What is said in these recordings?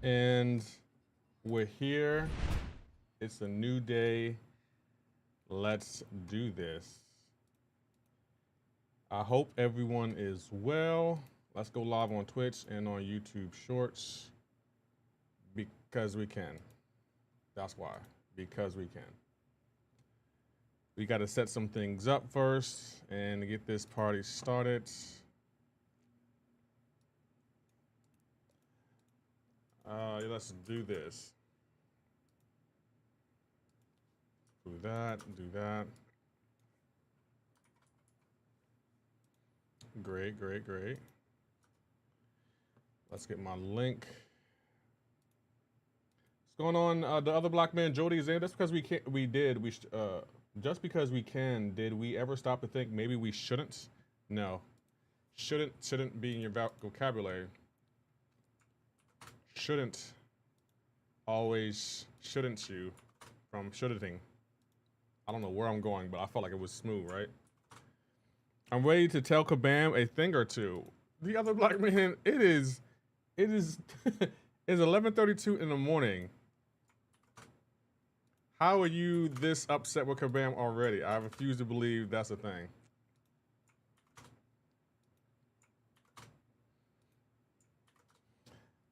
And we're here. It's a new day. Let's do this. I hope everyone is well. Let's go live on Twitch and on YouTube Shorts because we can. That's why. Because we can. We got to set some things up first and get this party started. Let's do this. Do that, do that. Great, great, great. Let's get my link. What's going on? The other black man, Jody, is in. That's because we can't. Just because we can. Did we ever stop to think maybe we shouldn't? No. Shouldn't be in your vocabulary. Shouldn't. Always shouldn't you from shouldn't. I don't know where I'm going, but I felt like it was smooth, right? I'm ready to tell Kabam a thing or two. The other black man, it is it's 11:32 in the morning. How are you this upset with Kabam already? I refuse to believe that's a thing.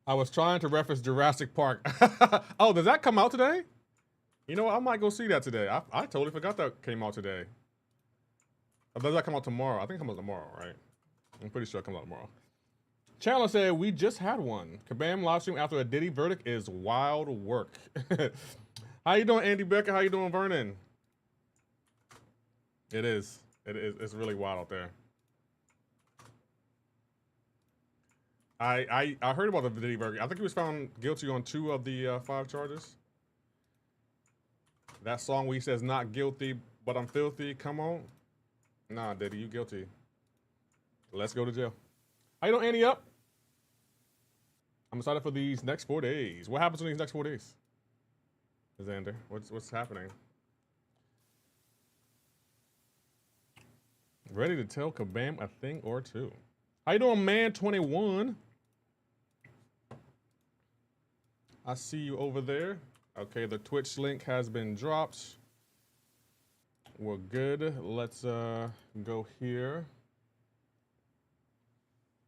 I was trying to reference Jurassic Park. Oh, does that come out today? You know what? I might go see that today. I totally forgot that came out today. Or does that come out tomorrow? I think it comes out tomorrow, right? I'm pretty sure it comes out tomorrow. Chandler said, we just had one. Kabam Livestream after a Diddy verdict is wild work. How you doing, Andy Becker? How you doing, Vernon? It is. It's really wild out there. I heard about the Diddy verdict. I think he was found guilty on 2 of the 5 charges. That song where he says not guilty, but I'm filthy. Come on. Nah, Diddy, you guilty. Let's go to jail. How you doing, Andy up? I'm excited for these next 4 days. What happens in these next 4 days? Xander, what's happening? Ready to tell Kabam a thing or two. How you doing, man? 21. I see you over there. Okay, the Twitch link has been dropped. We're good. Let's go here.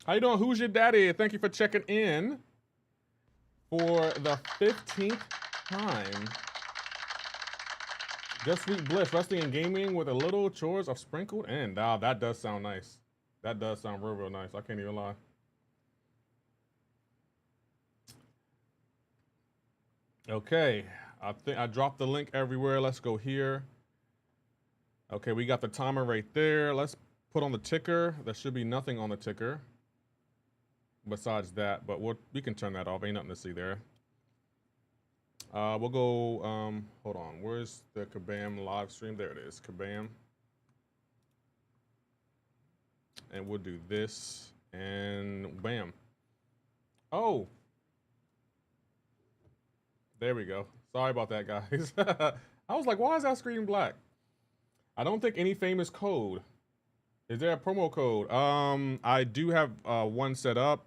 How you doing? Who's your daddy? Thank you for checking in for the 15th time. Just sweet bliss, resting and gaming with a little chores of sprinkled in. Wow, that does sound nice. That does sound real, real nice. I can't even lie. Okay, I think I dropped the link everywhere. Let's go here. Okay, we got the timer right there. Let's put on the ticker. There should be nothing on the ticker besides that, but we can turn that off. Ain't nothing to see there. We'll go, hold on. Where's the Kabam live stream? There it is, Kabam. And we'll do this, and bam. Oh. There we go. Sorry about that, guys. I was like, why is that screen black? I don't think any famous code. Is there a promo code? I do have one set up,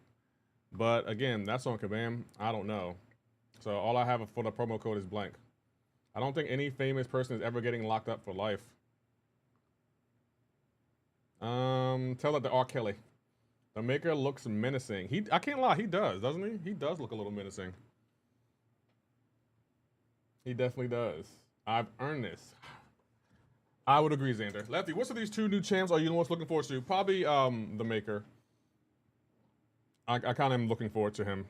but again, that's on Kabam. I don't know. So all I have for the promo code is blank. I don't think any famous person is ever getting locked up for life. Tell that to R. Kelly. The maker looks menacing. I can't lie, he does, doesn't he? He does look a little menacing. He definitely does. I've earned this. I would agree, Xander. Lefty, what's of these 2 new champs are you most looking forward to? Probably the maker. I kind of am looking forward to him.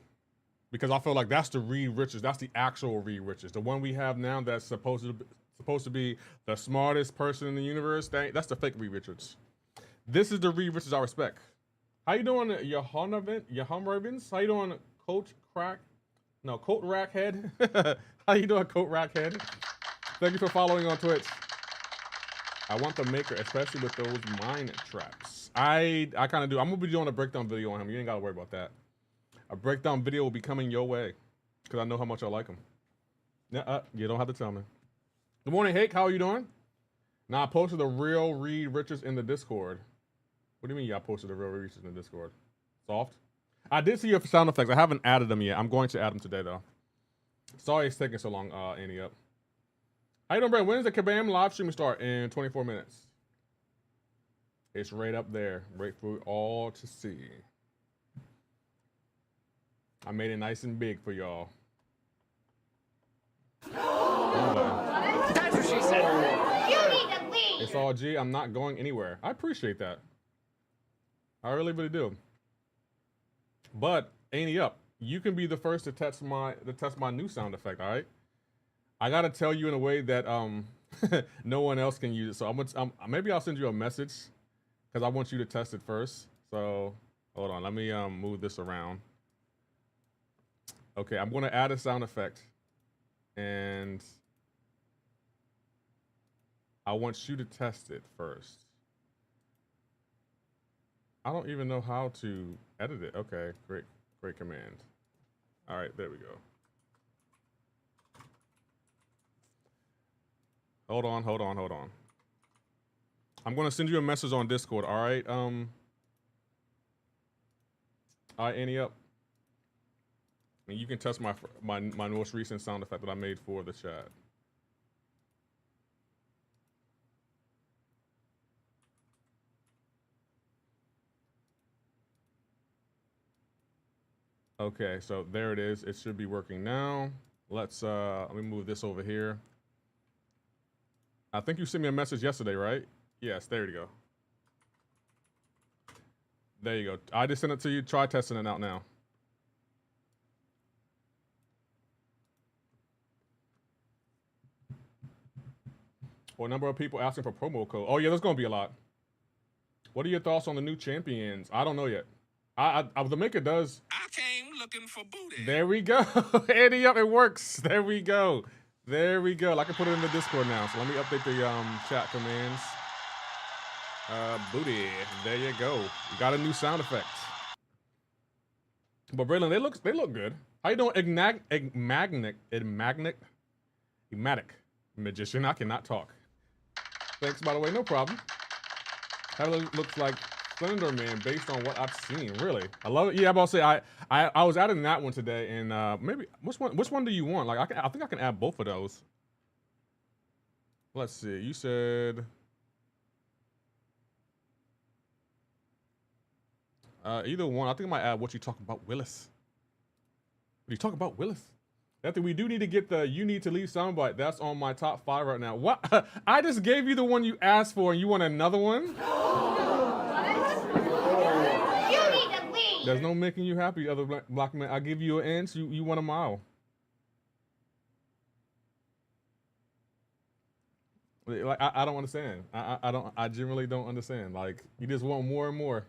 Because I feel like that's the Reed Richards. That's the actual Reed Richards. The one we have now that's supposed to be the smartest person in the universe. That's the fake Reed Richards. This is the Reed Richards I respect. How you doing, Ravens? How you doing, Colt Rackhead? How you doing, Colt Rackhead? Thank you for following on Twitch. I want the maker, especially with those mine traps. I kind of do. I'm gonna be doing a breakdown video on him. You ain't gotta worry about that. A breakdown video will be coming your way because I know how much I like him. You don't have to tell me. Good morning, Hake. How are you doing? Now I posted the real Reed Richards in the Discord. What do you mean y'all posted the real Reed Richards in the Discord? Soft? I did see your sound effects. I haven't added them yet. I'm going to add them today, though. Sorry it's taking so long, Annie up. How you doing, Brad? When does the Kabam Livestream start? In 24 minutes. It's right up there. Right for all to see. I made it nice and big for y'all. That's what she said. You need to leave. It's all G. I'm not going anywhere. I appreciate that. I really, really do. But Annie up, you can be the first to test my new sound effect. All right. I gotta tell you in a way that no one else can use it. So maybe I'll send you a message because I want you to test it first. So hold on, let me move this around. Okay, I'm gonna add a sound effect, and I want you to test it first. I don't even know how to edit it. Okay, great command. All right, there we go. Hold on. I'm gonna send you a message on Discord. All right, Annie up. And you can test my most recent sound effect that I made for the chat. Okay, so there it is. It should be working now. Let me move this over here. I think you sent me a message yesterday, right? Yes, there you go. There you go. I just sent it to you. Try testing it out now. Or number of people asking for promo code. Oh yeah, there's gonna be a lot. What are your thoughts on the new champions? I don't know yet. The maker does. I came looking for booty. There we go. Andy up, it works. There we go. There we go. I can put it in the Discord now. So let me update the chat commands. Booty. There you go. We got a new sound effect. But Braylon, they look good. How you doing? Enigmatic magician. I cannot talk. Thanks, by the way. No problem. That looks like Slender Man based on what I've seen. Really, I love it. Yeah, I'm about to say I was adding that one today, and maybe which one do you want? Like I think I can add both of those. Let's see. You said either one. I think I might add what you talk about, Willis. What you talk about, Willis? That we do need to get the "You Need to Leave" soundbite. That's on my top 5 right now. What? I just gave you the one you asked for, and you want another one? You need to leave. There's no making you happy, other black man. I give you an inch, you want a mile. Like I don't understand. I generally don't understand. Like you just want more and more.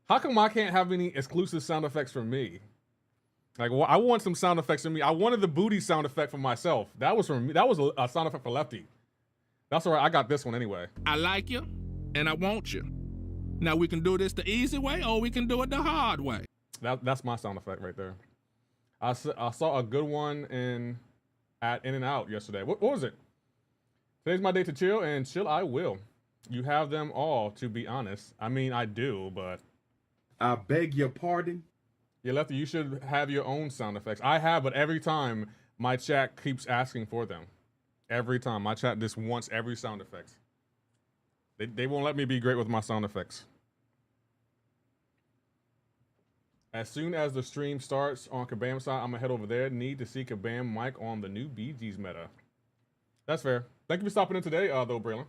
How come I can't have any exclusive sound effects for me? Like, well, I want some sound effects for me. I wanted the booty sound effect for myself. That was for me. That was a sound effect for Lefty. That's all right. I got this one anyway. I like you, and I want you. Now we can do this the easy way, or we can do it the hard way. That's my sound effect right there. I saw a good one at In-N-Out yesterday. What was it? Today's my day to chill, and chill I will. You have them all, to be honest. I mean, I do, but... I beg your pardon? Yeah, Lefty, you should have your own sound effects. I have, but every time my chat keeps asking for them. Every time. My chat just wants every sound effect. They won't let me be great with my sound effects. As soon as the stream starts on Kabam side, I'm going to head over there. Need to see Kabam mic on the new BG's meta. That's fair. Thank you for stopping in today, though, Braylon.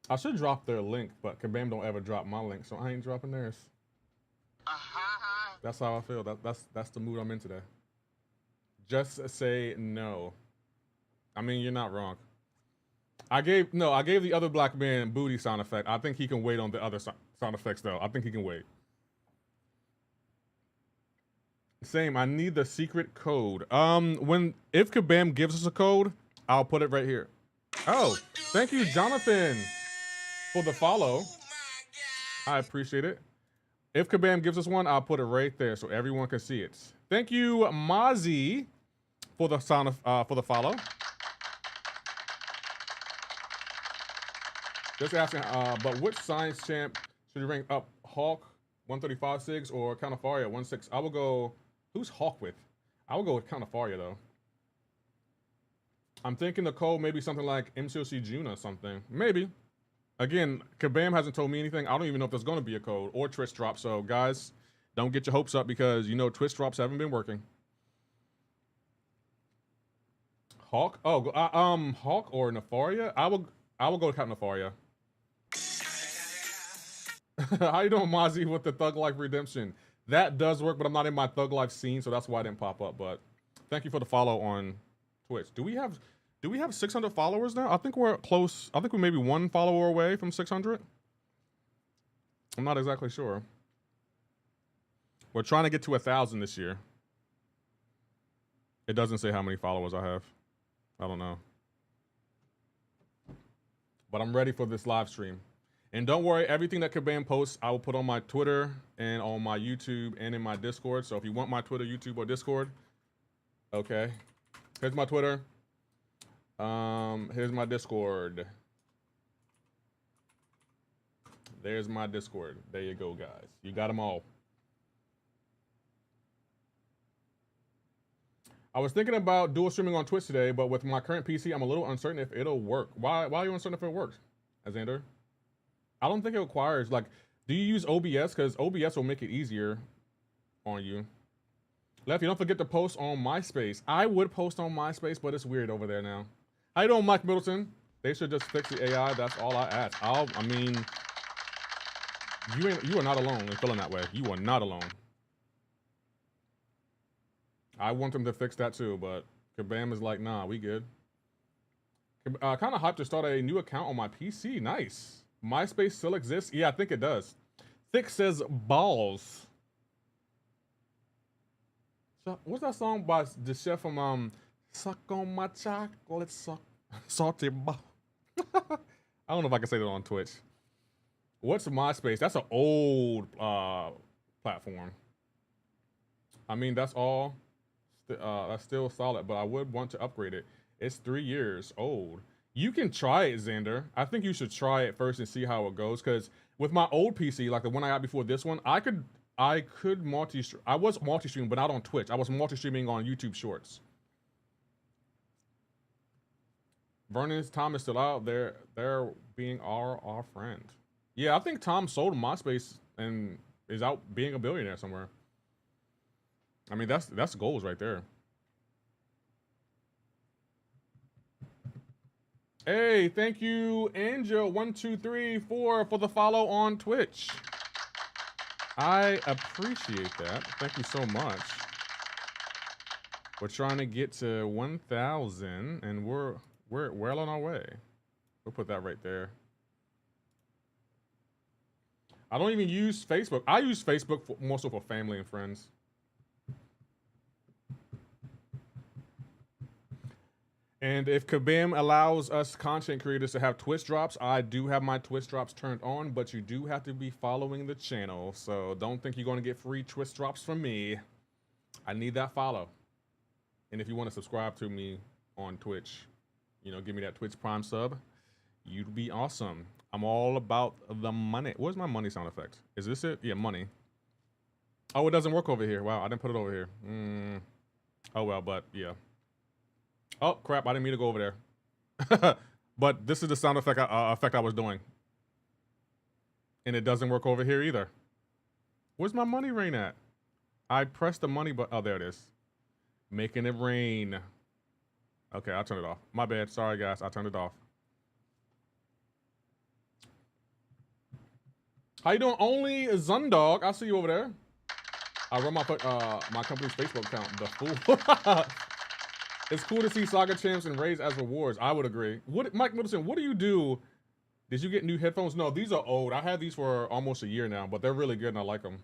I should drop their link, but Kabam don't ever drop my link, so I ain't dropping theirs. That's how I feel. That's the mood I'm in today. Just say no. I mean, you're not wrong. I gave the other black man booty sound effect. I think he can wait on the other sound effects though. I think he can wait. Same. I need the secret code. If Kabam gives us a code, I'll put it right here. Oh, thank you, Jonathan, for the follow. I appreciate it. If Kabam gives us one, I'll put it right there so everyone can see it. Thank you, Mozzie, for the for the follow. Just asking, but which science champ should rank up Hulk 135 Sigs or Counterfaria 16. I will go. Who's Hawk with? I will go with Counterfaria though. I'm thinking the code maybe something like MCoC June or something. Maybe. Again, Kabam hasn't told me anything. I don't even know if there's going to be a code or Twitch drop. So guys, don't get your hopes up because you know Twitch drops haven't been working. Hawk? Oh, Hawk or Nefaria? I will go with Captain Nefaria. How you doing, Mozzie, with the Thug Life Redemption? That does work, but I'm not in my Thug Life scene, so that's why I didn't pop up. But thank you for the follow on Twitch. Do we have 600 followers now? I think we're close. I think we're maybe one follower away from 600. I'm not exactly sure. We're trying to get to 1,000 this year. It doesn't say how many followers I have. I don't know. But I'm ready for this live stream. And don't worry, everything that Kabam posts, I will put on my Twitter and on my YouTube and in my Discord. So if you want my Twitter, YouTube, or Discord, okay. Here's my Twitter. Here's my Discord. There's my Discord. There you go, guys. You got them all. I was thinking about dual streaming on Twitch today, but with my current PC, I'm a little uncertain if it'll work. Why are you uncertain if it works, Xander? I don't think it requires, like, do you use OBS? Because OBS will make it easier on you. Lefty, don't forget to post on MySpace. I would post on MySpace, but it's weird over there now. How you doing, Mike Middleton? They should just fix the AI. That's all I ask. I mean, you are not alone in feeling that way. You are not alone. I want them to fix that too, but Kabam is like, nah, we good. Kind of hyped to start a new account on my PC. Nice. MySpace still exists? Yeah, I think it does. Thick says balls. So, what's that song by the chef from Suck on My Chocolate Salty Ball? I don't know if I can say that on Twitch. What's MySpace? That's an old platform. I mean, that's all. That's still solid, but I would want to upgrade it. It's 3 years old. You can try it, Xander. I think you should try it first and see how it goes. Because with my old PC, like the one I got before this one, I could multi-stream. I was multi-streaming, but not on Twitch. I was multi-streaming on YouTube Shorts. Vernon's Tom is still out there. They're being our friend. Yeah, I think Tom sold MySpace and is out being a billionaire somewhere. I mean, that's goals right there. Hey, thank you, Angel1234 for the follow on Twitch. I appreciate that. Thank you so much. We're trying to get to 1,000, and we're well on our way. We'll put that right there. I don't even use Facebook. I use Facebook more so for family and friends. And if Kabam allows us content creators to have Twitch drops, I do have my Twitch drops turned on, but you do have to be following the channel. So don't think you're going to get free Twitch drops from me. I need that follow. And if you want to subscribe to me on Twitch, you know, give me that Twitch Prime sub, you'd be awesome. I'm all about the money. Where's my money sound effect? Is this it? Yeah, money. Oh, it doesn't work over here. Wow, I didn't put it over here. Oh, well, but yeah. Oh, crap, I didn't mean to go over there. But this is the sound effect I was doing. And it doesn't work over here either. Where's my money rain at? I pressed the money button. Oh, there it is. Making it rain. Okay, I'll turn it off. My bad. Sorry, guys. I turned it off. How you doing? Only Zundog. I see you over there. I run my company's Facebook account. The fool. It's cool to see Saga champs and raids as rewards. I would agree. Mike Middleton, what do you do? Did you get new headphones? No, these are old. I had these for almost a year now, but they're really good and I like them.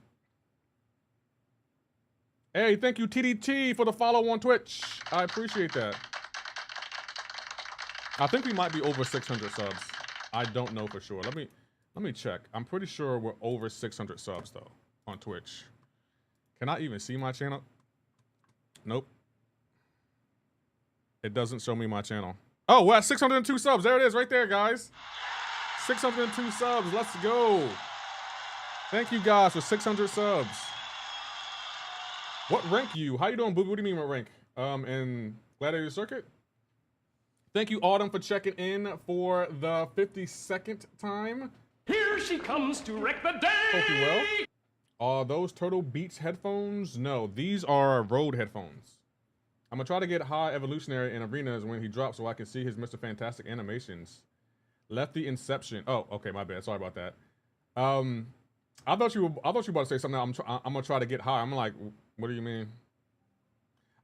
Hey, thank you, TDT, for the follow on Twitch. I appreciate that. I think we might be over 600 subs. I don't know for sure. Let me check. I'm pretty sure we're over 600 subs though on Twitch. Can I even see my channel? Nope. It doesn't show me my channel. Oh, we're at 602 subs. There it is right there, guys. 602 subs. Let's go. Thank you guys for 600 subs. What rank you? How you doing, Booby? What do you mean what rank? In Gladiator Circuit? Thank you, Autumn, for checking in for the 52nd time. Here she comes to wreck the day. Hope you well. Are those Turtle Beats headphones? No, these are Rode headphones. I'm gonna try to get High Evolutionary in arenas when he drops so I can see his Mr. Fantastic animations. Lefty Inception. Oh, okay, my bad. Sorry about that. I thought you were about to say something. I'm gonna try to get high. I'm like, what do you mean?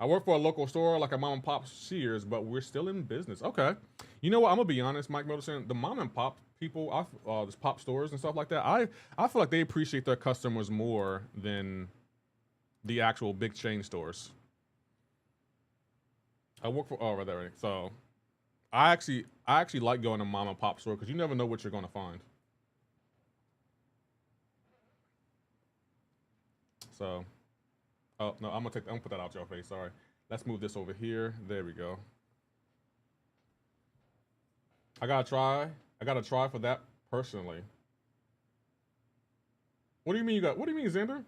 I work for a local store, like a mom and pop Sears, but we're still in business. Okay. You know what? I'm gonna be honest, Mike Middleton. The mom and pop people, this pop stores and stuff like that. I feel like they appreciate their customers more than the actual big chain stores. I work for right there. So I actually like going to mom and pop store because you never know what you're gonna find. So, oh no, I'm gonna put that out your face. Sorry. Let's move this over here. There we go. I gotta try for that personally. What do you mean you got? What do you mean, Xander?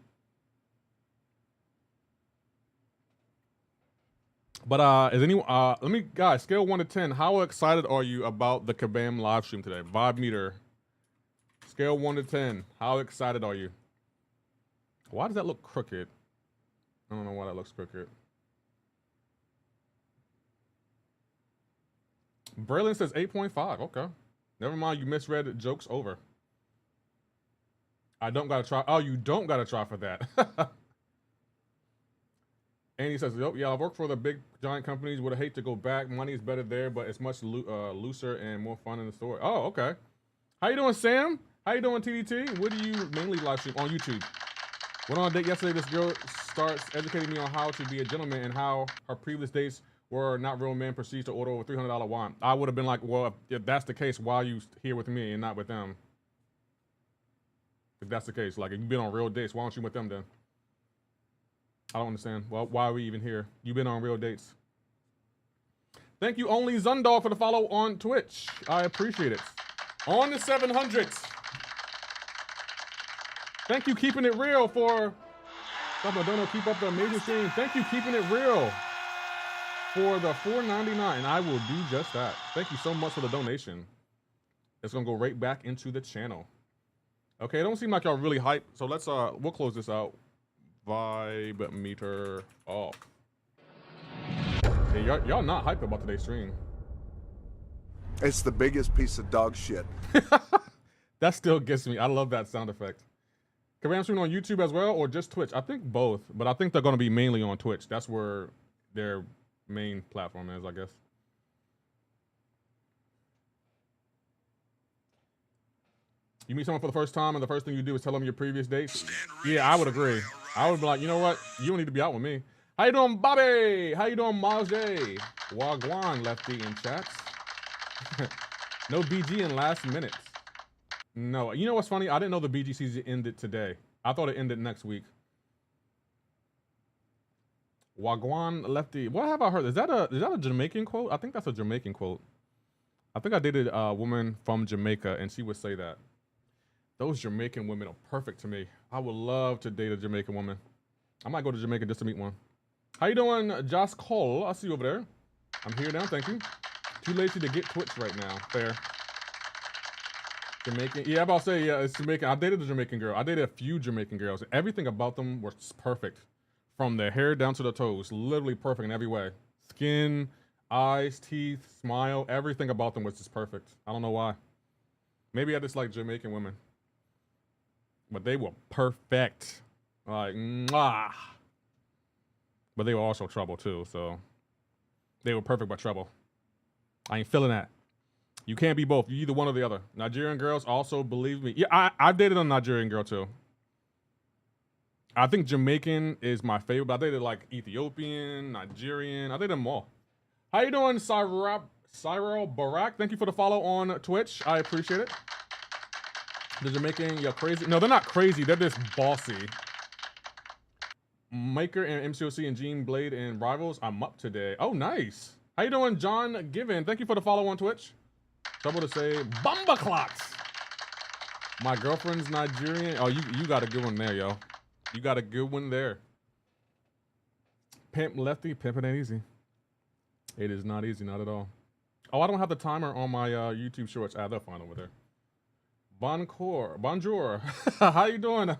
But is anyone? Let me, guys, scale 1 to 10. How excited are you about the Kabam live stream today? Vibe meter. Scale 1 to 10. How excited are you? Why does that look crooked? I don't know why that looks crooked. Braylon says 8.5. Okay. Never mind, you misread jokes over. I don't gotta try. Oh, you don't gotta try for that. And he says, yeah, I've worked for the big giant companies. Would hate to go back. Money is better there, but it's much looser and more fun in the store. Oh, okay. How you doing, Sam? How you doing, TDT? What do you mainly live stream on YouTube? Went on a date yesterday. This girl starts educating me on how to be a gentleman and how her previous dates were not real men, proceeds to order over $300 wine. I would have been like, well, if that's the case, why are you here with me and not with them? If that's the case, like if you've been on real dates, why aren't you with them then? I don't understand. Well, why are we even here? You've been on real dates. Thank you, Only Zundog, for the follow on Twitch. I appreciate it. On the 700s. Thank you, Keeping It Real, for Don't keep up the amazing stream. Thank you, Keeping It Real, for the $4.99, and I will do just that. Thank you so much for the donation. It's gonna go right back into the channel. Okay, it don't seem like y'all really hyped, so let's we'll close this out. Vibe meter off. Hey, y'all not hyped about today's stream. It's the biggest piece of dog shit. That still gets me. I love that sound effect. Kabam stream on YouTube as well, or just Twitch? I think both, but I think they're going to be mainly on Twitch. That's where their main platform is, I guess. You meet someone for the first time, and the first thing you do is tell them your previous dates? Yeah, I would agree. I would be like, you know what? You don't need to be out with me. How you doing, Bobby? How you doing, Miles J? Wagwan, Lefty in chats. No BG in last minute. No, you know what's funny? I didn't know the BG season ended today. I thought it ended next week. Wagwan, Lefty. What have I heard? Is that a Jamaican quote? I think that's a Jamaican quote. I think I dated a woman from Jamaica, and she would say that. Those Jamaican women are perfect to me. I would love to date a Jamaican woman. I might go to Jamaica just to meet one. How you doing, Josh Cole? I see you over there. I'm here now, thank you. Too lazy to get Twitch right now. Fair. Jamaican. Yeah, I'm about to say, yeah, it's Jamaican. I dated a Jamaican girl. I dated a few Jamaican girls. Everything about them was perfect. From their hair down to the toes. Literally perfect in every way. Skin, eyes, teeth, smile. Everything about them was just perfect. I don't know why. Maybe I just like Jamaican women. But they were perfect. Like, mwah. But they were also trouble too, so. They were perfect but trouble. I ain't feeling that. You can't be both. You either one or the other. Nigerian girls also, believe me. Yeah, I've dated a Nigerian girl too. I think Jamaican is my favorite, but I dated like Ethiopian, Nigerian. I dated them all. How you doing, Cyril Barak? Thank you for the follow on Twitch. I appreciate it. The Jamaican, you're crazy. No, they're not crazy. They're just bossy. Maker and MCoC and Gene Blade and Rivals. I'm up today. Oh, nice. How you doing, John Given? Thank you for the follow on Twitch. Trouble to say, Bumba clocks. My girlfriend's Nigerian. Oh, you got a good one there, yo. You got a good one there. Pimp Lefty, pimping ain't easy. It is not easy, not at all. Oh, I don't have the timer on my YouTube shorts. Ah, they'll find over there. Bonjour. How you doing,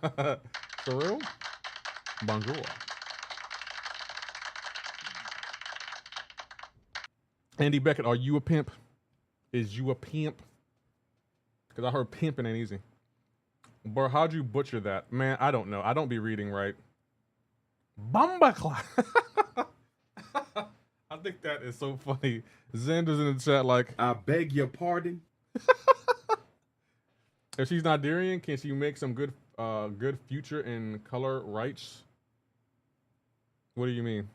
Cyril? Bonjour. Andy Beckett, are you a pimp? Is you a pimp? Because I heard pimping ain't easy. Bro, how'd you butcher that? Man, I don't know. I don't be reading right. Bumba clap. I think that is so funny. Xander's in the chat like, I beg your pardon. if she's Nigerian, can she make some good future in color rights? What do you mean?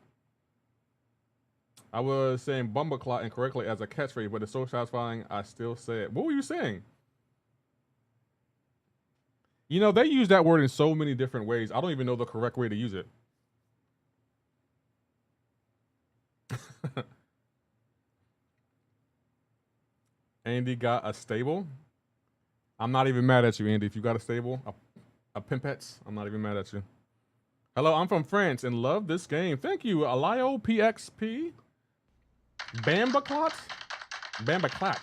I was saying Bumba clot incorrectly as a catchphrase, but it's so satisfying I still say it. What were you saying? You know, they use that word in so many different ways. I don't even know the correct way to use it. Andy got a stable. I'm not even mad at you, Andy. If you got a stable, a pimpets, I'm not even mad at you. Hello, I'm from France and love this game. Thank you, Aliop PXP. Bambaclot? Bambaclot.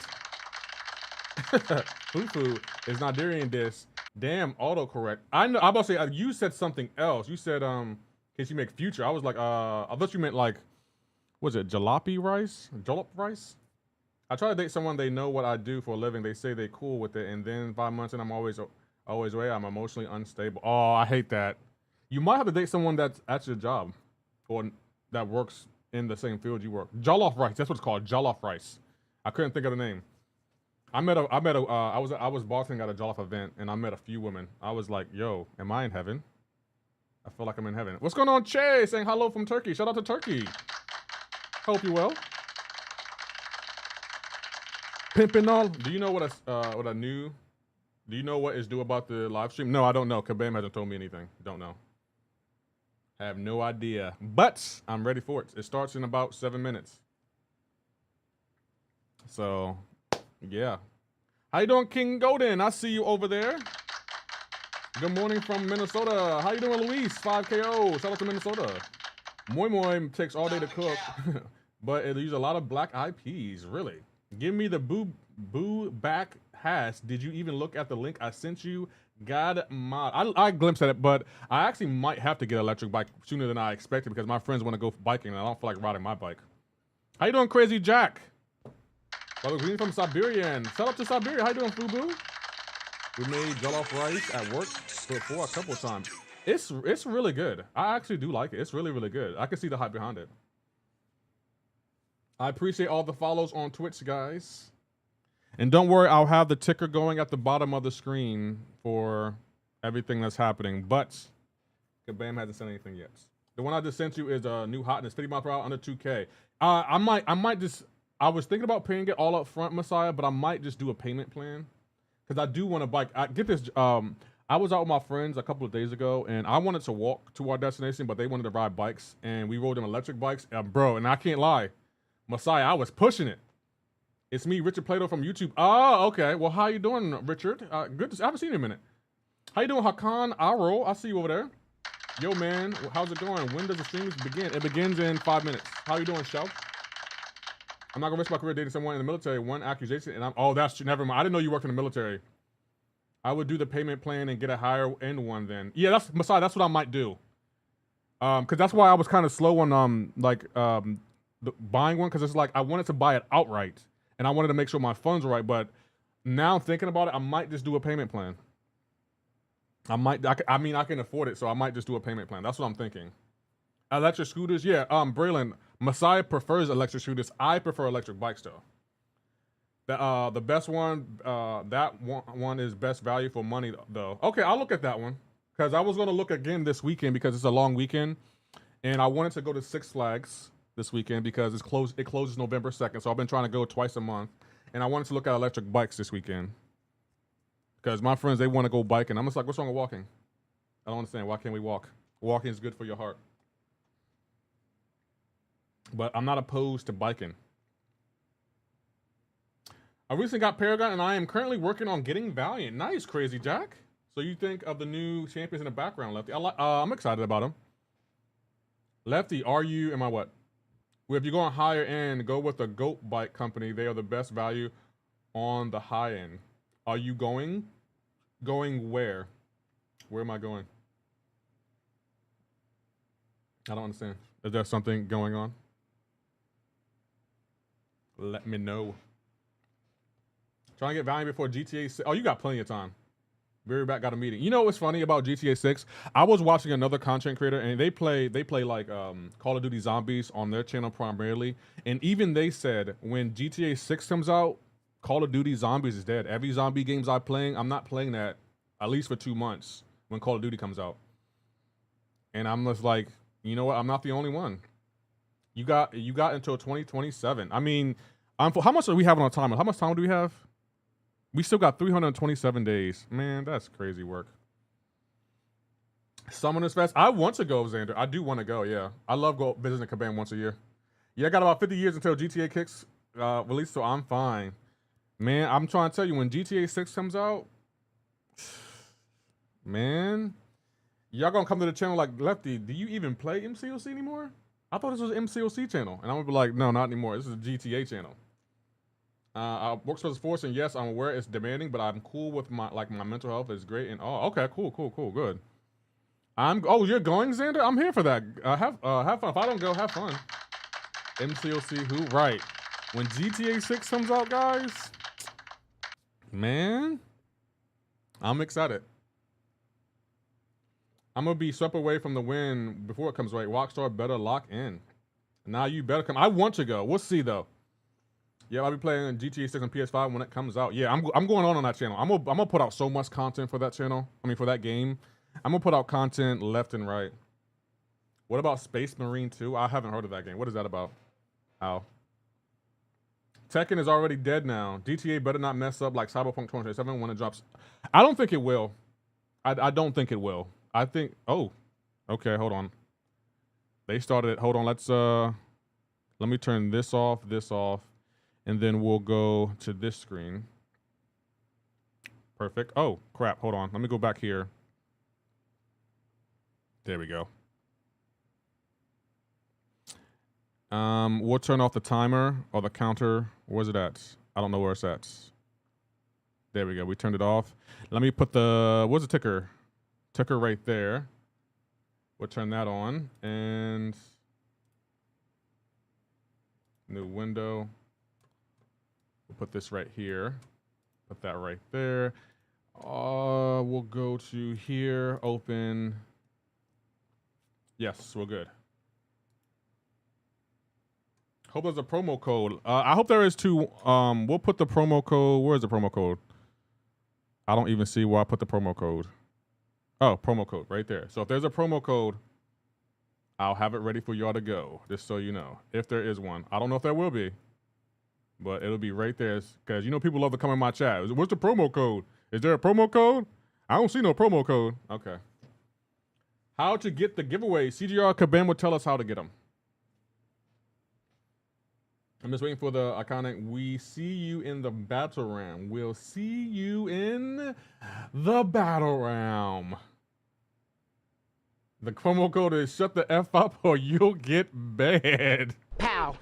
Fufu is Nigerian dish. Damn, autocorrect. I know. I'm about to say you said something else. You said can she make future? I was like I thought you meant like, was it jalopy rice? Jalop rice? I try to date someone they know what I do for a living. They say they cool with it, and then 5 months and I'm always away. I'm emotionally unstable. Oh, I hate that. You might have to date someone that's at your job, or that works in the same field you work. Jollof rice. That's what it's called. Jollof rice. I couldn't think of the name. I was bartending at a Jollof event, and I met a few women. I was like, yo, am I in heaven? I feel like I'm in heaven. What's going on, Chay? Saying hello from Turkey. Shout out to Turkey. Hope you well. Pimpin' all. Do you know what do you know what is due about the live stream? No, I don't know. Kabam hasn't told me anything. Don't know. I have no idea. But I'm ready for it. It starts in about 7 minutes. So, yeah. How you doing, King Golden? I see you over there. Good morning from Minnesota. How you doing, Luis? 5KO. Shout out to Minnesota. Moi Moi takes all day to cook, but it uses a lot of black eyed peas. Really? Give me the boo back hash. Did you even look at the link I sent you? God mod. I glimpsed at it, but I actually might have to get an electric bike sooner than I expected because my friends want to go biking and I don't feel like riding my bike. How you doing, Crazy Jack? Brother Green from Siberian. Shout out to Siberia. How you doing, Fubu? We made jollof rice at work before a couple of times. It's really good. I actually do like it. It's really, really good. I can see the hype behind it. I appreciate all the follows on Twitch, guys. And don't worry, I'll have the ticker going at the bottom of the screen for everything that's happening. But Kabam hasn't sent anything yet. The one I just sent you is a new hotness, 50 miles per hour under 2K. I might just. I was thinking about paying it all up front, Messiah, but I might just do a payment plan because I do want to bike. Get this. I was out with my friends a couple of days ago, and I wanted to walk to our destination, but they wanted to ride bikes, and we rode them electric bikes, bro. And I can't lie, Messiah, I was pushing it. It's me, Richard Plato from YouTube. Oh, okay. Well, how you doing, Richard? Good. I haven't seen you in a minute. How you doing, Hakan Aro? I see you over there. Yo, man, how's it going? When does the streams begin? It begins in 5 minutes. How you doing, Shell? I'm not gonna risk my career dating someone in the military. One accusation, and that's never mind. I didn't know you worked in the military. I would do the payment plan and get a higher end one then. Yeah, that's Messiah. That's what I might do. Because that's why I was kind of slow on buying one, because it's like I wanted to buy it outright, and I wanted to make sure my funds were right. But now thinking about it, I might just do a payment plan. I mean, I can afford it, so I might just do a payment plan. That's what I'm thinking. Electric scooters, yeah. Braylon, Messiah prefers electric scooters. I prefer electric bikes though. The best one, that one is best value for money though. Okay, I'll look at that one because I was gonna look again this weekend because it's a long weekend, and I wanted to go to Six Flags this weekend because it's closed. It closes November 2nd, so I've been trying to go twice a month, and I wanted to look at electric bikes this weekend because my friends, they want to go biking. I'm just like, what's wrong with walking? I don't understand. Why can't we walk? Walking is good for your heart. But I'm not opposed to biking. I recently got Paragon, and I am currently working on getting Valiant. Nice, Crazy Jack. So you think of the new champions in the background, Lefty? I'm excited about them. Lefty, am I what? Well, if you're going higher end, go with the Goat Bike Company. They are the best value on the high end. Are you going? Going where? Where am I going? I don't understand. Is there something going on? Let me know. Trying to get Valiant before GTA 6. Oh, you got plenty of time. Very back got a meeting. You know what's funny about GTA 6? I was watching another content creator, and they play like Call of Duty Zombies on their channel primarily. And even they said when GTA 6 comes out, Call of Duty Zombies is dead. Every zombie games I'm not playing that at least for 2 months when Call of Duty comes out. And I'm just like, you know what? I'm not the only one. You got until 2027. I mean, how much do we have on our timer? How much time do we have? We still got 327 days. Man, that's crazy work. Summoners Fest. I want to go, Xander. I do want to go, yeah. I love visiting Kabam once a year. Yeah, I got about 50 years until GTA kicks release, so I'm fine. Man, I'm trying to tell you, when GTA 6 comes out, man, y'all gonna come to the channel like, Lefty, do you even play MCoC anymore? I thought this was an MCoC channel. And I'm gonna be like, no, not anymore. This is a GTA channel. Works for the force, and yes, I'm aware it's demanding, but I'm cool with my mental health is great. And oh, okay, cool, good. Oh, you're going, Xander? I'm here for that. Have fun. If I don't go, have fun. MCoC who? Right. When GTA 6 comes out, guys, man, I'm excited. I'm gonna be swept away from the win before it comes right. Rockstar better lock in. Now you better come. I want to go. We'll see though. Yeah, I'll be playing GTA 6 on PS5 when it comes out. Yeah, I'm going on that channel. I'm gonna put out so much content for that channel. I mean, for that game. I'm gonna put out content left and right. What about Space Marine 2? I haven't heard of that game. What is that about? Ow. Tekken is already dead now. GTA better not mess up like Cyberpunk 2077 when it drops. I don't think it will. I don't think it will. I think. Oh, okay. Hold on. They started it. Hold on. Let me turn this off. And then we'll go to this screen. Perfect. Oh, crap. Hold on. Let me go back here. There we go. We'll turn off the timer or the counter. Where's it at? I don't know where it's at. There we go. We turned it off. Let me put what's the ticker? Ticker right there. We'll turn that on. And new window. We'll put this right here. Put that right there. We'll go to here. Open. Yes, we're good. Hope there's a promo code. I hope there is too. We'll put the promo code. Where's the promo code? I don't even see where I put the promo code. Oh, promo code right there. So if there's a promo code, I'll have it ready for y'all to go. Just so you know, if there is one. I don't know if there will be. But it'll be right there, because you know people love to come in my chat. What's the promo code? Is there a promo code? I don't see no promo code. Okay. How to get the giveaway? CGR Kabam will tell us how to get them. I'm just waiting for the iconic. We see you in the battle round. We'll see you in the battle round. The promo code is shut the F up or you'll get banned. Pow.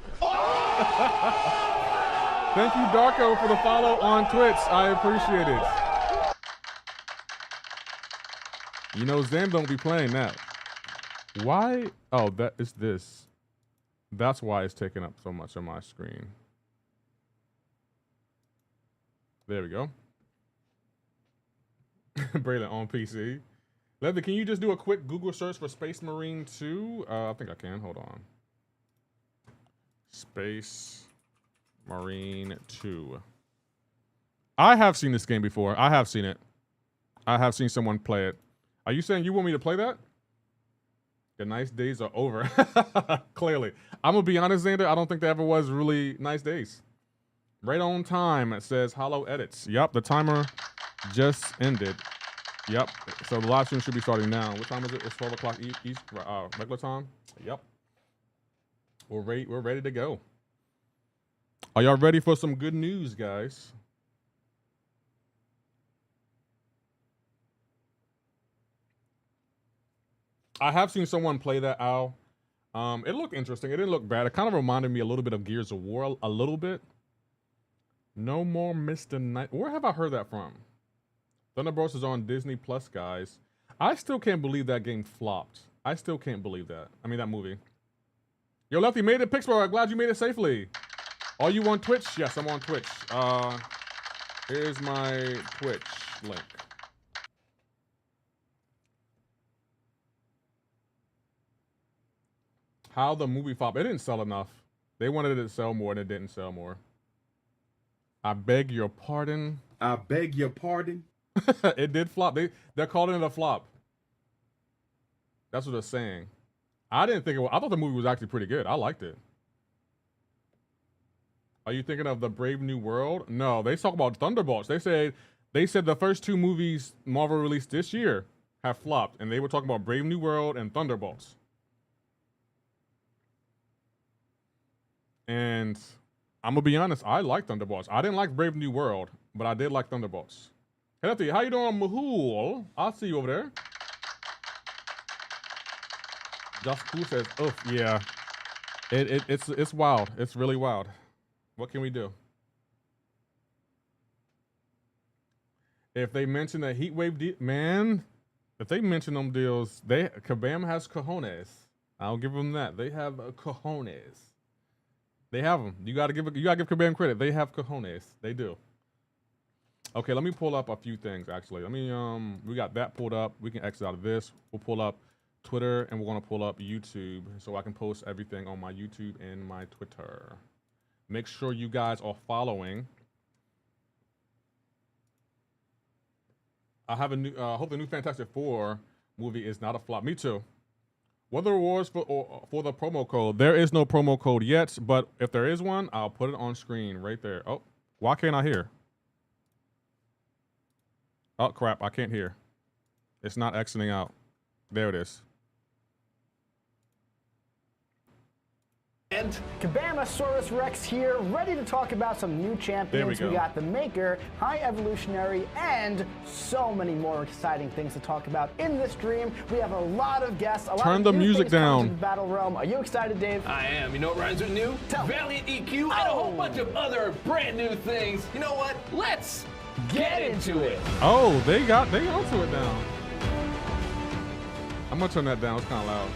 Thank you, Darko, for the follow on Twitch. I appreciate it. You know, Zam don't be playing that. Why? Oh, that is this. That's why it's taking up so much on my screen. There we go. Braylon on PC. Lefty, can you just do a quick Google search for Space Marine 2? I think I can. Hold on. Space Marine 2. I have seen this game before. I have seen it. I have seen someone play it. Are you saying you want me to play that? The nice days are over. Clearly. I'm going to be honest, Xander. I don't think there ever was really nice days. Right on time. It says Hollow Edits. Yep, the timer just ended. Yep. So the live stream should be starting now. What time is it? It's 12 o'clock East, regular time. Yep. We're ready to go. Are y'all ready for some good news, guys? I have seen someone play that, Al. It looked interesting. It didn't look bad. It kind of reminded me a little bit of Gears of War, a little bit. No more Mr. Knight. Where have I heard that from? Thunderbolts is on Disney Plus, guys. I still can't believe that game flopped. I still can't believe that. I mean, that movie. Yo, Lefty, made it, Pittsburgh. Glad you made it safely. Are you on Twitch? Yes, I'm on Twitch. Here's my Twitch link. How the movie flop? It didn't sell enough. They wanted it to sell more and it didn't sell more. I beg your pardon. I beg your pardon. It did flop. They're calling it a flop. That's what they're saying. I didn't think it was. I thought the movie was actually pretty good. I liked it. Are you thinking of the Brave New World? No, they talk about Thunderbolts. They said the first two movies Marvel released this year have flopped, and they were talking about Brave New World and Thunderbolts. And I'm gonna be honest, I like Thunderbolts. I didn't like Brave New World, but I did like Thunderbolts. Hey, Lefty, how you doing, Mahul? I'll see you over there. Just Cool says, "Oh yeah, it's wild. It's really wild. What can we do?" If they mention the Heatwave man, if they mention them deals, Kabam has cojones. I'll give them that. They have cojones. They have them. You gotta give Kabam credit. They have cojones. They do. Okay, let me pull up a few things actually. Let me we got that pulled up. We can exit out of this. We'll pull up Twitter and we're gonna pull up YouTube so I can post everything on my YouTube and my Twitter. Make sure you guys are following. I have a new. Hope the new Fantastic Four movie is not a flop. Me too. What are the rewards for the promo code? There is no promo code yet, but if there is one, I'll put it on screen right there. Oh, why can't I hear? Oh crap, I can't hear. It's not exiting out. There it is. And Kabamasaurus Rex here, ready to talk about some new champions. We got the Maker, High Evolutionary, and so many more exciting things to talk about in this stream. We have a lot of guests. Turn the music down. Battle Realm. Are you excited, Dave? I am. You know what rhymes with new? Valiant EQ and a whole bunch of other brand new things. You know what? Let's get into it. Oh, they onto it now. I'm gonna turn that down. It's kind of loud.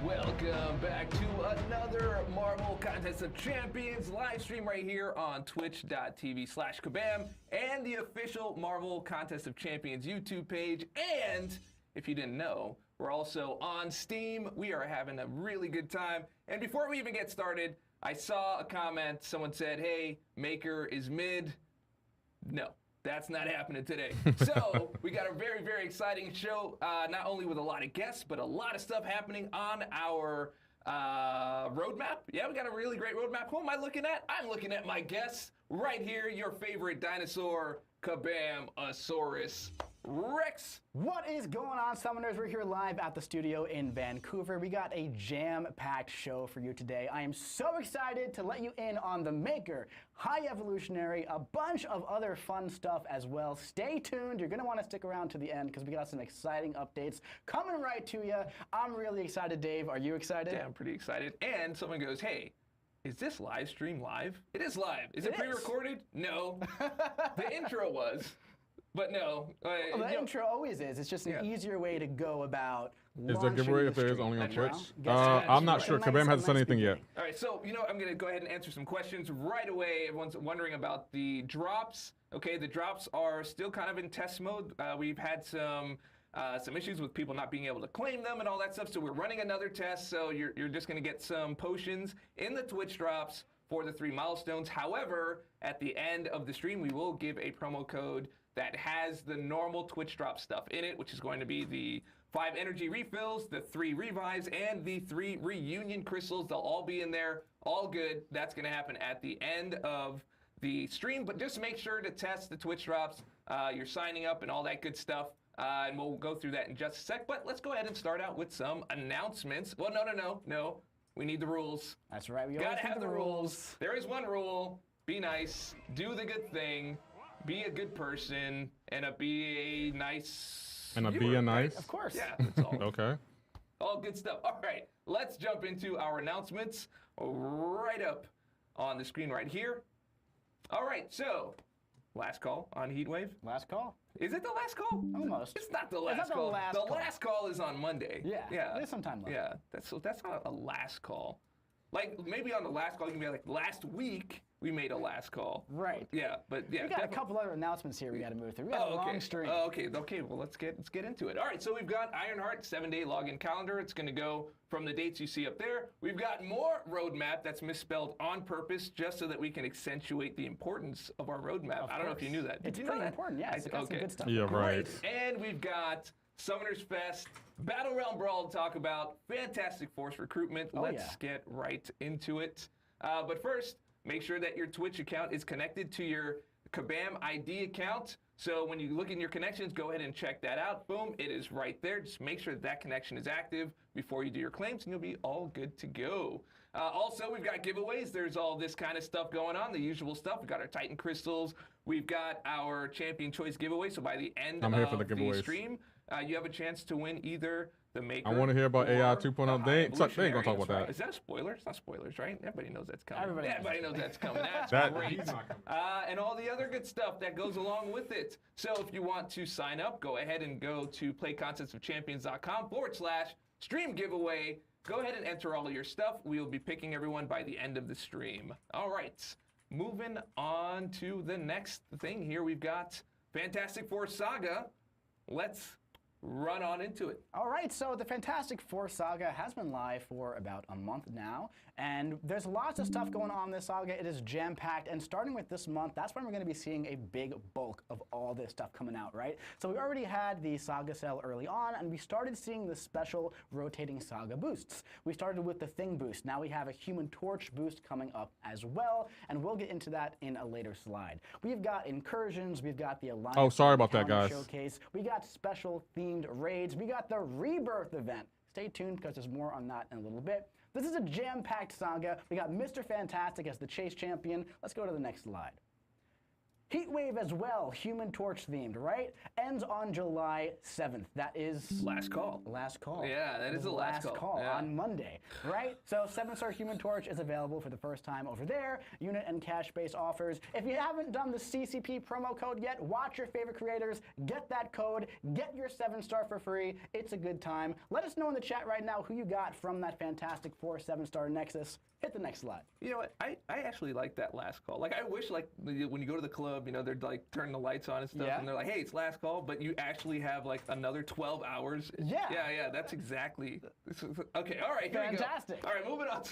Welcome back to another Marvel Contest of Champions live stream right here on twitch.tv/Kabam and the official Marvel Contest of Champions YouTube page. And if you didn't know, we're also on Steam. We are having a really good time. And before we even get started, I saw a comment. Someone said, hey, Maker is mid. No. That's not happening today. So we got a very, very exciting show, not only with a lot of guests, but a lot of stuff happening on our roadmap. Yeah, we got a really great roadmap. Who am I looking at? I'm looking at my guests right here, your favorite dinosaur, Kabamasaurus Rex. What is going on, Summoners? We're here live at the studio in Vancouver. We got a jam-packed show for you today. I am so excited to let you in on the Maker, High Evolutionary, a bunch of other fun stuff as well. Stay tuned. You're going to want to stick around to the end because we got some exciting updates coming right to you. I'm really excited, Dave. Are you excited? Yeah, I'm pretty excited. And someone goes, hey, is this live stream live? It is live. Is it pre-recorded? No. The intro was. But no. Well, the intro always is. It's just an easier way to go about. Is there a giveaway if there is only on Twitch? I'm not sure. Kabam hasn't said anything yet. All right, so I'm going to go ahead and answer some questions right away. Everyone's wondering about the drops. Okay, the drops are still kind of in test mode. We've had some issues with people not being able to claim them and all that stuff. So we're running another test. So you're just going to get some potions in the Twitch drops for the 3 milestones. However, at the end of the stream, we will give a promo code that has the normal Twitch drop stuff in it, which is going to be the 5 energy refills, the 3 revives, and the 3 reunion crystals. They'll all be in there, all good. That's going to happen at the end of the stream, but just make sure to test the Twitch drops. You're signing up and all that good stuff. and we'll go through that in just a sec. But let's go ahead and start out with some announcements. Well, no. We need the rules. That's right. We Gotta always have need the rules. There is one rule. Be nice. Do the good thing. Be a good person. And be a nice... And viewer, be a right? nice? Of course. Yeah, that's all. Okay. All good stuff. All right, let's jump into our announcements right up on the screen right here. All right, so last call on Heatwave. Last call. Is it the last call? Almost. It's not the It's last not the call. last the call. last call is on Monday. Yeah. There's some time left. Yeah, that's not a last call. Like maybe on the last call you can be like last week we made a last call. Right. Yeah, but yeah. We got a couple other announcements here we got to move through. We got a long stream. Okay. Well, let's get into it. All right. So we've got Ironheart 7-day login calendar. It's going to go from the dates you see up there. We've got more roadmap that's misspelled on purpose, just so that we can accentuate the importance of our roadmap. I don't know if you knew that. It's Did you know pretty that? important. Yeah, it's got some good stuff. Yeah, right. And we've got Summoners Fest, Battleground Brawl to talk about, Fantastic Force recruitment. Let's get right into it. But first, make sure that your Twitch account is connected to your Kabam ID account. So when you look in your connections, go ahead and check that out. Boom, it is right there. Just make sure that connection is active before you do your claims, and you'll be all good to go. Also, we've got giveaways. There's all this kind of stuff going on, the usual stuff. We've got our Titan Crystals. We've got our Champion Choice giveaway. So by the end of the stream, you have a chance to win either the Maker. I want to hear about AI 2.0. They ain't going to talk about that. Is that a spoiler? It's not spoilers, right? Everybody knows that's coming. Everybody knows that's coming. That's That- great. he's not coming. And all the other good stuff that goes along with it. So if you want to sign up, go ahead and go to playconceptsofchampions.com/stream giveaway. Go ahead and enter all of your stuff. We will be picking everyone by the end of the stream. All right. Moving on to the next thing here. We've got Fantastic Four Saga. Let's run on into it. All right, so the Fantastic Four Saga has been live for about a month now, and there's lots of stuff going on in this saga. It is jam-packed, and starting with this month, that's when we're going to be seeing a big bulk of all this stuff coming out, right? So we already had the Saga sale early on, and we started seeing the special rotating Saga boosts. We started with the Thing boost. Now we have a Human Torch boost coming up as well, and we'll get into that in a later slide. We've got incursions, we've got the Alliance. Oh, sorry about that, Calendar guys. Showcase. We got special themed raids. We got the Rebirth event. Stay tuned because there's more on that in a little bit. This is a jam-packed saga. We got Mr. Fantastic as the chase champion. Let's go to the next slide. Heatwave as well, Human Torch themed, right? Ends on July 7th. That is... Last call. Last call. Yeah, that is the last call. Yeah. On Monday, right? So 7-star Human Torch is available for the first time over there. Unit and cash-based offers. If you haven't done the CCP promo code yet, watch your favorite creators, get that code, get your 7-star for free. It's a good time. Let us know in the chat right now who you got from that Fantastic Four 7-star Nexus. Hit the next slide. You know what? I actually like that last call. Like, I wish, like, when you go to the club, you know, they're like turn the lights on and stuff, and they're like, hey, it's last call, but you actually have like another 12 hours. Yeah, that's exactly. Okay, all right, here Fantastic. we go. All right, moving on.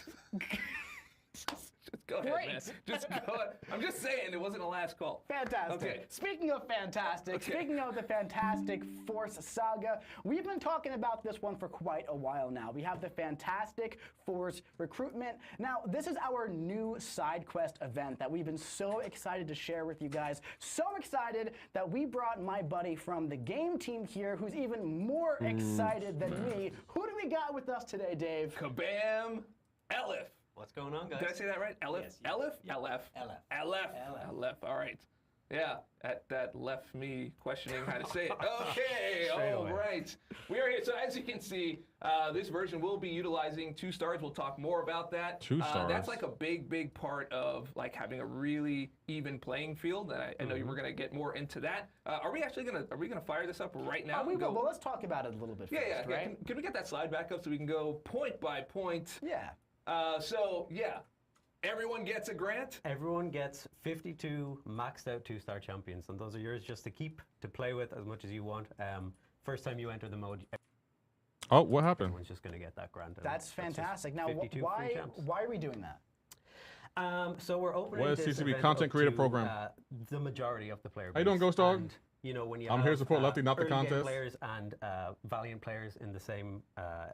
Just go ahead, man. Just go ahead. I'm just saying it wasn't a last call. Fantastic. Okay. Speaking of fantastic, speaking of the Fantastic Force Saga, we've been talking about this one for quite a while now. We have the Fantastic Force recruitment. Now, this is our new side quest event that we've been so excited to share with you guys. So excited that we brought my buddy from the game team here, who's even more excited than me. Who do we got with us today, Dave? Kabam Aliop. What's going on, guys? Did I say that right? Aliop? Yes, Aliop? yeah. Aliop. Aliop. All right. Yeah, that left me questioning how to say it. Okay, all right. We are here. So as you can see, this version will be utilizing 2 stars. We'll talk more about that. 2 stars. That's like a big part of like having a really even playing field. And I know you were gonna get more into that. Are we gonna fire this up right now? We will. Well, let's talk about it a little bit first, right? Can we get that slide back up so we can go point by point? Yeah. Everyone gets a grant? Everyone gets 52 maxed out 2-star champions, and those are yours just to keep, to play with as much as you want. First time you enter the mode, Oh, what happened? everyone's just going to get that grant. and That's fantastic. Now, 52 free why champs. are we doing that? So we're opening What is this CCB event content up creator to, program? The majority of the player base. How you doing, Ghost Dog? And, you know, when you I'm have, here to support Lefty, not the early game contest. players and Valiant players in the same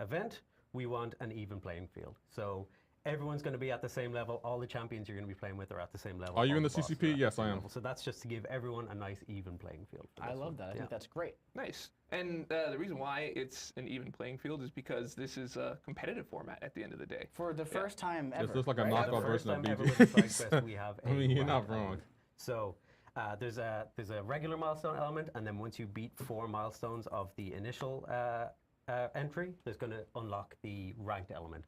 event, we want an even playing field. So everyone's going to be at the same level. All the champions you're going to be playing with are at the same level. Are you All in the bosses CCP? are at Yes, the I same am. level. So that's just to give everyone a nice, even playing field. I love that. I think that's great. Nice. And the reason why it's an even playing field is because this is a competitive format at the end of the day. For the first time ever. This looks like a right? knockoff The first version of time ever BG. with the side quest, we have I mean, you're not round wrong. element. So there's a regular milestone element, and then once you beat 4 milestones of the initial entry, there's going to unlock the ranked element.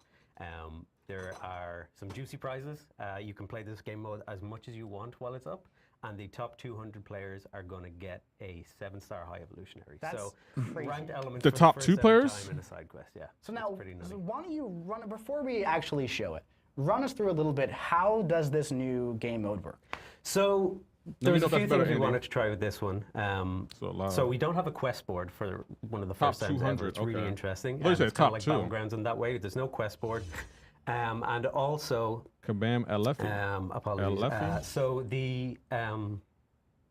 There are some juicy prizes. You can play this game mode as much as you want while it's up, and the top 200 players are going to get a 7-star high evolutionary. That's so crazy. ranked elements The for top first 2 ever players? time in a side quest. Yeah. So now, pretty nutty. why don't you run, before we actually show it, run us through a little bit, how does this new game mode work? So Let me there's know a if that's few better, things we Andy. wanted to try with this one. So we don't have a quest board for one of the Top first times 200, ever. It's really okay. interesting. I thought you said It's kinda top like 2. Battlegrounds in that way. There's no quest board. And also, Kabam Livestream. apologies. Lefty? So the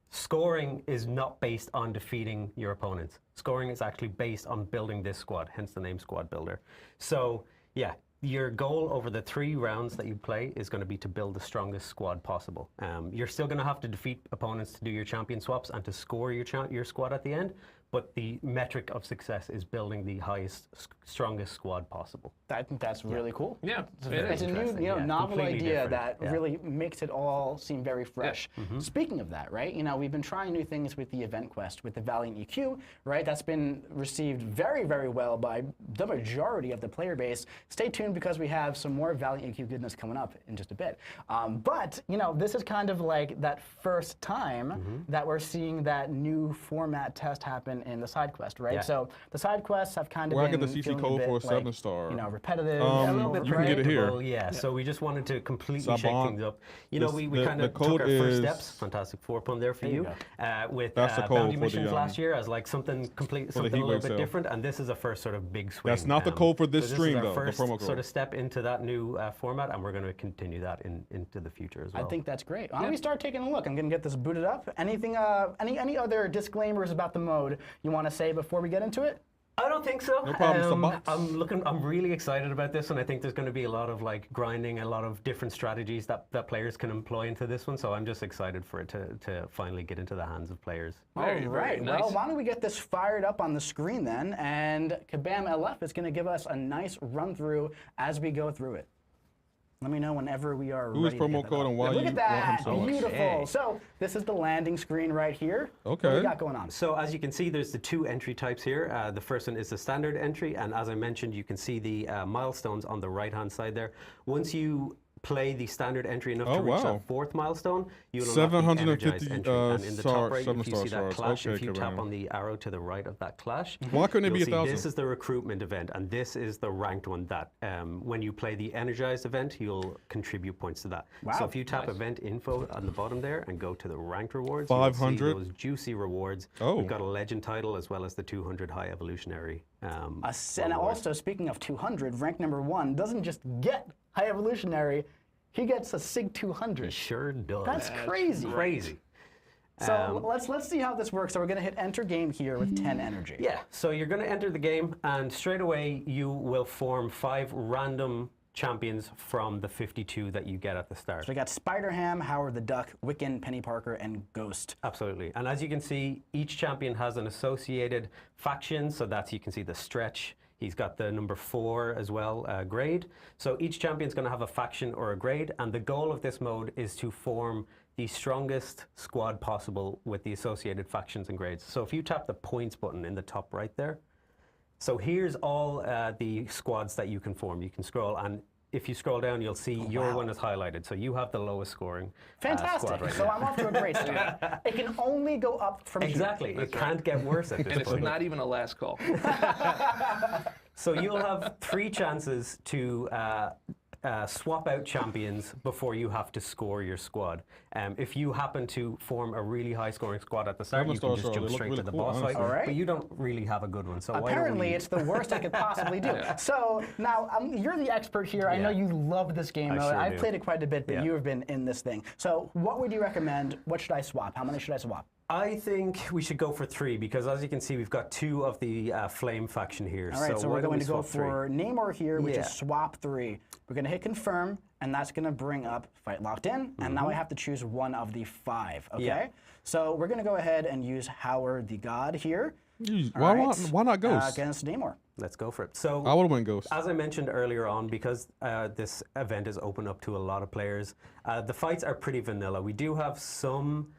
scoring is not based on defeating your opponents. Scoring is actually based on building this squad, hence the name Squad Builder. So yeah, your goal over the 3 rounds that you play is going to be to build the strongest squad possible. You're still going to have to defeat opponents to do your champion swaps and to score your squad at the end, but the metric of success is building the highest, strongest squad possible. I think that's really cool. Yeah, It's a new, interesting, you know, yeah. novel Completely idea different, that yeah. really makes it all seem very fresh. Speaking of that, right? You know, we've been trying new things with the event quest, with the Valiant EQ, right? That's been received very, very well by the majority of the player base. Stay tuned because we have some more Valiant EQ goodness coming up in just a bit. But you know, this is kind of like that first time that we're seeing that new format test happen in the side quest, right? Yeah. So the side quests have kind of Where I been get the CC feeling a code bit for a like, 7-star? you know, repetitive. A little bit you can get it here. predictable, yeah. So we just wanted to completely shake Saban. things up. You know, we The- kind the of code took our first is- steps. Fantastic 4 pun there for There you you. With That's the code bounty for the, missions last year as like something something a little Heatwave bit sale. different, and this is a first sort of big swing. That's not the code for this so stream, is our though, the First promo code. sort of step into that new format, and we're going to continue that into the future as well. I think that's great. Why don't we start taking a look? I'm going to get this booted up. Anything, any other disclaimers about the mode you want to say before we get into it? I don't think so. No problem, Saban. I'm really excited about this, and I think there's going to be a lot of like grinding, a lot of different strategies that players can employ into this one. So I'm just excited for it to finally get into the hands of players. All right. nice. Well, why don't we get this fired up on the screen then? And Kabam LF is going to give us a nice run through as we go through it. Let me know whenever we are Who is ready to promo get that code up. and why Look you at that. want him so much? Beautiful. Okay. So this is the landing screen right here. What do Okay. we got going on? So as you can see, there's the 2 entry types here. The first one is the standard entry, and as I mentioned, you can see the milestones on the right-hand side there. Once you play the standard entry enough to reach wow. that 4th milestone, you'll unlock the 750 energized entry. And in the top right, if you see 7-star that shards. clash, Okay, if you tap Kabam. on the arrow to the right of that clash, Why couldn't it be you'll see 1,000? this is the recruitment event, and this is the ranked one that when you play the energized event, you'll contribute points to that. Wow. So if you tap event info on the bottom there and go to the ranked rewards, 500. you'll see those juicy rewards. Oh. We've got a legend title as well as the 200 high evolutionary. And reward. also, speaking of 200, rank number 1 doesn't just get high evolutionary, he gets a SIG 200. It sure does. That's crazy. Crazy. So let's see how this works. So we're going to hit enter game here with 10 energy. Yeah, so you're going to enter the game, and straight away you will form 5 random champions from the 52 that you get at the start. So we got Spider-Ham, Howard the Duck, Wiccan, Penny Parker, and Ghost. Absolutely. And as you can see, each champion has an associated faction, so that's, you can see the stretch. He's got the number 4 as well, grade. So each champion's going to have a faction or a grade, and the goal of this mode is to form the strongest squad possible with the associated factions and grades. So if you tap the points button in the top right there, so here's all the squads that you can form. You can scroll, and if you scroll down, you'll see your one is highlighted. So you have the lowest scoring Fantastic. squad right So now. I'm off to a great start. It can only go up from Exactly. It can't get worse at this And it's point. not even a last call. So you'll have 3 chances to swap out champions before you have to score your squad. If you happen to form a really high scoring squad at the start, you can just jump straight to the boss fight. All right. But you don't really have a good one. So Apparently, it's the worst I could possibly do. So now, you're the expert here. I know you love this game mode. sure I've do. played it quite a bit, but Yeah. you have been in this thing. So what would you recommend? What should I swap? How many should I swap? I think we should go for 3 because, as you can see, we've got 2 of the Flame faction here. All right, so why we're don't going we to go swap 3? for Namor here, which Yeah. is swap 3. We're going to hit confirm, and that's going to bring up fight locked in. And now I have to choose one of the 5. Okay. Yeah. So we're going to go ahead and use Howard the God here. Why not Ghost? Against Namor. Let's go for it. So I would have went Ghost. as I mentioned earlier on, because this event is open up to a lot of players, the fights are pretty vanilla. We do have some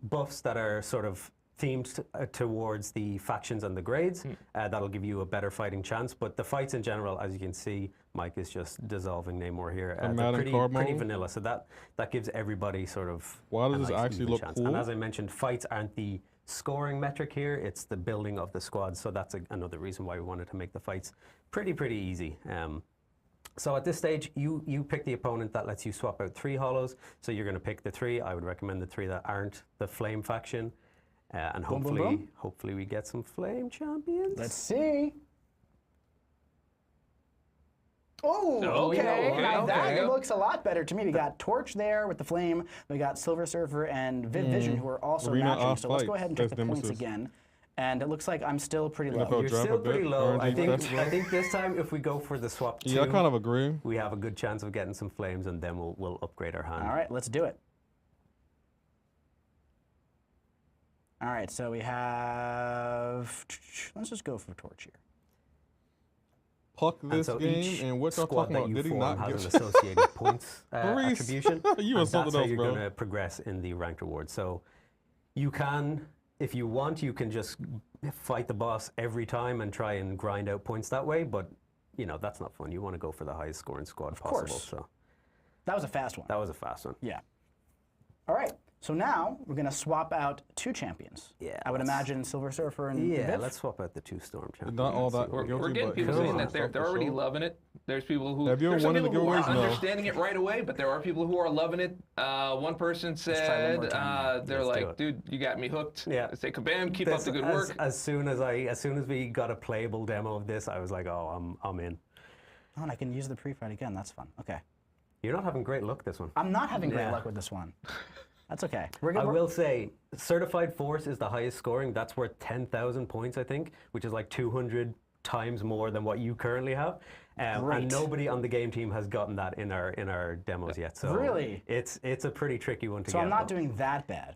buffs that are sort of themed towards the factions and the grades. That'll give you a better fighting chance. But the fights in general, as you can see, Mike is just dissolving Namor here. They're pretty vanilla. So that gives everybody sort of Why does a this nice actually even look chance. cool? And as I mentioned, fights aren't the scoring metric here. It's the building of the squad. So that's another reason why we wanted to make the fights pretty easy. So at this stage, you pick the opponent that lets you swap out 3 holos. So you're going to pick the 3. I would recommend the 3 that aren't the Flame faction. And Boom, boom, boom. hopefully we get some Flame champions. Let's see. Oh, Oh, okay. okay, Now that okay. looks a lot better to me. We got Torch there with the Flame. We got Silver Surfer and Vision, who are also Arena matching. off So let's go fight. ahead and check That's the points Nemesis. again. And it looks like I'm still pretty low. NFL You're draft still a bit, pretty low. I RNG think, fetch. I think this time if we go for the swap 2, Yeah, I kind of agree. we have a good chance of getting some Flames, and then we'll upgrade our hand. All right, let's do it. All right, so we have. Let's just go for Torch here. Puck And this so game, each and what y'all squad talking that about? you Did he form not has get an associated points Maurice, attribution. you and are something that's how else, you're bro. going to progress in the ranked rewards. So you can, if you want, you can just fight the boss every time and try and grind out points that way. But you know that's not fun. You want to go for the highest scoring squad possible. course. So That was a fast one. that was a fast one. Yeah. All right, so now we're going to swap out 2 champions. Yeah, I would let's- imagine Silver Surfer and Yeah, Viv. let's swap out the 2 Storm champions. Not all that. We're guilty, getting but people he saying was that they're for already sure. loving it. There's people who Have you ever there's some won in the people who are giveaways? No. understanding it right away, but there are people who are loving it. One person try one said more time. they're Let's do like, it. "Dude, you got me hooked." Yeah. I say, "Kabam, keep up the good work." As soon as we got a playable demo of this, I was like, oh, I'm in. Oh, and I can use the pre-fight again. That's fun. Okay. You're not having great luck this one. I'm not having great Yeah. luck with this one. That's okay. We're I gonna. will say, Certified Force is the highest scoring. That's worth 10,000 points, I think, which is like 200 times more than what you currently have. Great. And nobody on the game team has gotten that in our demos yet. So Really? it's a pretty tricky one to So get. I'm not though. doing that bad.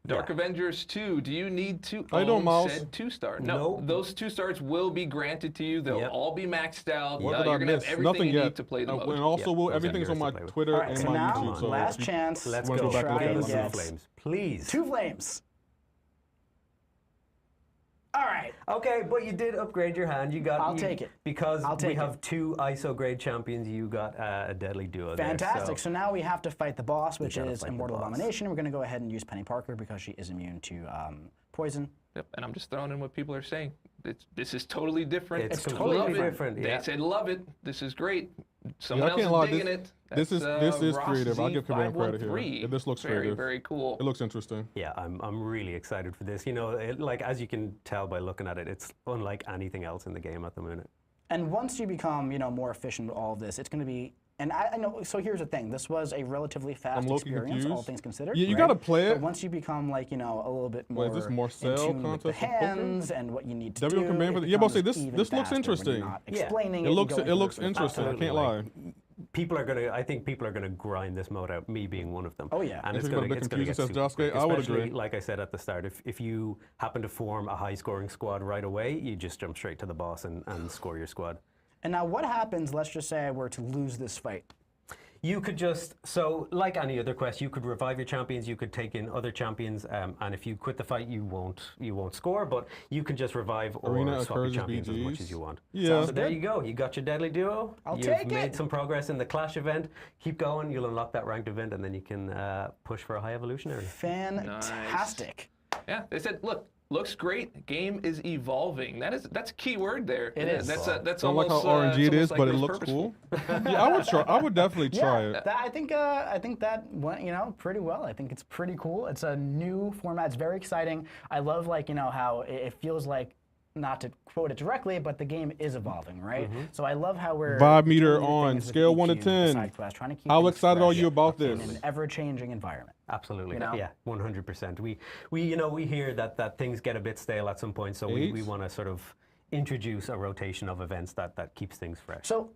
Dark Avengers 2, do you need to How you doing, own Miles? said 2-star? No, Nope. those 2 stars will be granted to you. They'll Yep. all be maxed out. What did You're I going to have miss? everything Nothing you yet. need to play the mode. And also, Yep, those are everything's on yours my to play with. Twitter All right, and so my now, YouTube. So last if you chance. Let's wanna go. go back and look Try at and this get one. Flames, please. 2 flames. All right. Okay, but you did upgrade your hand. You got. I'll take it. Because I'll we take have it. 2 ISO grade champions. You got a deadly duo Fantastic. there. So now we have to fight the boss, which gotta is fight the Immortal boss. Abomination. We're going to go ahead and use Penny Parker because she is immune to poison. Yep, and I'm just throwing in what people are saying. This is totally different. It's totally Love it. different, yeah. They said love it. This is great. Someone I else can't is lie, digging this- it. this is Ross creative. I'll give Kabam credit here. Z513. This looks very, creative. very cool. It looks interesting. Yeah, I'm really excited for this. You know, like as you can tell by looking at it, it's unlike anything else in the game at the minute. And once you become, more efficient with all of this, it's going to be. And I know. So here's the thing. This was a relatively fast low-key experience, all confused. things considered. Yeah, you right? gotta play it. But once you become a little bit more. Wait, is this Marcel in tune with the contest of poker? hands and what you need to W do. Command for it the- yeah, but say becomes this- even this looks faster when you're interesting. not Yeah. explaining It you looks go it looks through it. interesting. I can't lie. I think people are gonna grind this mode out. Me being one of them. Oh, yeah. And You it's think gonna, about a bit it's gonna get confusing, super says quick. Josuke? I would Especially, agree. like I said at the start, if you happen to form a high scoring squad right away, you just jump straight to the boss and score your squad. And now, what happens? Let's just say I were to lose this fight. You could just, so like any other quest, you could revive your champions, you could take in other champions, and if you quit the fight, you won't score, but you can just revive or Arena swap your encourages champions as much BGs. as you want. Yeah. So there you go, you got your deadly duo. I'll You've take made it. some progress in the Clash event. Keep going, you'll unlock that ranked event, and then you can push for a high evolutionary. Fantastic. Yeah, they said, look, looks great. Game is evolving. That's a key word there. It is. That's Don't like almost how RNG it it's is, almost but it like looks purposeful. cool. Yeah, I would try. I would definitely try it. I think that went pretty well. I think it's pretty cool. It's a new format. It's very exciting. I love how it feels like not to quote it directly, but the game is evolving, right? So I love how we're Vibe meter doing new on things with scale each 1 to new 10. side quest, trying to keep How things excited are fresh you about in this? an ever-changing environment. Absolutely. You know? Yeah, 100%. We hear that things get a bit stale at some point, so we want to sort of introduce a rotation of events that keeps things fresh. So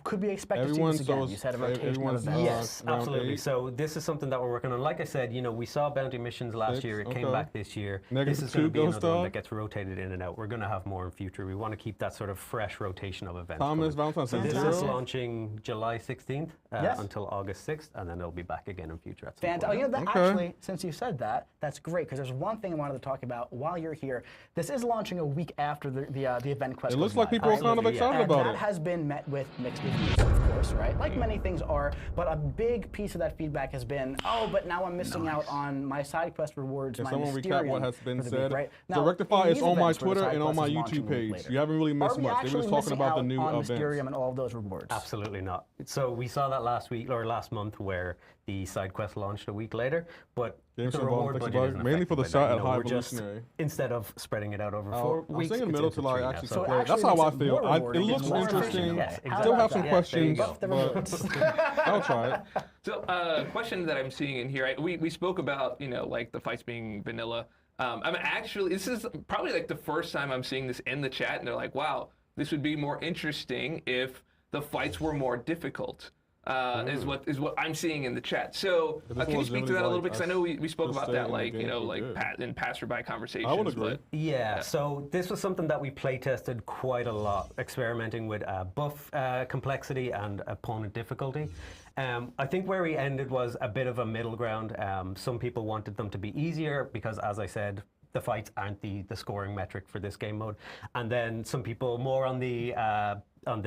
could we expect to see Everyone this again? saw You said a rotation of everyone's, events. Yes, round absolutely. 8. So this is something that we're working on. Like I said, we saw bounty missions last 6, year. It okay. came back this year. Negative This is going 2 to be ghost another one dog. that gets rotated in and out. We're going to have more in future. We want to keep that sort of fresh rotation of events. Thomas going. Valentine's So Day. this is 0. launching July 16th Yes. until August 6th, and then it'll be back again in future at some Fantastic. point. You know, that Okay. actually, since you said that, that's great, because there's one thing I wanted to talk about while you're here. This is launching a week after the event quest. It looks goes like live, people are right? kind of excited And about that it. has been met with mixed reviews, of course, right? Like many things are, but a big piece of that feedback has been, oh, but now I'm missing out on my side quest rewards, Can my someone recap what Mysterium has been for the said? week, right? So Now, Rectify in is these on my events where the Twitter side and on quest my is launching YouTube a week page. later, You haven't really are missed we much. They were actually just talking missing about the out new on events. Mysterium and all of those rewards? Absolutely not. So we saw that last week or last month where the side quest launched a week later, but Games the involved reward fixed budget bugs, isn't mainly for the affected by shot that. at High We're just, Evolutionary. instead of spreading it out over I 4 was weeks, thinking it's middle into till I 3 now. actually So play. actually That's how I makes it feel. more rewarding. It looks It's more interesting. efficient. Yeah, Still How have about some that? questions, Buff the rewards. but I'll try it. So, question that I'm seeing in here, we spoke about, like the fights being vanilla. I'm actually, this is probably like the first time I'm seeing this in the chat, and they're like, wow, this would be more interesting if the fights were more difficult. Is what I'm seeing in the chat. So But this can you one's speak to really that a little like bit? Because I know we spoke just about stay that, in the like game pretty good. in passerby conversations. I would agree. But Yeah, so this was something that we play tested quite a lot, experimenting with buff complexity and opponent difficulty. I think where we ended was a bit of a middle ground. Some people wanted them to be easier because, as I said, the fights aren't the scoring metric for this game mode. And then some people more on the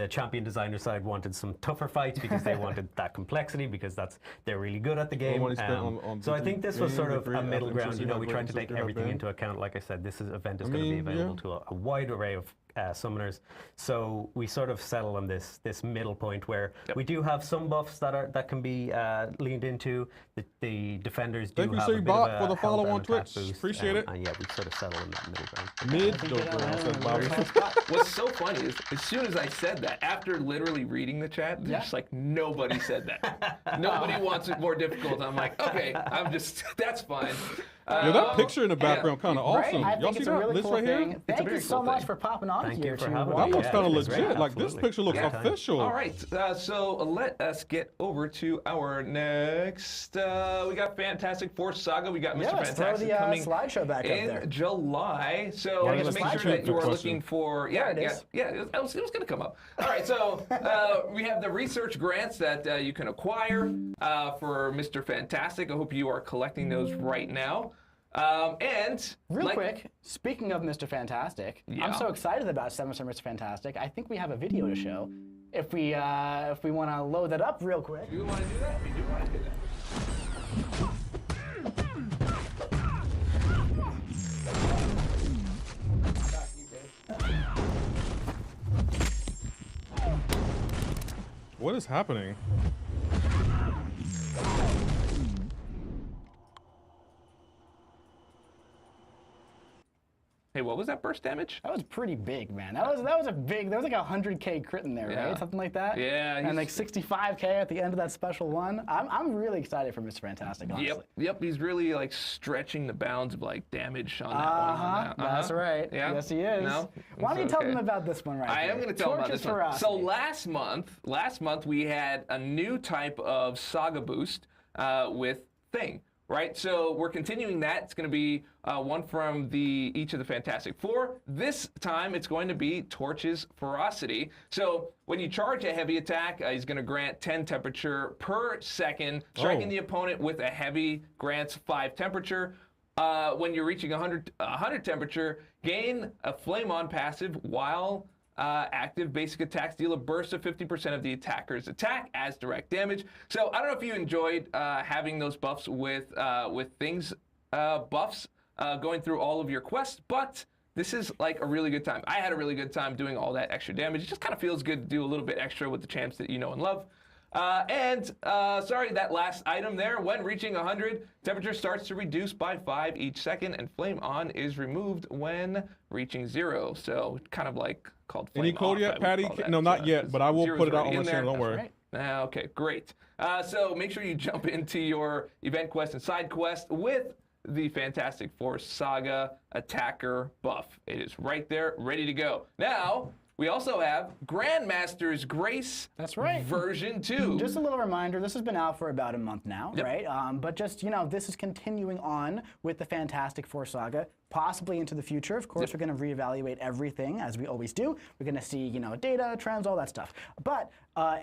champion designer side wanted some tougher fights because they wanted that complexity, because they're really good at the game. money spent on So I think this was sort of a middle I'm ground. sure We tried to take everything into account. Like I said, this event is going to be available to a wide array of summoners. So we sort of settle on this middle point where we do have some buffs that can be leaned into. The defenders do Thank you, have a Say bit Bot, of a for the follow health on and attack Twitch. boost, Appreciate it. And yeah, we sort of settle in that middle ground. Mid dope girl, says Bobby. what's so funny is, as soon as I said that, after literally reading the chat, just like nobody said that. Nobody wants it more difficult. I'm like, okay, that's fine. Yeah, that picture in the background kind of awesome. Right? I Y'all think see it's a that? really This cool right here? thing. Thank you very so cool much thing. for popping on Thank here you for to having walk me. That looks Yeah, kind of it's great, legit. Like this absolutely. picture looks Yeah. official. All right, so let us get over to our next. We got Fantastic Four Saga. We got Mr. Yeah, let's throw Fantastic the coming slideshow back up in there. July. So Gotta just get make the sure that you are slideshow. looking for. There it is. It was going to come up. All right, so we have the research grants that you can acquire for Mr. Fantastic. I hope you are collecting those right now. And Real quick, speaking of Mr. Fantastic, I'm so excited about 7 Star Mr. Fantastic. I think we have a video to show. If we want to load that up real quick. Do you want to do that? We do want to do that. What is happening? Hey, what was that burst damage? That was pretty big, man. That was a big. There was like a 100K crit in there, Yeah. right? Something like that. Yeah, And like he's- 65K at the end of that special one. I'm really excited for Mr. Fantastic, honestly. Yep. He's really like stretching the bounds of like damage on that one. That's right. Yeah. Yes, he is. No? Why don't you It's tell okay. them about this one right I here? am going to tell them about Torches this one. Ferocity. So last month we had a new type of Saga boost with Thing. Right, so we're continuing that. It's going to be one from each of the Fantastic Four. This time, it's going to be Torches Ferocity. So when you charge a heavy attack, he's going to grant 10 temperature per second. Striking the opponent with a heavy grants 5 temperature. When you're reaching 100 temperature, gain a Flame On passive while active. Basic attacks deal a burst of 50% of the attacker's attack as direct damage. So I don't know if you enjoyed having those buffs with Things buffs going through all of your quests, but this is like a really good time. I had a really good time doing all that extra damage. It just kind of feels good to do a little bit extra with the champs that you know and love. Sorry, that last item there, when reaching 100, temperature starts to reduce by 5 each second, and flame on is removed when reaching 0. So kind of like called flame Any code off, yet, Patty? No, not yet, but I will put it out on the channel. Don't worry. Right. Okay, great. So make sure you jump into your event quest and side quest with the Fantastic Four Saga Attacker buff. It is right there, ready to go. Now, we also have Grandmaster's Grace. That's right. Version 2. Just a little reminder, this has been out for about a month now, right? But just, this is continuing on with the Fantastic Four Saga, possibly into the future. Of course, we're going to reevaluate everything, as we always do. We're going to see, data, trends, all that stuff. But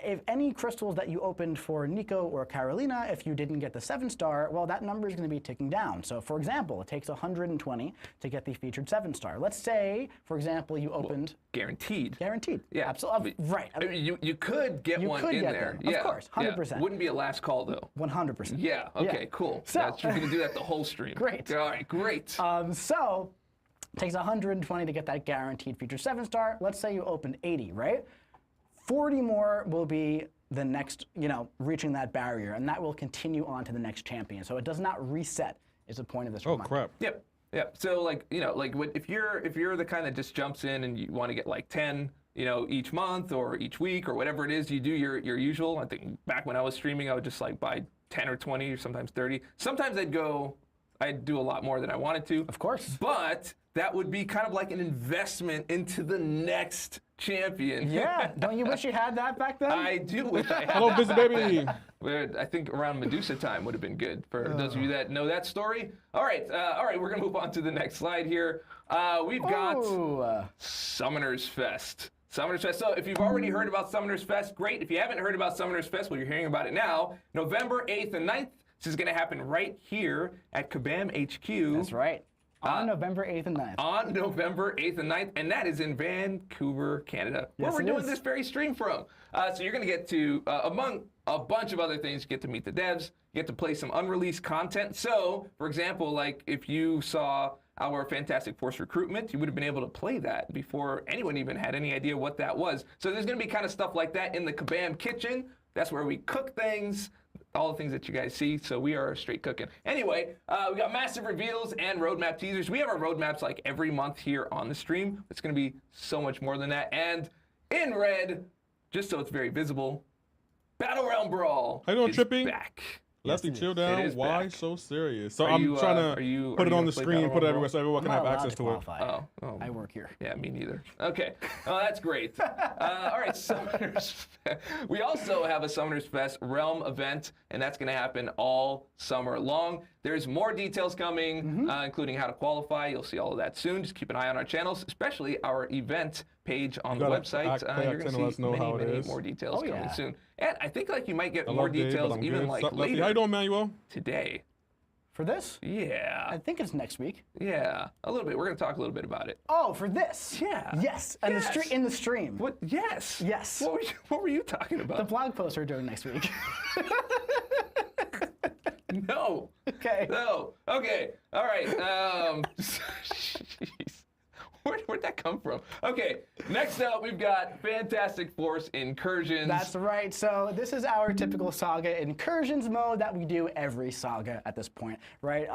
if any crystals that you opened for Nico or Carolina, if you didn't get the 7-star, well, that number is going to be ticking down. So, for example, it takes 120 to get the featured 7-star. Let's say, for example, you opened... Guaranteed. Guaranteed. Yeah. Absolutely. Right. I mean, you could get one in there. Them. Of course, 100%. Yeah. Wouldn't be a last call, though. 100%. Yeah, okay, cool. So, you're going to do that the whole stream. Great. All right, great. So, it takes 120 to get that guaranteed feature 7-star. Let's say you opened 80, right? 40 more will be the next, reaching that barrier, and that will continue on to the next champion. So it does not reset, is the point of this reminder. Crap. Yep. So if you're the kind that just jumps in and you want to get like 10, each month or each week or whatever it is, you do your usual. I think back when I was streaming, I would just like buy 10 or 20 or sometimes 30. Sometimes I'd do a lot more than I wanted to. Of course. But that would be kind of like an investment into the next champion. Yeah. Don't you wish you had that back then? I do wish I had Hello, that busy back baby. then. But I think around Medusa time would have been good for those of you that know that story. All right, we're going to move on to the next slide here. We've got Summoners Fest. Summoners Fest. So if you've already heard about Summoners Fest, great. If you haven't heard about Summoners Fest, well, you're hearing about it now. November 8th and 9th. This is going to happen right here at Kabam HQ. That's right. On November 8th and 9th. On November 8th and 9th, and that is in Vancouver, Canada, where we're doing this very stream from. So you're going to get to, among a bunch of other things, you get to meet the devs, you get to play some unreleased content. So, for example, like if you saw our Fantastic Force recruitment, you would have been able to play that before anyone even had any idea what that was. So there's going to be kind of stuff like that in the Kabam kitchen. That's where we cook things. All the things that you guys see, so we are straight cooking. Anyway, we got massive reveals and roadmap teasers. We have our roadmaps like every month here on the stream. It's going to be so much more than that. And in red, just so it's very visible, Battle Realm Brawl is back. Lefty, chill down. Why back. So serious? So I'm trying to put it on the screen, put it everywhere so everyone can have access to it. Oh, I work here. Yeah, me neither. Okay. Oh, that's great. All right, Summoners. We also have a Summoners Fest Realm event, and that's going to happen all summer long. There's more details coming, including how to qualify. You'll see all of that soon. Just keep an eye on our channels, especially our event page on the website. You're going to see many more details coming soon. And I think like you might get more details even like later. How you doing, Manuel? Today. For this? Yeah. I think it's next week. Yeah, a little bit. We're going to talk a little bit about it. Oh, for this? Yeah. Yes. And in the stream. What? Yes. Yes. What were you talking about? The blog post we're doing next week. No. Okay. No. Okay. All right. Jeez. Where'd that come from? Okay, next up we've got Fantastic Force Incursions. That's right. So this is our typical Saga Incursions mode that we do every Saga at this point, right?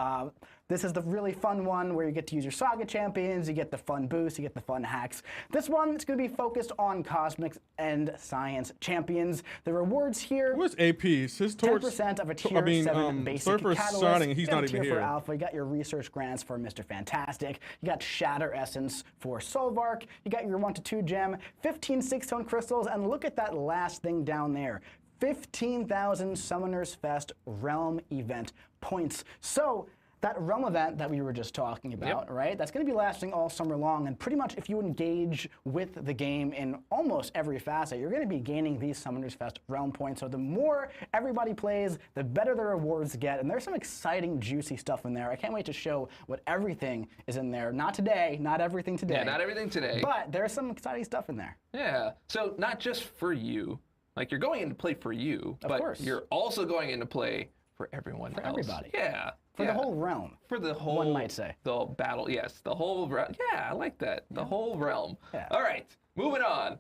This is the really fun one where you get to use your Saga champions, you get the fun boosts, you get the fun hacks. This one is going to be focused on Cosmics and Science champions. The rewards here... What's APs? His torch... 10% of a tier 7 basic Surfer's catalyst. starting, he's not even tier here. 4 alpha. You got your research grants for Mr. Fantastic. You got Shatter Essence for Solvark. You got your 1 to 2 gem, 15 6-tone crystals, and look at that last thing down there. 15,000 Summoners Fest Realm event points. So that Realm event that we were just talking about, right? That's going to be lasting all summer long, and pretty much if you engage with the game in almost every facet, you're going to be gaining these Summoners Fest Realm points. So the more everybody plays, the better the rewards get, and there's some exciting, juicy stuff in there. I can't wait to show what everything is in there. Not today, not everything today. Yeah, not everything today. But there's some exciting stuff in there. Yeah, so not just for you. Like, you're going in to play for you, but you're also going in to play for everyone else. For everybody. Yeah. For the whole realm. For the whole... One might say. The battle, yes. The whole realm. Yeah, I like that. The whole realm. Yeah. All right, moving on.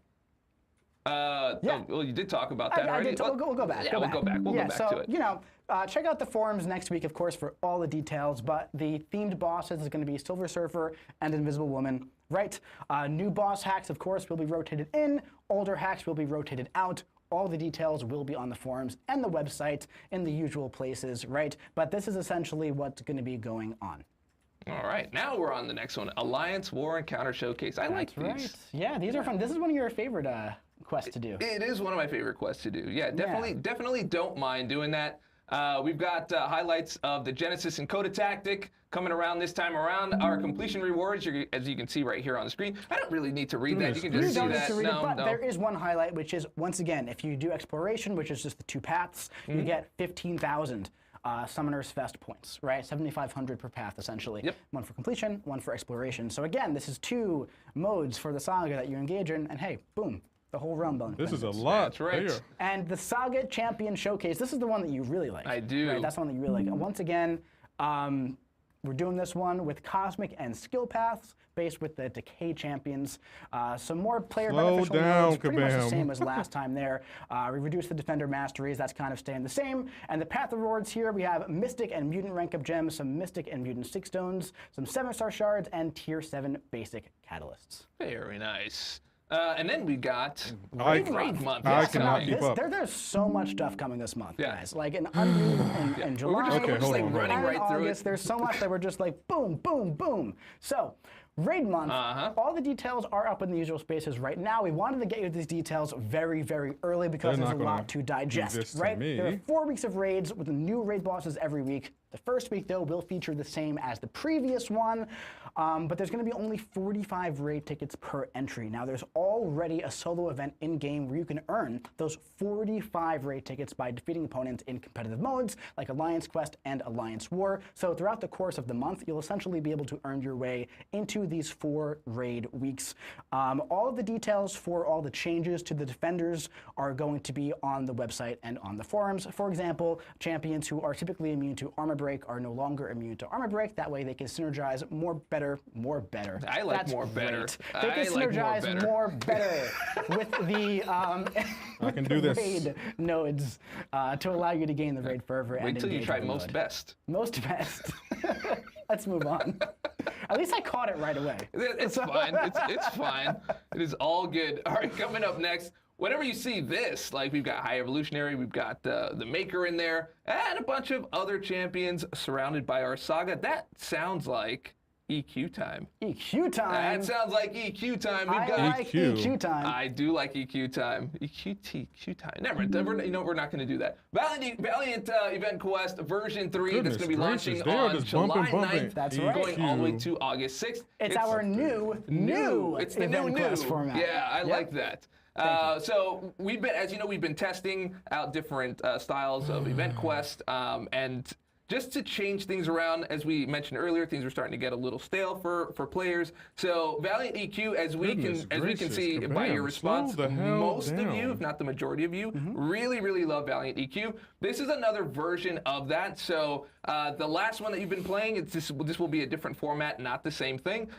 Oh, well, you did talk about that I already. did. We'll go back. Yeah, we'll go back. We'll go back to it. You know, check out the forums next week, of course, for all the details. But the themed bosses is going to be Silver Surfer and Invisible Woman, right? New boss hacks, of course, will be rotated in. Older hacks will be rotated out. All the details will be on the forums and the website in the usual places, right? But this is essentially what's going to be going on. All right, now we're on the next one. Alliance War Encounter Showcase. I like these. Right. Yeah, these are fun. This is one of your favorite quests to do. It is one of my favorite quests to do. Yeah, definitely don't mind doing that. We've got highlights of the Genesis and Coda tactic coming around this time around. Our completion rewards, as you can see right here on the screen. I don't really need to read that. You can just see don't that. Need to read it, but there is one highlight, which is, once again, if you do exploration, which is just the 2 paths, you get 15,000 Summoner's Fest points, right? 7,500 per path, essentially. Yep. One for completion, one for exploration. So again, this is 2 modes for the Saga that you engage in, and hey, boom, the whole realm benefits. This is a lot. That's right. Here. And the Saga Champion Showcase, this is the one that you really like. I do. Right? That's the one that you really like. And once again, we're doing this one with Cosmic and Skill Paths, based with the Decay Champions. Some more player beneficial nodes, pretty much the same as last time there. We reduced the Defender Masteries, that's kind of staying the same. And the Path Rewards here, we have Mystic and Mutant Rank Up Gems, some Mystic and Mutant Stick Stones, some 7-star Shards, and Tier 7 Basic Catalysts. Very nice. And then we got Raid Month. I cannot keep up. There's so much stuff coming this month, guys. Like in Unreal in July, We're just like running and right through August, it. there's so much that we're just like boom, boom, boom. So, Raid Month, all the details are up in the usual spaces right now. We wanted to get you these details very, very early because there's a lot to digest, right? There are 4 weeks of raids with new raid bosses every week. The first week, though, will feature the same as the previous one, but there's going to be only 45 raid tickets per entry. Now, there's already a solo event in-game where you can earn those 45 raid tickets by defeating opponents in competitive modes, like Alliance Quest and Alliance War. So throughout the course of the month, you'll essentially be able to earn your way into these 4 raid weeks. All of the details for all the changes to the Defenders are going to be on the website and on the forums. For example, champions who are typically immune to armor break are no longer immune to armor break. That way they can synergize more better. I like That's more better. They can synergize more better with the I can do this. raid nodes to allow you to gain the raid fervor. Wait till you try most best. Most best. Let's move on. At least I caught it right away. It's fine. It's fine. It is all good. All right, coming up next. Whenever you see this, like we've got High Evolutionary, we've got the Maker in there, and a bunch of other champions surrounded by our Saga. That sounds like EQ time. EQ time? That sounds like EQ time. We've I got like EQ time. I do like EQ time. EQ time. Never. You know, we're not going to do that. Valiant Event Quest version 3 that's going to be launching on July 9th. That's right. Going all the way to August 6th. It's our new It's the Event Quest format. Yeah, I like that. So we've been, as you know, we've been testing out different styles of Event Quest, and just to change things around, as we mentioned earlier, things are starting to get a little stale for players. So Valiant EQ, as we can see by your response, most of you, if not the majority of you, really love Valiant EQ. This is another version of that. So the last one that you've been playing, this will be a different format, not the same thing.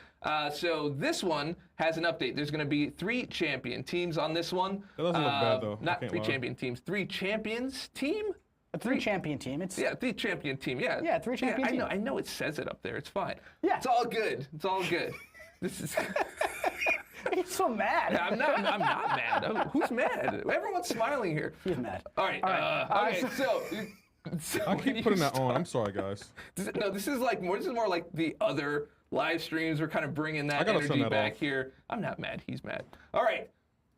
So this one has an update. There's going to be 3 champion teams on this one. That doesn't look bad, though. Not 3 champion teams, 3 champions team? A 3 champion team. It's 3 champion team. Yeah. Yeah, 3 champion team. I know it says it up there. It's fine. Yeah. It's all good. It's all good. This is. He's so mad. I'm not mad. Who's mad? Everyone's smiling here. He's mad. All right. Okay. So I keep putting that on. I'm sorry, guys. This is more like the other live streams. We're kind of bringing that energy back here. I'm not mad. He's mad. All right.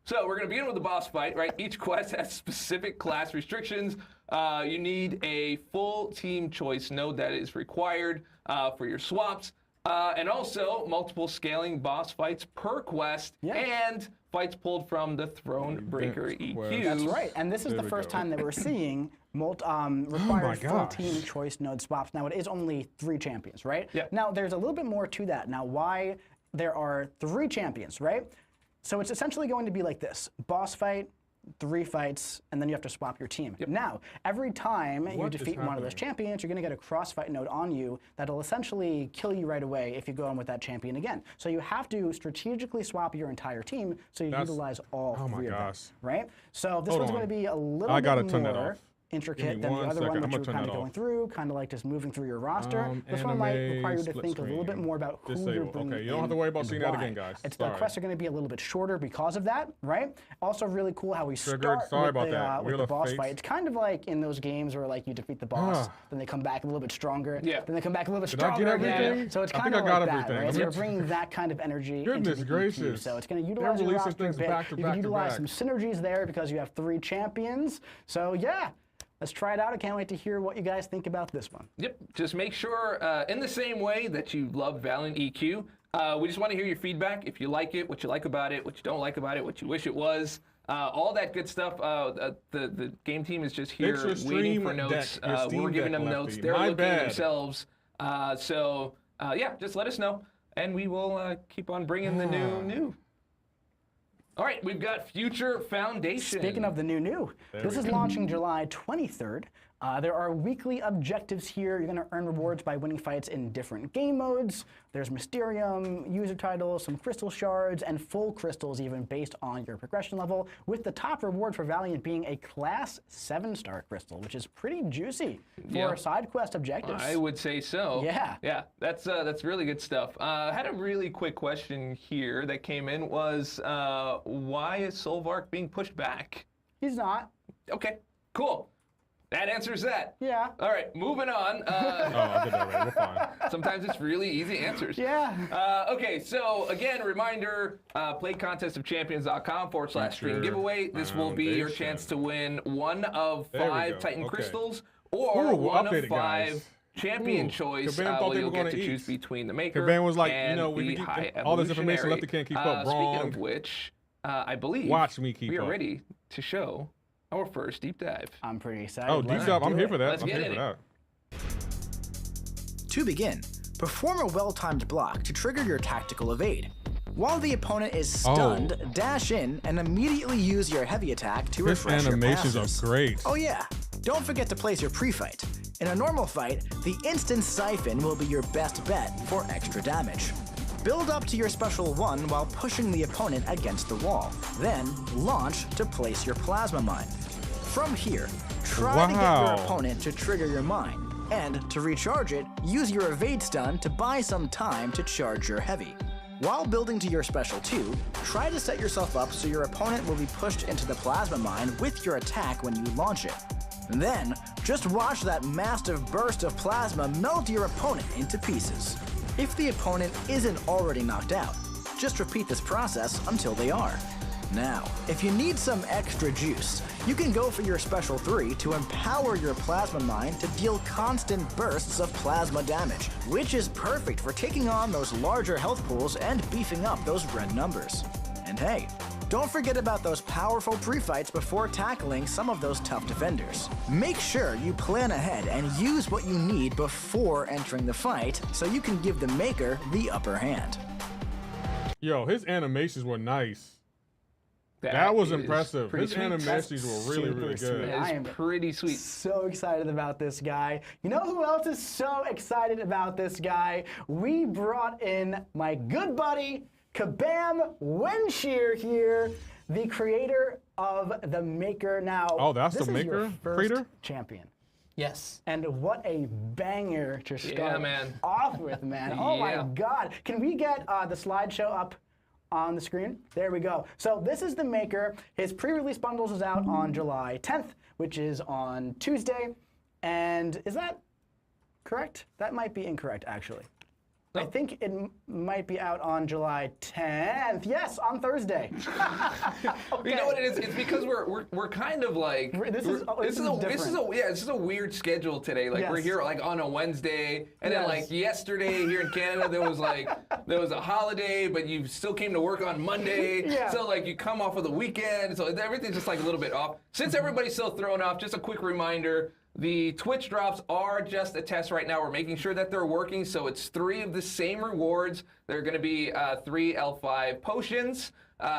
So we're going to begin with the boss fight, right? Each quest has specific class restrictions. You need a full team choice node that is required for your swaps. And also multiple scaling boss fights per quest and fights pulled from the Thronebreaker EQ. That's right. And this is the first time that we're seeing required full team choice node swaps. Now, it is only 3 champions, right? Yeah. Now, there's a little bit more to that. Now, why there are 3 champions, right? So it's essentially going to be like this. Boss fight, 3 fights, and then you have to swap your team. Now, every time you defeat one of those champions, you're going to get a crossfight node on you that'll essentially kill you right away if you go in with that champion again. So you have to strategically swap your entire team so you utilize all 3 of them, right? So this one's going to be a little bit more intricate than the other one that you were kind of going through, kind of like just moving through your roster. This one might require you to think a little bit more about who you're bringing in. You don't have to worry about seeing that again, guys. The quests are going to be a little bit shorter because of that, right? Also really cool how we start with the boss fight. It's kind of like in those games where like you defeat the boss, then they come back a little bit stronger, then they come back a little bit stronger again. So it's kind of like that, right? So you're bringing that kind of energy into the EQ. So it's going to utilize your roster a bit. You can utilize some synergies there because you have 3 champions. So yeah. Let's try it out. I can't wait to hear what you guys think about this one. Yep. Just make sure, in the same way that you love Valiant EQ, we just want to hear your feedback. If you like it, what you like about it, what you don't like about it, what you wish it was, all that good stuff. The game team is just here waiting for notes. We're giving them notes. They're looking themselves. Yeah, just let us know, and we will keep on bringing the new. All right, we've got Future Foundation. Speaking of the new, this is launching July 23rd. There are weekly objectives here. You're going to earn rewards by winning fights in different game modes. There's Mysterium, user titles, some crystal shards, and full crystals even based on your progression level, with the top reward for Valiant being a Class 7-star crystal, which is pretty juicy for side quest objectives. I would say so. Yeah. Yeah, that's really good stuff. I had a really quick question here that came in was, why is Solvark being pushed back? He's not. Okay, cool. That answers that. Yeah. All right, moving on. I did that already. We're fine. Sometimes it's really easy answers. Yeah. Okay, so again, reminder, playcontestofchampions.com/stream giveaway. This will be your chance to win one of 5 Titan Crystals or one of 5 champion choice. Where you'll get to choose between the Maker was like, and we High all this information Evolutionary. Lefty can't keep up. Wrong. Speaking of which, I believe we are ready to show our first deep dive. I'm pretty excited. Oh, deep dive. I'm here for that. Let's get it. To begin, perform a well-timed block to trigger your tactical evade. While the opponent is stunned, dash in and immediately use your heavy attack to refresh your passes. Animations are great. Oh yeah, don't forget to place your pre-fight. In a normal fight, the instant siphon will be your best bet for extra damage. Build up to your special 1 while pushing the opponent against the wall. Then, launch to place your plasma mine. From here, try to get your opponent to trigger your mine. And to recharge it, use your evade stun to buy some time to charge your heavy. While building to your special 2, try to set yourself up so your opponent will be pushed into the plasma mine with your attack when you launch it. Then, just watch that massive burst of plasma melt your opponent into pieces. If the opponent isn't already knocked out, just repeat this process until they are. Now, if you need some extra juice, you can go for your special 3 to empower your plasma mine to deal constant bursts of plasma damage, which is perfect for taking on those larger health pools and beefing up those red numbers. And hey, don't forget about those powerful pre-fights before tackling some of those tough defenders. Make sure you plan ahead and use what you need before entering the fight so you can give the Maker the upper hand. Yo, his animations were nice. That was impressive. His animations were really, really good. I am pretty sweet. So excited about this guy. You know who else is so excited about this guy? We brought in my good buddy, Kabam Livestream here, the creator of the Maker. Now, that's the Maker your first champion. Yes. And what a banger to start off with, man. Oh my God. Can we get the slideshow up on the screen? There we go. So this is the Maker. His pre-release bundles is out on July 10th, which is on Tuesday. And is that correct? That might be incorrect, actually. I think it might be out on July 10th. Yes, on Thursday. Okay. You know what it is? It's because we're kind of like this is a weird schedule today. Like we're here like on a Wednesday, and then like yesterday here in Canada there was a holiday, but you still came to work on Monday. So like you come off of the weekend, so everything's just like a little bit off. Since everybody's still thrown off, just a quick reminder. The Twitch drops are just a test right now. We're making sure that they're working, so it's 3 of the same rewards. They're going to be 3 L5 potions.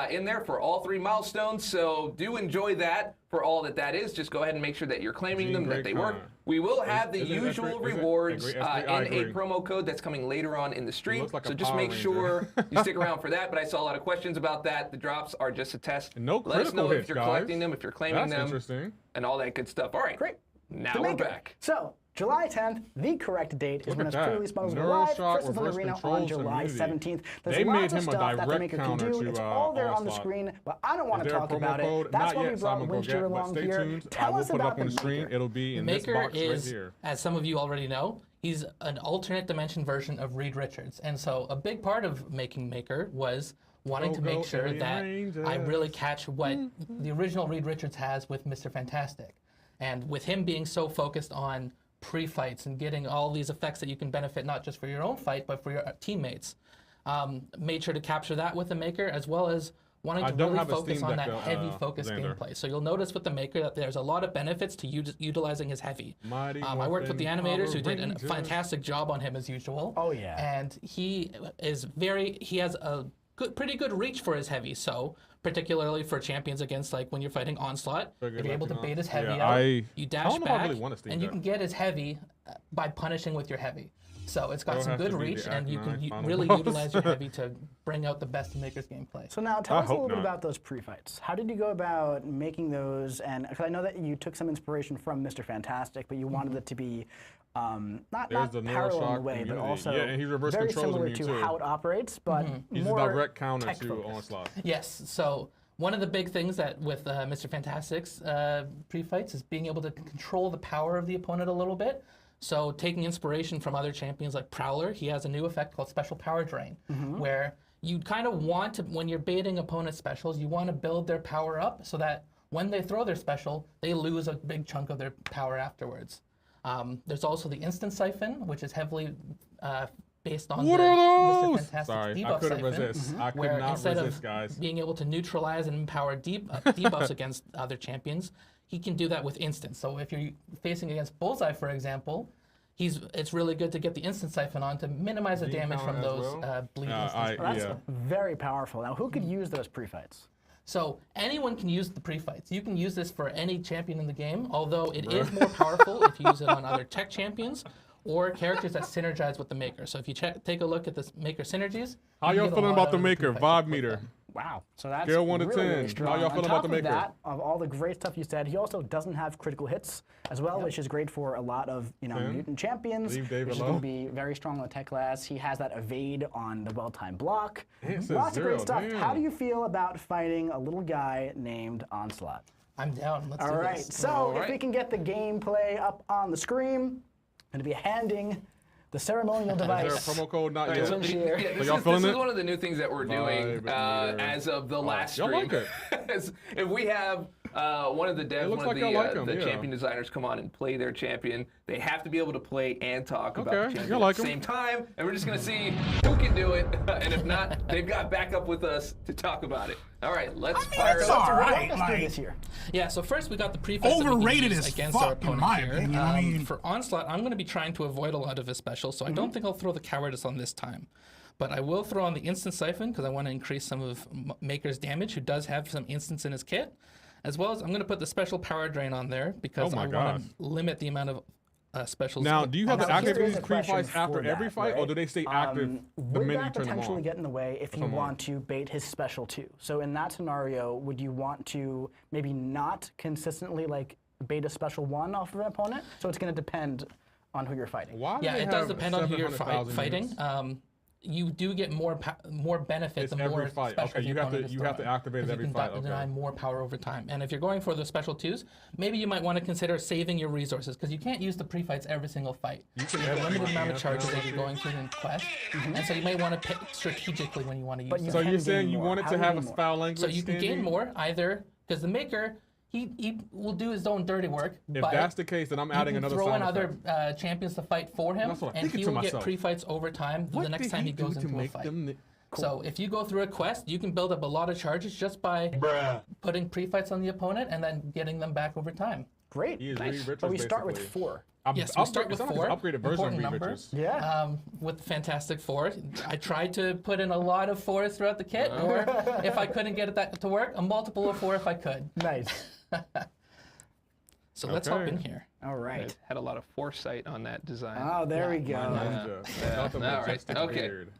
in there for all 3 milestones. So do enjoy that for all that is. Just go ahead and make sure that you're claiming them, that they work. We will have the usual rewards in a promo code that's coming later on in the stream. So just make sure you stick around for that. But I saw a lot of questions about that. The drops are just a test. No Let us know critical if you're hits, collecting them, if you're claiming them, interesting. and all that good stuff. All right. Great. Now The we're Maker. back. So, July 10th, the correct date is Look when at it's that. pre-release bundles go Neural live. Shock, First is on reverse Arena control on July immunity. 17th. There's They lots made of him a stuff that the direct Maker can counter do. to, It's all there on the Onslaught. screen, but I don't want to Is there a talk promo about code? it. That's Not why yet, we so brought I'm gonna go Winster get, but along stay here. tuned. Tell I will us put it about up on the the screen. Maker. It'll be in this Maker box right is, here. as some of you already know, he's an alternate dimension version of Reed Richards. And so a big part of making Maker was wanting to make sure that I really catch what the original Reed Richards has with Mr. Fantastic. And with him being so focused on pre-fights and getting all these effects that you can benefit not just for your own fight, but for your teammates, made sure to capture that with the Maker, as well as wanting to really focus on that heavy focused gameplay. So you'll notice with the Maker that there's a lot of benefits to utilizing his heavy. I worked with the animators who did a fantastic job on him as usual. Oh yeah. And he has a pretty good reach for his heavy. So particularly for champions against, like when you're fighting Onslaught, if you're able to bait his heavy out, you dash back, and you can get his heavy by punishing with your heavy. So it's got some good reach, and you can really utilize your heavy to bring out the best in Maker's gameplay. So now tell us a little bit about those pre-fights. How did you go about making those? And because I know that you took some inspiration from Mr. Fantastic, but you wanted it to be not parallel in a way, but also and he reverse very controls similar immune to too. how it operates, but He's more a direct counter to tech-focused. Onslaught. Yes, so one of the big things that with Mr. Fantastic's pre-fights is being able to control the power of the opponent a little bit. So taking inspiration from other champions like Prowler, he has a new effect called Special Power Drain, where you kind of want to, when you're baiting opponent specials, you want to build their power up so that when they throw their special, they lose a big chunk of their power afterwards. There's also the Instant Siphon, which is heavily based on Mr. Fantastic's debuff I couldn't siphon, resist. I could where not instead resist, of guys. being able to neutralize and empower debuffs against other champions, he can do that with instant. So if you're facing against Bullseye, for example, it's really good to get the Instant Siphon on to minimize the damage from those bleed instants. That's very powerful. Now, who could use those pre-fights? So anyone can use the pre-fights. You can use this for any champion in the game, although it is more powerful if you use it on other tech champions or characters that synergize with the Maker. So if you take a look at the Maker synergies. How y'all feeling about the Maker? Vibe meter. Wow. So that's Scale 1 to really, 10. really strong. How y'all feeling about the Maker? On top of that, of all the great stuff you said, he also doesn't have critical hits as well, which is great for a lot of mutant champions, which is going to be very strong on the tech class. He has that evade on the well-timed block. Lots of great stuff. Damn. How do you feel about fighting a little guy named Onslaught? I'm down. Let's do All right. this. So if we can get the gameplay up on the screen, I'm going to be handing the ceremonial device. Is there a promo code? Not yet. So this is one of the new things that we're doing as of the last stream. Y'all like it. If we have one of the devs, one of the champion designers come on and play their champion, they have to be able to play and talk about the champion at the same time. And we're just going to see who can do it. And if not, they've got backup with us to talk about it. All right, let's fire it up. Let's do this here. Yeah, so first we got the pre-fights overrated that we as can use fuck, against our opponent in my here. opinion. I mean, for Onslaught, I'm going to be trying to avoid a lot of his specials, so I don't think I'll throw the Cowardice on this time. But I will throw on the Instant Siphon because I want to increase some of Maker's damage, who does have some instants in his kit. As well as I'm going to put the Special Power Drain on there because I want to limit the amount of specials. Now, do you have to activate these question pre-fights after for every that, fight, right? or do they stay active the minute you Would that turn them potentially on? get in the way if you want to bait his special too? So in that scenario, would you want to maybe not consistently bait a special one off of an opponent? So it's going to depend on who you're fighting. Yeah, it does depend on who you're fighting. You do get more benefit the more special okay, you have to activate it every fight. You can deny more power over time. And if you're going for the special twos, maybe you might want to consider saving your resources because you can't use the pre-fights every single fight. You have a limited amount of charges that you're going through in quest, and so you may want to pick strategically when you want to use them. So you're saying you want it to have a foul language? So you can gain more either because the Maker. He will do his own dirty work. If that's the case, then I'm adding another throw in sound other effect. champions to fight for him, and he will get pre-fights over time the next time he goes into a fight. So if you go through a quest, you can build up a lot of charges just by putting pre-fights on the opponent and then getting them back over time. Great. Nice. But we start with 4. Yes, we start with 4. Upgraded version of Important number. Richards. Yeah. With Fantastic 4. I tried to put in a lot of 4s throughout the kit, or if I couldn't get that to work, a multiple of 4 if I could. Nice. So let's hop in here. All right. Guys had a lot of foresight on that design. Oh, there we go. Nothing All right. majestic Okay. weird.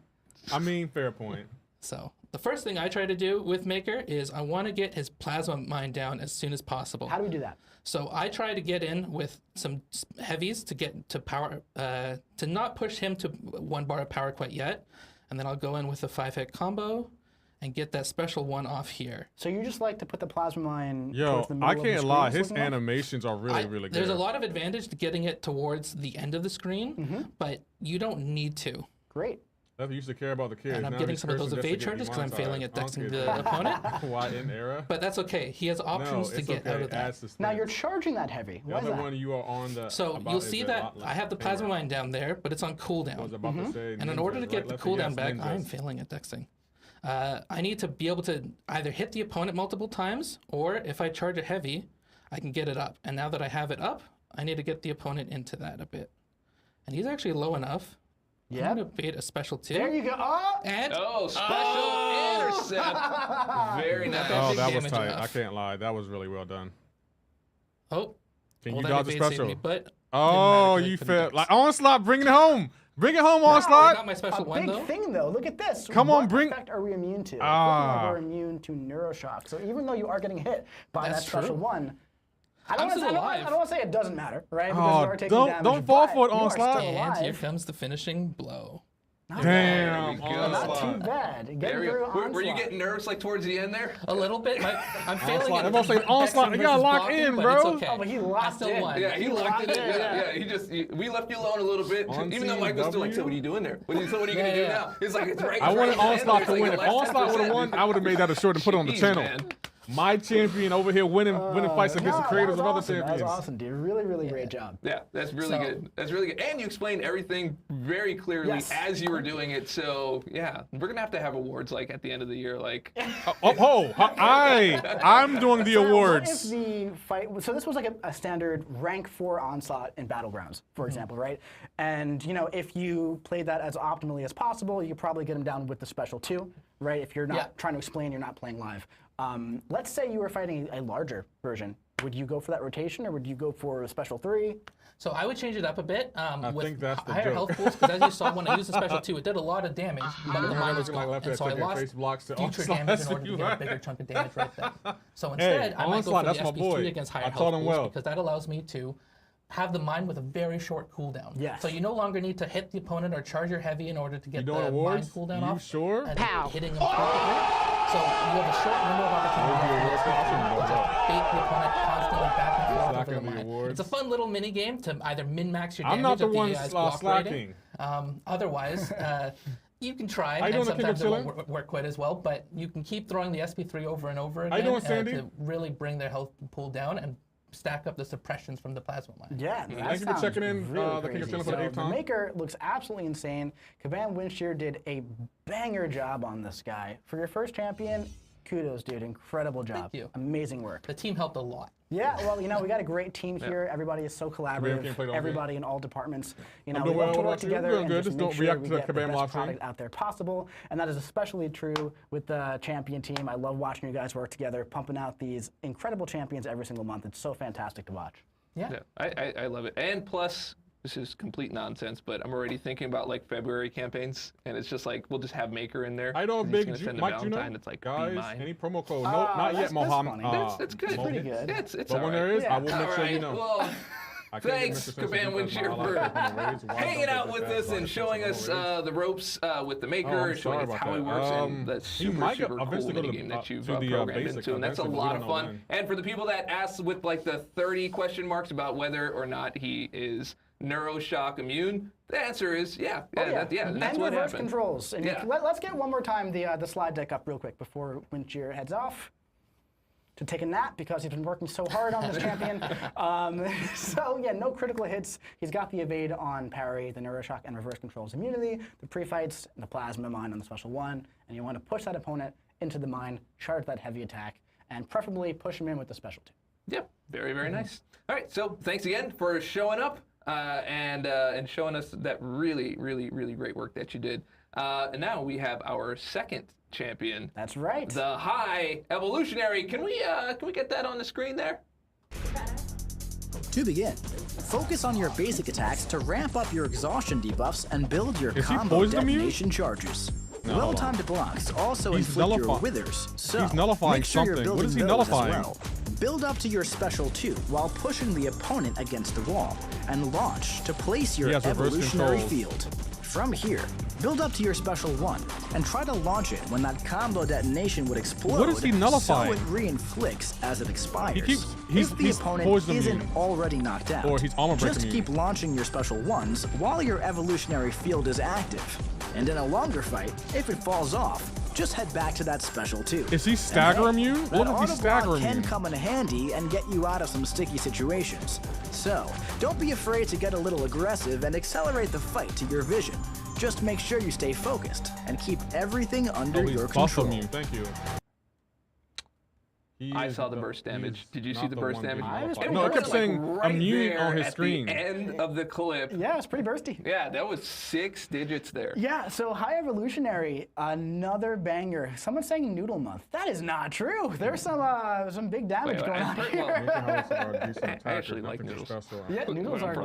I mean, fair point. So the first thing I try to do with Maker is I want to get his plasma mine down as soon as possible. How do we do that? So I try to get in with some heavies to get to power, to not push him to 1 bar of power quite yet. And then I'll go in with a 5-hit combo and get that special one off here. So you just like to put the plasma mine Yo, towards the middle I of the can't screen lie. it's His looking like? animations are really good. There's a lot of advantage to getting it towards the end of the screen, but you don't need to. Great. Lefty used to care about the kids. And I'm Now getting he's some of those cursing just to evade get charges because I'm failing at demonetized. dexing the opponent. Why in era? But that's okay. He has options to it's get okay. out of that. Adds to Now stats. you're charging that heavy. The Why is other that? one you are on the. So about you'll is see a that lot less I have the finger. plasma mine down there, but it's on I was cooldown. about to say. And in order to ninjas, get right? the Lefty, cooldown yes, back, ninjas. I'm failing at dexing. I need to be able to either hit the opponent multiple times, or if I charge a heavy, I can get it up. And now that I have it up, I need to get the opponent into that a bit. And he's actually low enough. Yeah. I'm going to bait a special 2. There you go. Oh! And Special intercept. Very nice. Oh, big that was damage tight. enough. I can't lie. That was really well done. oh, Can well, you that dodge the evade saved special? me, but Oh, didn't matter 'cause I you couldn't failed. dex. Like Onslaught, bring it home. Bring it home, I Onslaught. got my special A one big though. thing though. Look at this. Come on, what bring- effect are we immune to? Ah. We're immune to neuroshock. So even though you are getting hit by That's that special true. one, I I'm don't still wanna- alive. I don't want to say it doesn't matter, right? Because Oh, you are taking don't- damage, don't fall for it, but you are Onslaught. still And here alive. comes the finishing blow. Not Damn, bad. Not too Onslaught. bad. Getting There we through go. Were you Onslaught. getting nervous like towards the end there? A little bit. I'm failing Onslaught. at Everyone's saying dexing Onslaught. You gotta versus lock blocking, in, but bro. It's okay. Oh, but he I locked still in. won. Yeah, he locked it in. Yeah. Yeah. He just we left you alone a little bit. On Even though Mike was still like, "So what are you doing there? What are you gonna Yeah, do yeah. now?" He's like, "It's right." I it's wanted right Onslaught to there. win. It's If like, Onslaught would have 10%. won, I would have made that a short and put it on the Jeez, channel. man. My champion over here winning fights against the No, creators that of was other awesome. champions. That was awesome, dude. Really, really great job. Yeah, that's really So- good. That's really good. And you explained everything very clearly Yes. as you were doing it. So yeah, we're gonna have to have awards like at the end of the year, like. I'm doing the So what awards. if the fight? So this was like a standard rank 4 onslaught in Battlegrounds, for example, right? And you know, if you played that as optimally as possible, you could probably get him down with the special 2, right? If you're not Yeah. trying to explain, you're not playing live. Let's say you were fighting a larger version. Would you go for that rotation, or would you go for a special 3? So I would change it up a bit with think that's the higher joke. health pools, because as you saw when I used the special 2, it did a lot of damage, but the mine was looking like gone. Lefty And so I taking lost face blocks to future Onslaught. damage in That's order to what get a you bigger chunk of damage right there. So Hey, instead, I might go Onslaught, for that's the my SP3 boy. against I higher taught health him pools, well. because that allows me to have the mine with a very short cooldown. Yes. So you no longer need to hit the opponent or charge your heavy in order to get You the doing mine awards? cooldown You off. sure? And hitting them perfectly. So you have a short window of opportunity to bait the opponent constantly back and forth over the Slacking the mine. awards. It's a fun little mini game to either min-max your I'm damage not the if the one AI is cooperating. slacking. Otherwise, you can try, How you and doing, the King of sometimes it won't Chillin'? work quite as well, but you can keep throwing the SP3 over and over How you again doing, Sandy? to really bring their health pool down and stack up the suppressions from the plasma mine. Yeah, that Thank you for sounds checking in, really the King of crazy. Chillin' for the So 8th time. Maker looks absolutely insane. Kabam Livestream did a banger job on this guy. For your first champion, kudos, dude. Incredible job. Thank you. Amazing work. The team helped a lot. Yeah, well, you know, we got a great team here. Everybody is so can't play collaborative. all day. Everybody in all departments. You know, I'm we doing love well. to What work about you? together Doing and good. just Just make don't sure react we to the get the Kabam best Livestream. product out there possible. And that is especially true with the champion team. I love watching you guys work together, pumping out these incredible champions every single month. It's so fantastic to watch. Yeah. Yeah, I love it. And plus, this is complete nonsense, but I'm already thinking about like February campaigns, and it's just like we'll just have Maker in there. I know, and he's big gonna send a Mike Juno. Valentine. It's like, be Guys, mine. any promo code? No, not yet, that's Mohammed. funny. That's good. It's pretty good. Yeah, it's But all when right. there is, I will All make sure you right, know. Well, I can't get thanks, Mr. Simpson Kabam because my Livestream, ally for is gonna raise. Why hanging don't out they with get us that? and showing us the ropes with the Maker, I'm showing sorry us about how he that. works, and that's he super, might super cool eventually go to minigame that you've to the, programmed basic into, and that's a eventually, lot we of don't know fun. when. And for the people that asked with like the 30 question marks about whether or not he is neuroshock immune, the answer is yeah. That's and what reverse happened. controls. And Yeah. let's get one more time the slide deck up real quick before Wincheer heads off to take a nap because he's been working so hard on this champion. So yeah, no critical hits. He's got the evade on parry, the neuroshock and reverse controls immunity, the pre-fights, and the plasma mine on the special 1. And you want to push that opponent into the mine, charge that heavy attack, and preferably push him in with the special 2. Yep, very, very nice. All right, so thanks again for showing up. and showing us that really great work that you did. And now we have our second champion. That's right. The High Evolutionary. Can we get that on the screen there? To begin, focus on your basic attacks to ramp up your exhaustion debuffs and build your combo detonation charges. Well-timed blocks also inflict your withers, so he's nullifying make sure something. you're building What is he those nullifying? as well. Build up to your special 2 while pushing the opponent against the wall, and launch to place your evolutionary field. From here, build up to your special 1 and try to launch it when that combo detonation would explode. What is he nullifying? So it re-inflicts as it expires. He's if the opponent poison isn't immune. already knocked out, Or he's armor break just immune. keep launching your special 1s while your evolutionary field is active. And in a longer fight, if it falls off, just head back to that special 2. Is he stagger And hey, immune? that What if he's auto stagger block can immune? come in handy and get you out of some sticky situations. So, don't be afraid to get a little aggressive and accelerate the fight to your vision. Just make sure you stay focused and keep everything under He's your buff control. immune. Thank you. I saw the burst damage. Did you see the burst damage? No, it kept saying right immune there on his at screen. the end of the clip. Yeah, it's pretty bursty. Yeah, that was 6 digits there. Yeah, so High Evolutionary, another banger. Someone's saying Noodle Month. That is not true. There's some big damage going on here. I actually like noodles. Yeah, noodles are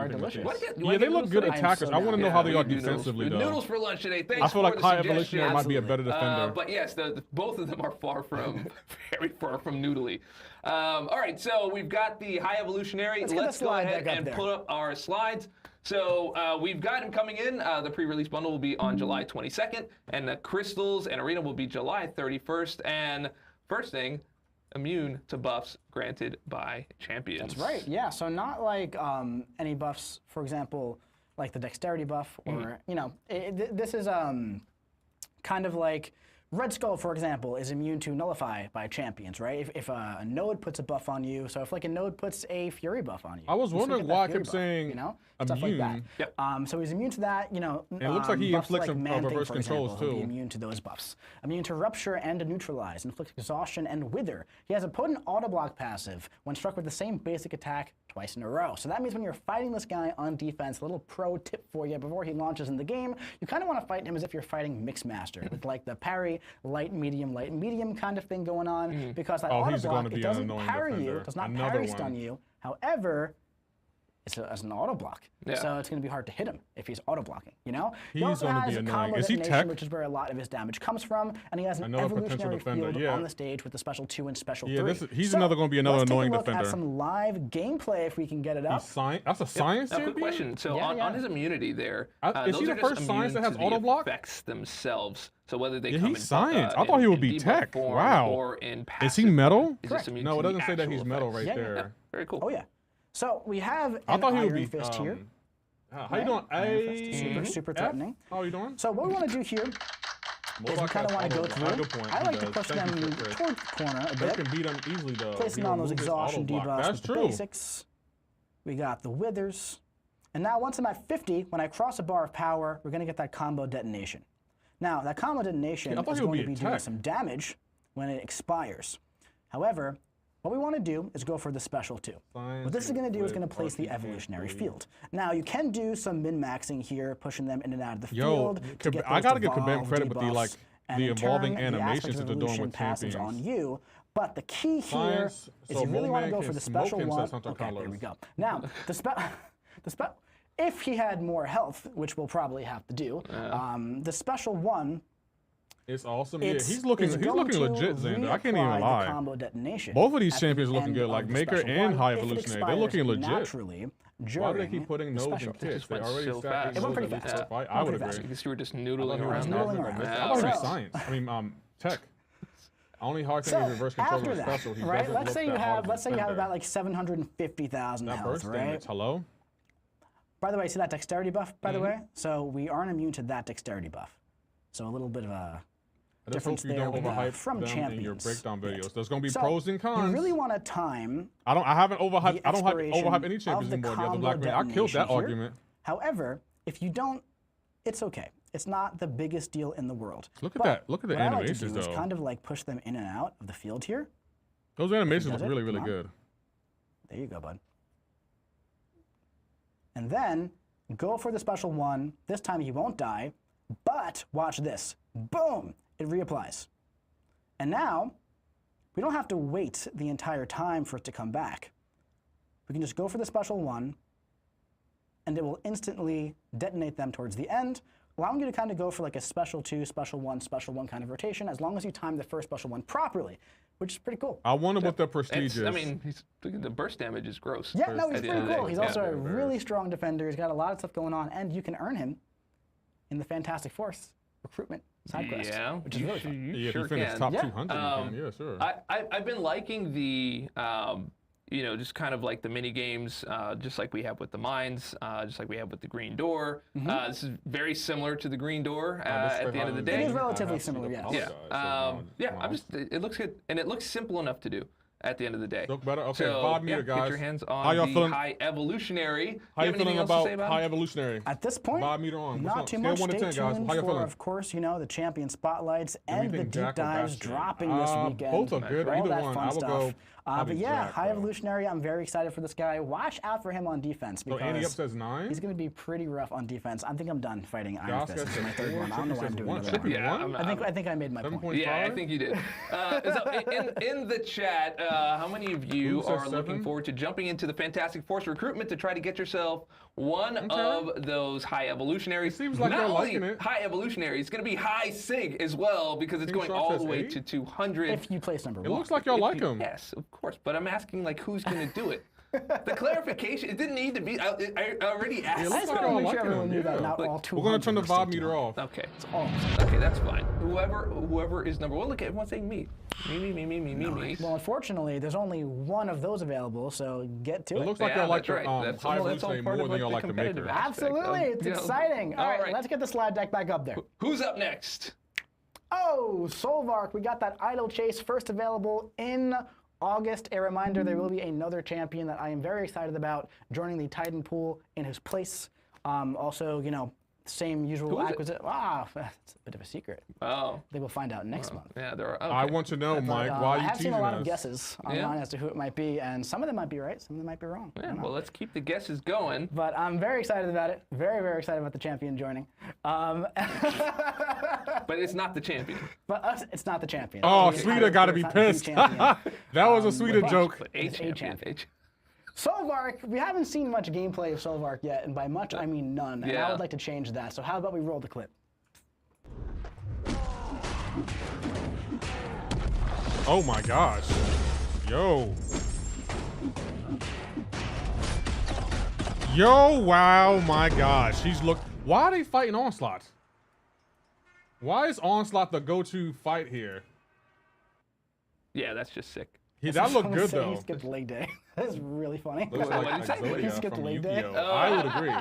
delicious. Yeah, they look good attackers. I want to know how they are defensively, though. Noodles for lunch today. Thanks I feel like for the High suggestion. Evolutionary might be a better defender. But yes, both of them are far from, very far from noodly. All right, so we've got the High Evolutionary. Let's go ahead and put up our slides. So we've got him coming in. The pre-release bundle will be on July 22nd, and the Crystals and Arena will be July 31st. And first thing, immune to buffs granted by champions. That's right, yeah. So not like any buffs, for example, like the dexterity buff, or, you know, this is kind of like Red Skull, for example, is immune to nullify by champions, right? If a node puts a buff on you, so if like a node puts a fury buff on you. I was wondering why I kept saying you know, stuff like that. Yep. So he's immune to that, you know. And it looks like he inflicts like reverse controls he'll be too. immune to those buffs. Immune to rupture and to neutralize, inflict exhaustion and wither. He has a potent auto block passive when struck with the same basic attack twice in a row. So that means when you're fighting this guy on defense, a little pro tip for you before he launches in the game, you kind of want to fight him as if you're fighting Mixmaster with like the parry, light, medium kind of thing going on, because that auto block, it doesn't parry you, does not parry stun you. However, it's as an auto block. Yeah. So it's going to be hard to hit him if he's auto blocking, you know? He's he also gonna has be a annoying. combo Is he detonation, tech? which is where a lot of his damage comes from, and he has an Another potential evolutionary defender, field yeah. on the stage with the special 2 and special 3. Yeah, he's another going to be another let's annoying take a look defender. At some live gameplay if we can get it up. That's a science Now, champion? quick question. So on his immunity there, Is he those the are just first science that has immune to the auto block? effects themselves. So whether they Yeah, come he's in science. I thought he would be debuff tech. form Wow. Or in Is he passive metal? form, is just immune No, to it doesn't the say that he's actual metal effects. right there. Very cool. Oh yeah. So we have an I thought he would Iron be. Fist here. How you doing? Iron Fist, super threatening. How are you doing? So what we want to do here is we kind of want to go through. I like to push them toward the corner a bit. Can beat him easily though. Placing on those exhaustion debuffs with the basics. We got the withers. And now once I'm at 50, when I cross a bar of power, we're going to get that combo detonation. Now, that combo detonation is going to be doing some damage when it expires. However, what we want to do is go for the special 2. What this is going to do is going to place the evolutionary field. Now, you can do some min-maxing here, pushing them in and out of the field. I got to give Kabam credit with the evolving and animations that they're doing with passes champions. on you. But the key here is you really want to go for the special 1. Okay, there we go. Now, if he had more health, which we'll probably have to do, the special 1. It's awesome. Yeah, he's looking legit, Xander. I can't even lie. Combo detonation Both of these champions are looking good, like Maker and High Evolutionary. They're looking legit. Why do they keep putting nodes in kits? They already so fast. It went pretty fast. I would agree. Because you were just noodling around. I thought he was science. I mean, tech. Only hard thing is reverse control and special. He right? Let's say you have about like 750,000 health, right? Hello. By the way, see that dexterity buff? By the way, so we aren't immune to that dexterity buff. So a little bit of a difference there from champions. In your breakdown videos. There's going to be pros and cons. You really want to time. I haven't overhyped. I don't overhype any champions anymore. The other black man. I killed that argument. However, if you don't, it's okay. It's not the biggest deal in the world. Look at that. Look at the animations, though. What I like to do is kind of like push them in and out of the field here. Those animations look really, really good. There you go, bud. and then go for the special one. This time you won't die, but watch this. Boom! It reapplies. And now, we don't have to wait the entire time for it to come back. We can just go for the special one, and it will instantly detonate them towards the end, allowing you to kind of go for like a special 2, special 1 kind of rotation, as long as you time the first special one properly, which is pretty cool. I wonder what the prestige is. I mean, the burst damage is gross. Yeah, no, he's pretty cool. He's also a really strong defender. He's got a lot of stuff going on, and you can earn him in the Fantastic Force recruitment side quest, which is really fun. Yeah, if you finish top 200, yeah, sure. I've been liking the, you know, just kind of like the mini games, just like we have with the mines, just like we have with the Green Door. This is very similar to the Green Door at the end of the day. It is relatively similar, yes. Yeah, yeah. I'm just, it looks good, and it looks simple enough to do at the end of the day. Look better. Okay, so, Bob Meter, guys. Get your hands on How y'all the feeling? High Evolutionary. How you feeling about High High Evolutionary? At this point, Bob Meter on. not too much. Stay tuned for, of course, you know, the champion spotlights and the deep dives dropping this weekend. Both are good. All Either that one. fun I will stuff. go. But yeah, High Evolutionary, I'm very excited for this guy. Watch out for him on defense because Andy up says 9. he's going to be pretty rough on defense. I think I'm done fighting Iron Fist. This is my third one. I don't know why I'm doing another one. Yeah, I think I made my point. Yeah, I think you did. So in the chat, how many of you are looking forward to jumping into the Fantastic Force recruitment to try to get yourself one of those High Evolutionaries? Seems like not they're only liking it. High Evolutionary, it's going to be High Sig as well because it's going all the way to 200. If you place number 1. It looks like y'all like him. Yes, of course. But I'm asking, like, who's going to do it? The clarification, it didn't need to be. I already asked. It looks like y'all like him. We're going to turn the Bob Meter off. Okay. Okay, that's fine. Whoever is number 1. Look at everyone's saying me. Me. Well, unfortunately, there's only one of those available, so get to it. It looks like y'all like the That's High all Evolutionary more than y'all like the Maker. Absolutely, it's exciting. All right, let's get the slide deck back up there. Who's up next? Oh, Solvark, we got that Idle Chase first available in August. A reminder, there will be another champion that I am very excited about joining the Titan pool in his place. Also, you know, same usual acquisition. That's a bit of a secret. Oh. They will find out next month. Yeah, there are. Okay. I want to know, Mike, why are you I have teasing seen a lot us? of guesses online as to who it might be, and some of them might be right, some of them might be wrong. Yeah, well, let's keep the guesses going. But I'm very excited about it. Very, very excited about the champion joining. But it's not the champion. But it's not the champion. Oh, Sweeter got to be pissed. That was a Sweeter joke. A champion. Solvark, we haven't seen much gameplay of Solvark yet, and by much I mean none. And I would like to change that. So how about we roll the clip? Oh my gosh. Yo. Yo, wow, my gosh. Why are they fighting Onslaught? Why is Onslaught the go-to fight here? Yeah, that's just sick. That looked good, though. He skipped leg day. That is really funny. Looks like he skipped leg day. I would agree.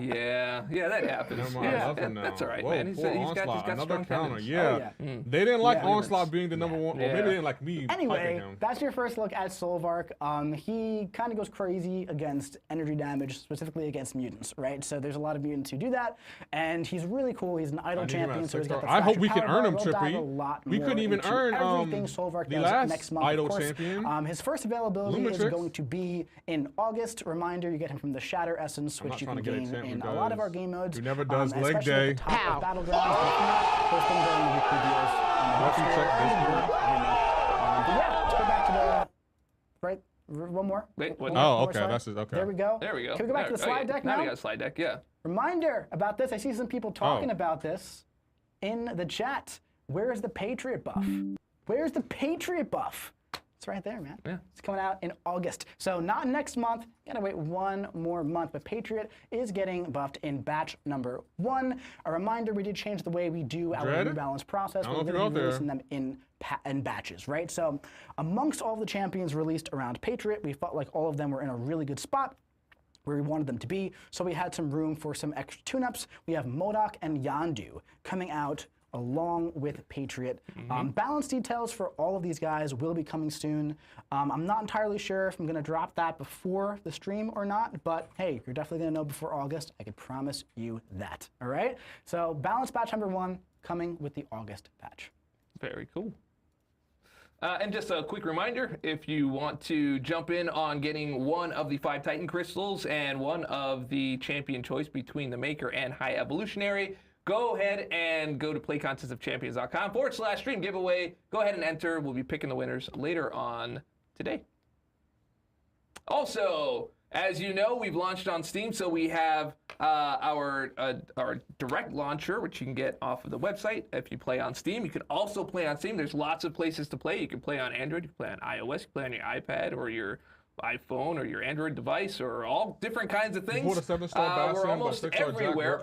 Yeah, that happens. That's all right, man. He's got another counter. Yeah. They didn't like Onslaught being the number 1. Or maybe they didn't like me. Anyway, that's your first look at Solvark. He kind of goes crazy against energy damage, specifically against mutants, right? So there's a lot of mutants who do that, and he's really cool. He's an idle champion, so he's got the I hope we can power earn him, bar. We'll dive a Trippy. lot We more couldn't even into earn everything Solvark the does last next month, idle of course. champion. His first availability is going to be in August. Reminder, you get him from the Shatter Essence, which you can gain in a lot of our game modes. Who never does leg especially day. at the top of Battlegrounds. Posting during the weekly deals. But yeah, let's go back to the right. One more. Wait, what? Oh, okay. That's it. Okay. There we go. There we go. Can we go back to the slide deck now? Now we got a slide deck, yeah. Reminder about this. I see some people talking about this in the chat. Where's the Patriot buff? Where's the Patriot buff? It's right there, man. Yeah. It's coming out in August. So not next month. Gotta wait one more month. But Patriot is getting buffed in batch number 1. A reminder, we did change the way we do our rebalance process. We're going to be releasing them in batches, right? So amongst all the champions released around Patriot, we felt like all of them were in a really good spot where we wanted them to be. So we had some room for some extra tune-ups. We have MODOK and Yondu coming out along with Patriot. Balance details for all of these guys will be coming soon. I'm not entirely sure if I'm going to drop that before the stream or not, but hey, you're definitely going to know before August. I can promise you that, all right? So balance batch number 1 coming with the August batch. Very cool. And just a quick reminder, if you want to jump in on getting one of the 5 Titan Crystals and one of the champion choice between the Maker and High Evolutionary, go ahead and go to playcontestofchampions.com/stream giveaway. Go ahead and enter. We'll be picking the winners later on today. Also, as you know, we've launched on Steam, so we have our direct launcher, which you can get off of the website if you play on Steam. You can also play on Steam. There's lots of places to play. You can play on Android, you can play on iOS, you can play on your iPad or your iPhone or your Android device or all different kinds of things. We're almost everywhere,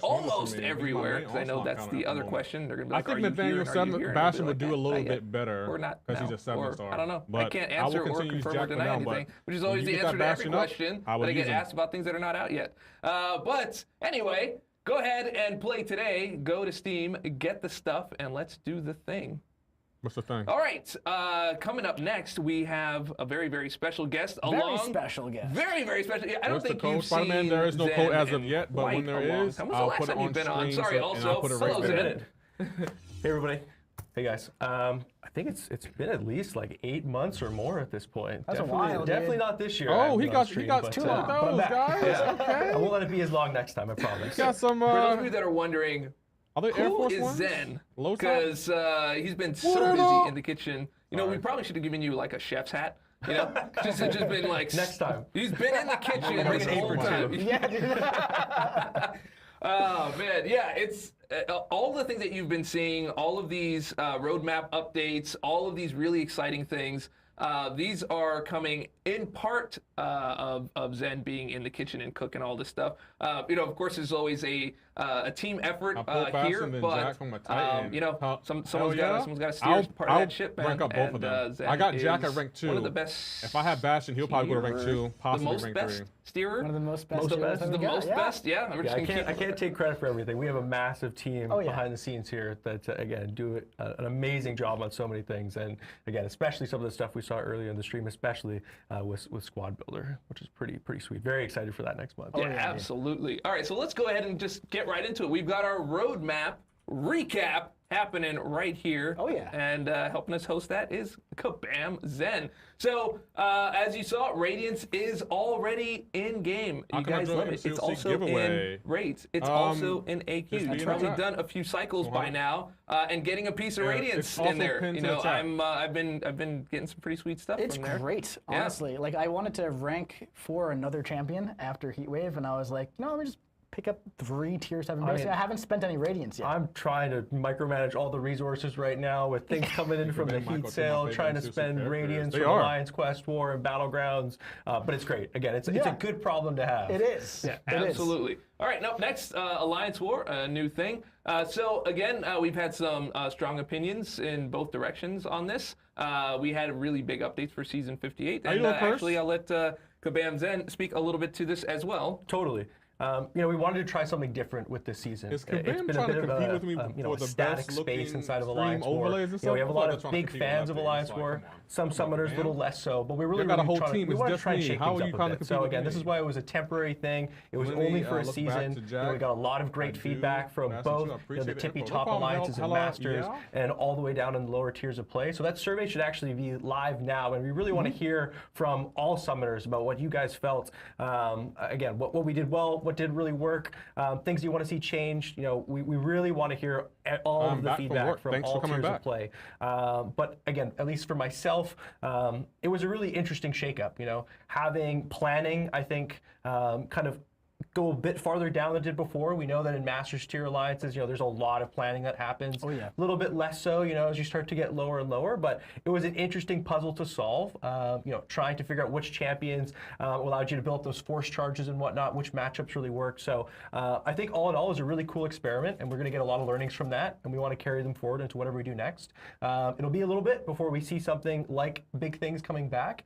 because I know that's the other question. They're going to be like, I think Nathaniel Bastion would do a little bit better because he's a 7-star. I don't know. I can't answer or confirm or deny anything, which is always the answer to every question that I get asked about things that are not out yet. But anyway, go ahead and play today. Go to Steam, get the stuff, and let's do the thing. What's the thing? All right, coming up next, we have a very, very special guest. Very special guest. Very, very special. I don't think you've Spider-Man, seen there is no Zen code as of yet, but when there is, I'll put it on screen. Sorry, also, hello, Zen. Hey, everybody. Hey, guys. I think it's been at least like 8 months or more at this point. That's a while, definitely not this year. Oh, he got 2 of those, guys. Yeah. Okay. I won't let it be as long next time, I promise. Got some. For those of you that are wondering, are they Air who Force is Ones? Zen? Because he's been so busy in the kitchen. You know, we probably should have given you like a chef's hat. You know, just been like next time. He's been in the kitchen this whole time. Yeah. Oh man, yeah. It's all the things that you've been seeing, all of these roadmap updates, all of these really exciting things. These are coming in part of Zen being in the kitchen and cooking all this stuff. You know, of course, there's always a team effort here, but you know, someone's got to steer part of that ship. Rank up both of them. I got Jack at rank 2. One of the best. If I had Bastion, he'll probably go to rank 2, possibly rank 3. Steerer. One of the most best. Yeah. I can't take credit for everything. We have a massive team behind the scenes here that again do an amazing job on so many things, and again, especially some of the stuff we saw earlier in the stream, especially with Squad Builder, which is pretty sweet. Very excited for that next month. Yeah, absolutely. All right, so let's go ahead and just get right into it. We've got our roadmap recap happening right here. Oh yeah. And helping us host that is Kabam Zen. So as you saw, Radiance is already in game. You guys love it. It's also in raids. It's also in AQ. You've probably done a few cycles by now, and getting a piece of Radiance in there. You know, I've been getting some pretty sweet stuff from there. It's great, honestly. Like I wanted to rank for another champion after Heatwave, and I was like, you know, let me just pick up 3 tier 7 base. I haven't spent any Radiance yet. I'm trying to micromanage all the resources right now with things coming in from the Heat sale, trying to spend Radiance from Alliance Quest War and Battlegrounds. But it's great. Again, it's a good problem to have. It is. Yeah, absolutely. All right, now next, Alliance War, a new thing. So again, we've had some strong opinions in both directions on this. We had really big updates for Season 58. And actually, I'll let Kabam Zen speak a little bit to this as well. Totally. You know, we wanted to try something different with this season. It's been a bit of a static space inside of Alliance War. You know, we have a lot of big fans of Alliance War. Some summoners a little less so, but we really got a whole team. We want to try and shake things up a bit. So again, this is why it was a temporary thing. It was only for a season. You know, we got a lot of great feedback from both the tippy top alliances and masters, and all the way down in the lower tiers of play. So that survey should actually be live now, and we really want to hear from all summoners about what you guys felt. Again, what we did well, what did really work, things you want to see changed. You know, we really want to hear all of the feedback from all tiers of play. But again, at least for myself, it was a really interesting shakeup. You know, having planning, I think, kind of go a bit farther down than it did before. We know that in Masters tier alliances, you know, there's a lot of planning that happens. Oh yeah. A little bit less so, you know, as you start to get lower and lower. But it was an interesting puzzle to solve. You know, trying to figure out which champions allowed you to build up those force charges and whatnot, which matchups really work. So I think all in all, it was a really cool experiment, and we're going to get a lot of learnings from that, and we want to carry them forward into whatever we do next. It'll be a little bit before we see something like big things coming back,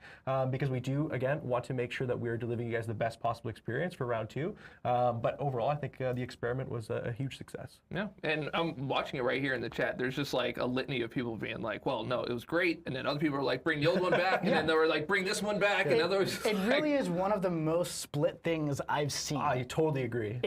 because we do again want to make sure that we're delivering you guys the best possible experience for round 2. But overall, I think the experiment was a huge success. Yeah, and I'm watching it right here in the chat. There's just like a litany of people being like, well, no, it was great. And then other people were like, bring the old one back. And then they were like, bring this one back. And others. It really is one of the most split things I've seen. I totally agree.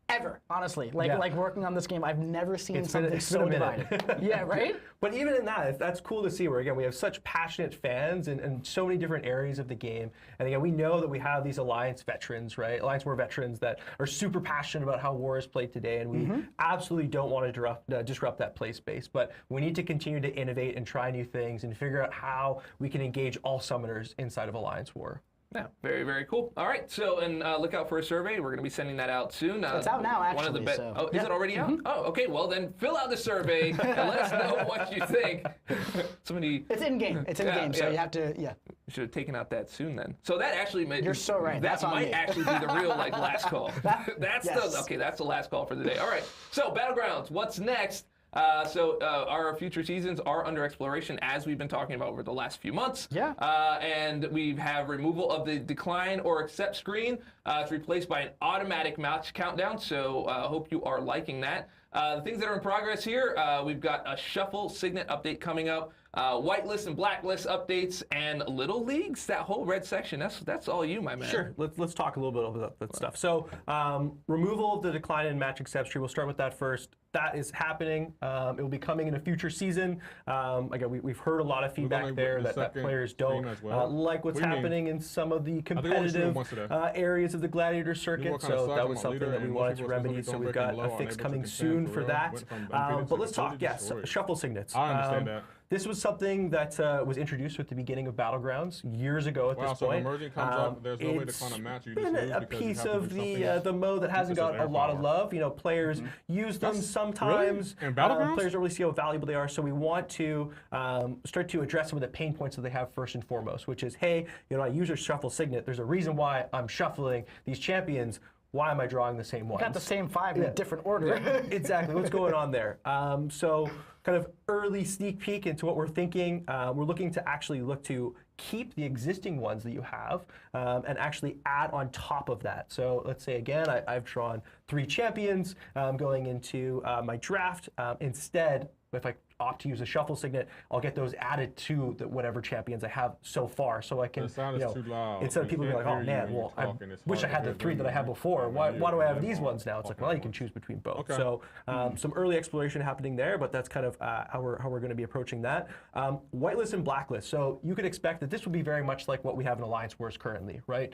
ever, honestly. Like working on this game, I've never seen something so divided. Yeah, right? But even in that, that's cool to see where, again, we have such passionate fans in so many different areas of the game. And again, we know that we have these Alliance veterans, right? Alliance War veterans that are super passionate about how War is played today, and we absolutely don't want to disrupt that play space. But we need to continue to innovate and try new things and figure out how we can engage all summoners inside of Alliance War. Yeah, very, very cool. All right, so and look out for a survey. We're going to be sending that out soon. It's out now, actually. Oh, is it already out? Oh, okay. Well, then fill out the survey and let us know what you think. It's in game. It's in game, so you have to. Yeah. You should have taken out that soon then. So that actually made. You're so right. That might actually be the real last call. That's the last call for the day. All right. So Battlegrounds. What's next? Our future seasons are under exploration, as we've been talking about over the last few months. Yeah. And we have removal of the decline or accept screen. It's replaced by an automatic match countdown, so hope you are liking that. The things that are in progress here, we've got a shuffle signet update coming up, whitelist and blacklist updates, and little leagues. That whole red section, that's all you, my man. Sure. Let's talk a little bit about that stuff. So removal of the decline and match accept tree. We'll start with that first. That is happening. It will be coming in a future season. Again, we've heard a lot of feedback there that players don't like what's happening in some of the competitive areas of the Gladiator circuit. So that was something that we wanted to remedy. So we've got a fix coming soon for that. But let's talk, shuffle signets. I understand that. This was something that was introduced at the beginning of Battlegrounds years ago at this point. So emerging comes up, there's no way to kind of match. You just lose a piece of the mode that hasn't got a lot of love. You know, players use them sometimes. Really? In Battlegrounds? Players don't really see how valuable they are, so we want to start to address some of the pain points that they have first and foremost, which is, hey, you know, I use a shuffle signet. There's a reason why I'm shuffling these champions. Why am I drawing the same ones? Got the same 5 in a different order. Exactly. What's going on there? So kind of early sneak peek into what we're thinking. We're looking to actually look to keep the existing ones that you have and actually add on top of that. So let's say, again, I've drawn 3 champions going into my draft. Instead, if I opt to use a shuffle signet, I'll get those added to whatever champions I have so far. So I can, you know, too loud. Instead of people being like, oh man, well, I wish I had the 3 that I had before. Why do I have these ones now? It's like, well, you can choose between both. Okay. So some early exploration happening there, but that's kind of how we're going to be approaching that. Whitelist and blacklist. So you could expect that this will be very much like what we have in Alliance Wars currently, right?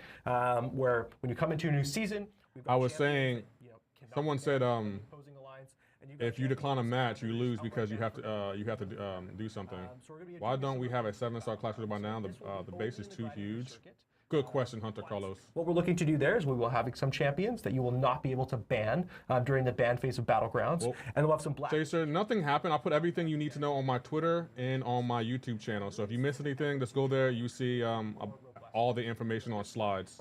Where when you come into a new season, I was saying, someone said, if you decline a match, you lose because you have to do something. Why don't we have a 7-star class by now? The base is too huge. Good question, Hunter Carlos. What we're looking to do there is we will have some champions that you will not be able to ban during the ban phase of Battlegrounds, and we'll have some black. Chaser, nothing happened. I put everything you need to know on my Twitter and on my YouTube channel. So if you miss anything, just go there. You see all the information on slides.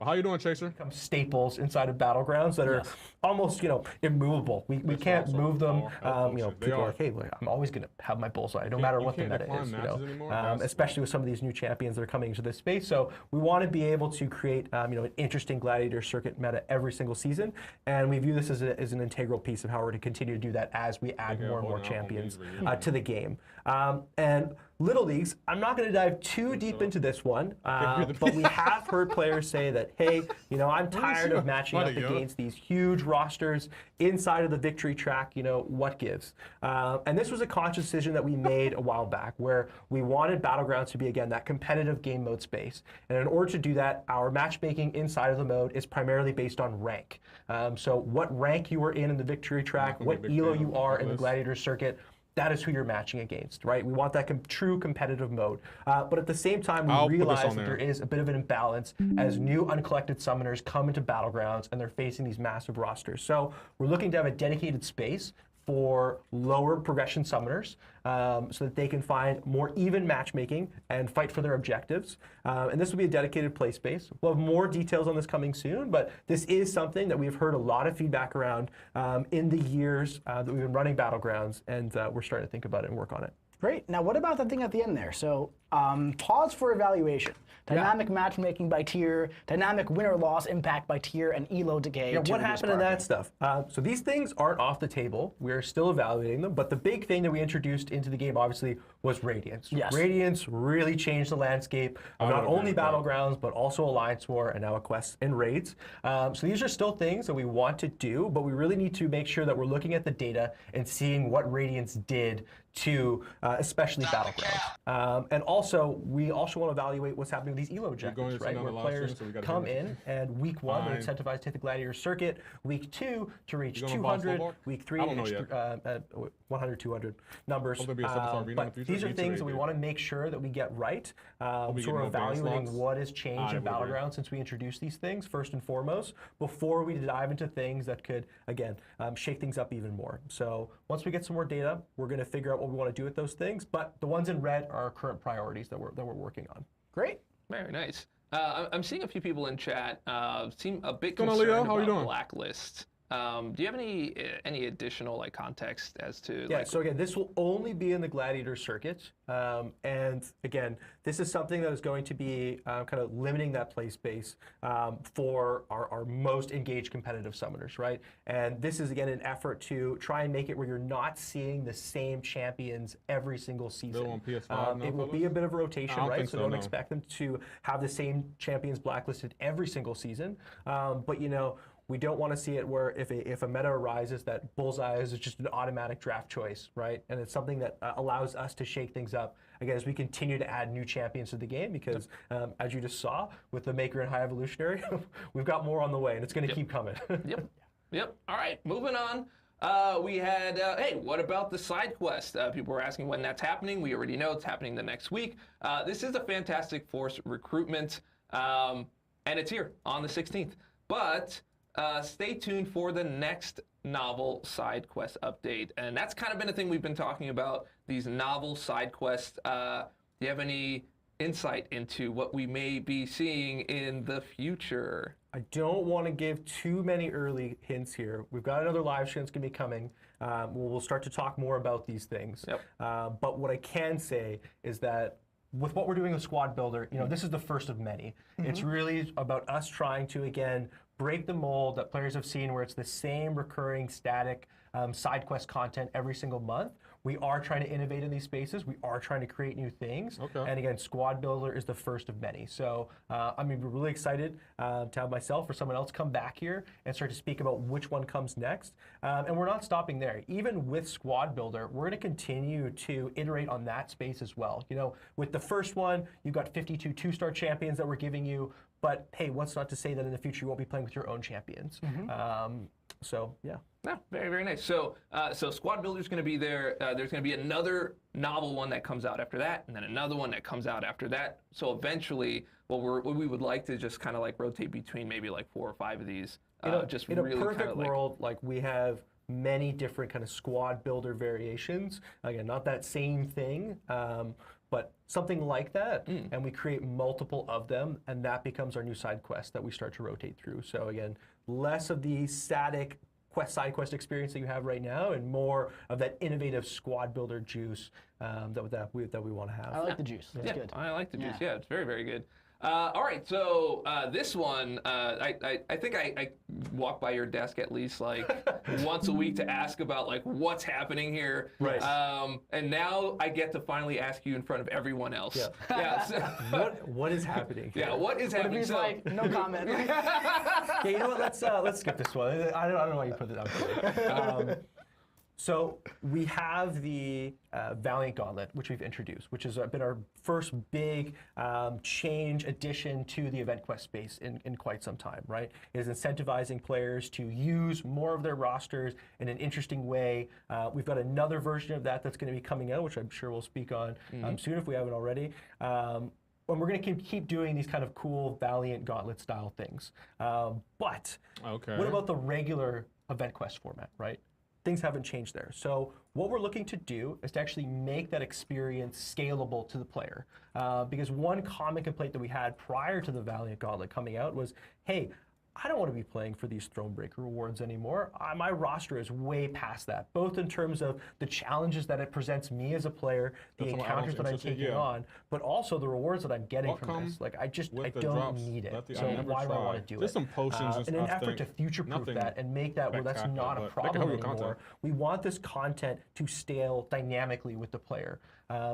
How you doing, Chaser? Become staples inside of Battlegrounds that are almost, you know, immovable. We can't move them. You know, people are like, hey, I'm always going to have my bullseye, no matter what the meta is. You know, especially with some of these new champions that are coming into this space. So we want to be able to create, you know, an interesting Gladiator circuit meta every single season, and we view this as an integral piece of how we're going to continue to do that as we add more and more champions to the game. And Little Leagues, I'm not going to dive too deep into this one, but we have heard players say that, hey, you know, I'm tired of matching up against these huge rosters inside of the victory track, you know, what gives? And this was a conscious decision that we made a while back, where we wanted Battlegrounds to be, again, that competitive game mode space. And in order to do that, our matchmaking inside of the mode is primarily based on rank. So what rank you are in the victory track, what ELO you are in the Gladiator circuit, that is who you're matching against, right? We want that true competitive mode. But at the same time, we realize that there is a bit of an imbalance as new uncollected summoners come into Battlegrounds and they're facing these massive rosters. So we're looking to have a dedicated space for lower progression summoners so that they can find more even matchmaking and fight for their objectives. And this will be a dedicated play space. We'll have more details on this coming soon, but this is something that we've heard a lot of feedback around in the years that we've been running Battlegrounds, and we're starting to think about it and work on it. Great. Now, what about the thing at the end there? So, pause for evaluation. Dynamic matchmaking by tier, dynamic win or loss impact by tier, and elo decay. Yeah, what happened to that stuff? So these things aren't off the table. We're still evaluating them, but the big thing that we introduced into the game, obviously, was Radiance. Yes. Radiance really changed the landscape of not only Battlegrounds, but also Alliance War and now Quests and Raids. So these are still things that we want to do, but we really need to make sure that we're looking at the data and seeing what Radiance did to especially Battlegrounds. And also, we also want to evaluate what's happening with these elo objectives, right? Where players come in and week 1, they're incentivized to hit the Gladiator circuit, week 2 to reach 200, week 3 to reach 100, 200 numbers. But these are things that we want to make sure that we get right. So we're evaluating what has changed in Battlegrounds since we introduced these things, first and foremost, before we dive into things that could, again, shake things up even more. So once we get some more data, we're going to figure out what we want to do with those things. But the ones in red are our current priorities that we're working on. Great. Very nice. I'm seeing a few people in chat seem a bit Leo? concerned How you about doing? Blacklist. Do you have any additional context as to? Yeah. So again, this will only be in the Gladiator circuit, and again, this is something that is going to be kind of limiting that play space for our most engaged competitive summoners, right? And this is again an effort to try and make it where you're not seeing the same champions every single season. On PS5, it will be a bit of a rotation, right? So don't no. expect them to have the same champions blacklisted every single season, but you know. We don't want to see it where if a meta arises that Bullseye is just an automatic draft choice, right? And it's something that allows us to shake things up, again, as we continue to add new champions to the game because, as you just saw, with the Maker and High Evolutionary, we've got more on the way, and it's going to keep coming. Yep. All right, moving on. We had, hey, what about the side quest? People were asking when that's happening. We already know it's happening the next week. This is a Fantastic Force recruitment, and it's here on the 16th. But stay tuned for the next novel side quest update. And that's kind of been a thing we've been talking about, these novel side quests. Do you have any insight into what we may be seeing in the future? I don't want to give too many early hints here. We've got another live stream that's going to be coming. We'll start to talk more about these things. Yep. But what I can say is that with what we're doing with Squad Builder, you know, this is the first of many. It's really about us trying to, again, break the mold that players have seen where it's the same recurring static side quest content every single month. We are trying to innovate in these spaces. We are trying to create new things. And again, Squad Builder is the first of many. So I'm really excited to have myself or someone else come back here and start to speak about which one comes next. And we're not stopping there. Even with Squad Builder, we're going to continue to iterate on that space as well. You know, with the first one, you've got 52 2-star champions that we're giving you. But hey, what's not to say that in the future you won't be playing with your own champions? So yeah. Yeah, very, very nice. So, so Squad Builder's going to be there. There's going to be another novel one that comes out after that, and then another one that comes out after that. So eventually, what we would like to just kind of rotate between maybe 4 or 5 of these. Just in really a perfect world, we have many different kind of Squad Builder variations. Again, not that same thing. But something like that, and we create multiple of them, and that becomes our new side quest that we start to rotate through. So again, less of the static side quest experience that you have right now, and more of that innovative Squad Builder juice that we want to have. I like the juice. That's good. I like the juice. Yeah, it's very, very good. All right, so this one, I think I walk by your desk at least once a week to ask about what's happening here. Right. And now I get to finally ask you in front of everyone else. Yeah. So what is happening here? Yeah, what is happening? He's no comment. Okay, you know what? Let's skip this one. I don't know why you put it out there. So we have the Valiant Gauntlet, which we've introduced, which has been our first big change addition to the event quest space in quite some time, right? It is incentivizing players to use more of their rosters in an interesting way. We've got another version of that that's going to be coming out, which I'm sure we'll speak on soon if we haven't already. And we're going to keep doing these kind of cool Valiant Gauntlet style things. But what about the regular event quest format, right? Things haven't changed there. So what we're looking to do is to actually make that experience scalable to the player. Because one common complaint that we had prior to the Valiant Gauntlet coming out was, hey, I don't want to be playing for these Thronebreaker rewards anymore. My roster is way past that, both in terms of the challenges that it presents me as a player, the encounters that I'm taking on, but also the rewards that I'm getting from this. Like, I don't need it. So why do I want to do it? Just some potions in an effort to future-proof that and make that where that's not a problem anymore. We want this content to scale dynamically with the player.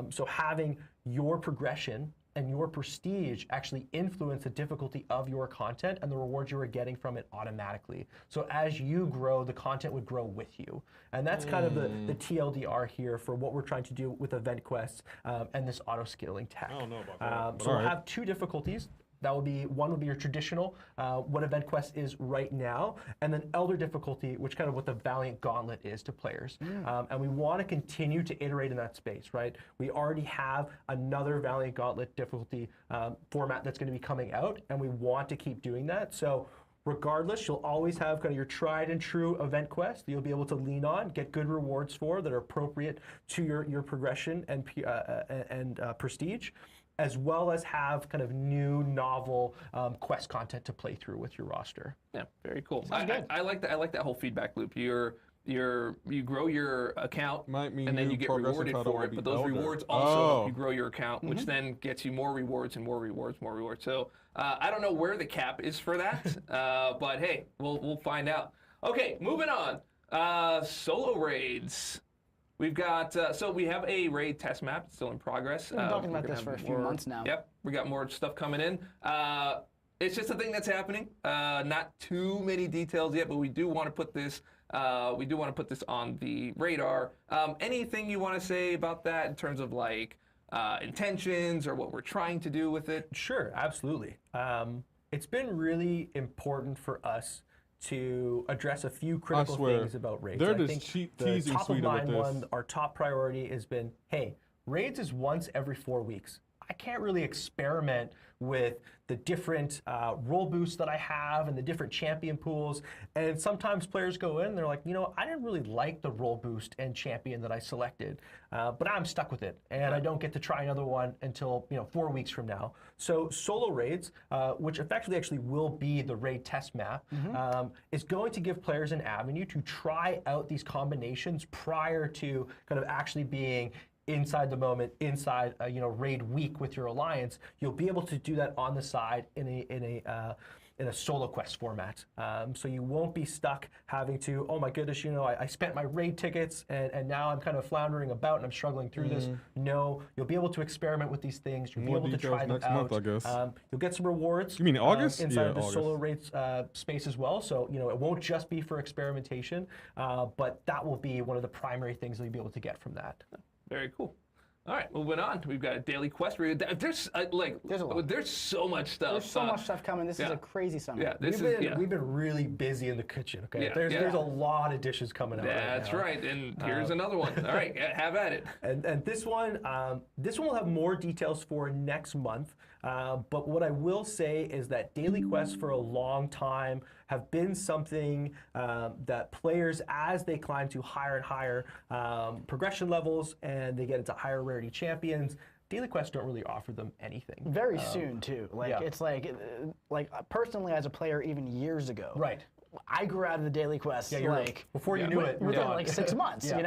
So having your progression and your prestige actually influence the difficulty of your content and the rewards you are getting from it automatically. So as you grow, the content would grow with you. And that's kind of the TLDR here for what we're trying to do with event quests and this auto-scaling tech. I don't know about that. So we'll have 2 difficulties. That will be, one will be your traditional, what Event Quest is right now, and then Elder difficulty, which kind of what the Valiant Gauntlet is to players. And we want to continue to iterate in that space, right? We already have another Valiant Gauntlet difficulty format that's going to be coming out, and we want to keep doing that. So regardless, you'll always have kind of your tried and true event quest that you'll be able to lean on, get good rewards for that are appropriate to your progression and prestige, as well as have kind of new, novel quest content to play through with your roster. Yeah, very cool. I like that. I like that whole feedback loop. You grow your account, and then you get rewarded for it. But those rewards also help you grow your account, which then gets you more rewards and more rewards, more rewards. So I don't know where the cap is for that, but hey, we'll find out. Okay, moving on. Solo raids. We've got, so we have a raid test map still in progress. We've been talking about this for a few months now. Yep, we got more stuff coming in. It's just a thing that's happening. Not too many details yet, but we do want to put this. We do want to put this on the radar. Anything you want to say about that in terms of like intentions or what we're trying to do with it? Sure, absolutely. It's been really important for us to address a few critical things about raids. They're I think the top of mind one, our top priority has been, hey, raids is once every 4 weeks. I can't really experiment with the different role boosts that I have and the different champion pools. And sometimes players go in and they're like, you know, I didn't really like the role boost and champion that I selected, but I'm stuck with it. And I don't get to try another one until 4 weeks from now. So solo raids, which effectively actually will be the raid test map, is going to give players an avenue to try out these combinations prior to kind of actually being inside the moment, inside raid week with your alliance. You'll be able to do that on the side in a solo quest format. So you won't be stuck having to, oh my goodness, I spent my raid tickets and now I'm kind of floundering about and I'm struggling through this. No, you'll be able to experiment with these things. You'll be able to try them out. Month, I guess. You'll get some rewards. You mean August? Inside the solo raid space as well. So it won't just be for experimentation, but that will be one of the primary things that you'll be able to get from that. Very cool. All right, moving on. We've got a daily quest. There's so much stuff. There's so much stuff coming. This is a crazy summer. Yeah, we've been really busy in the kitchen. Okay, there's a lot of dishes coming out. That's right. And here's another one. All right, have at it. And this one will have more details for next month. But what I will say is that daily quests for a long time have been something that players, as they climb to higher and higher progression levels and they get into higher rarity champions, daily quests don't really offer them anything. Very soon too. It's like personally as a player, even years ago. Right. I grew out of the daily quest before you knew it. Within like 6 months, and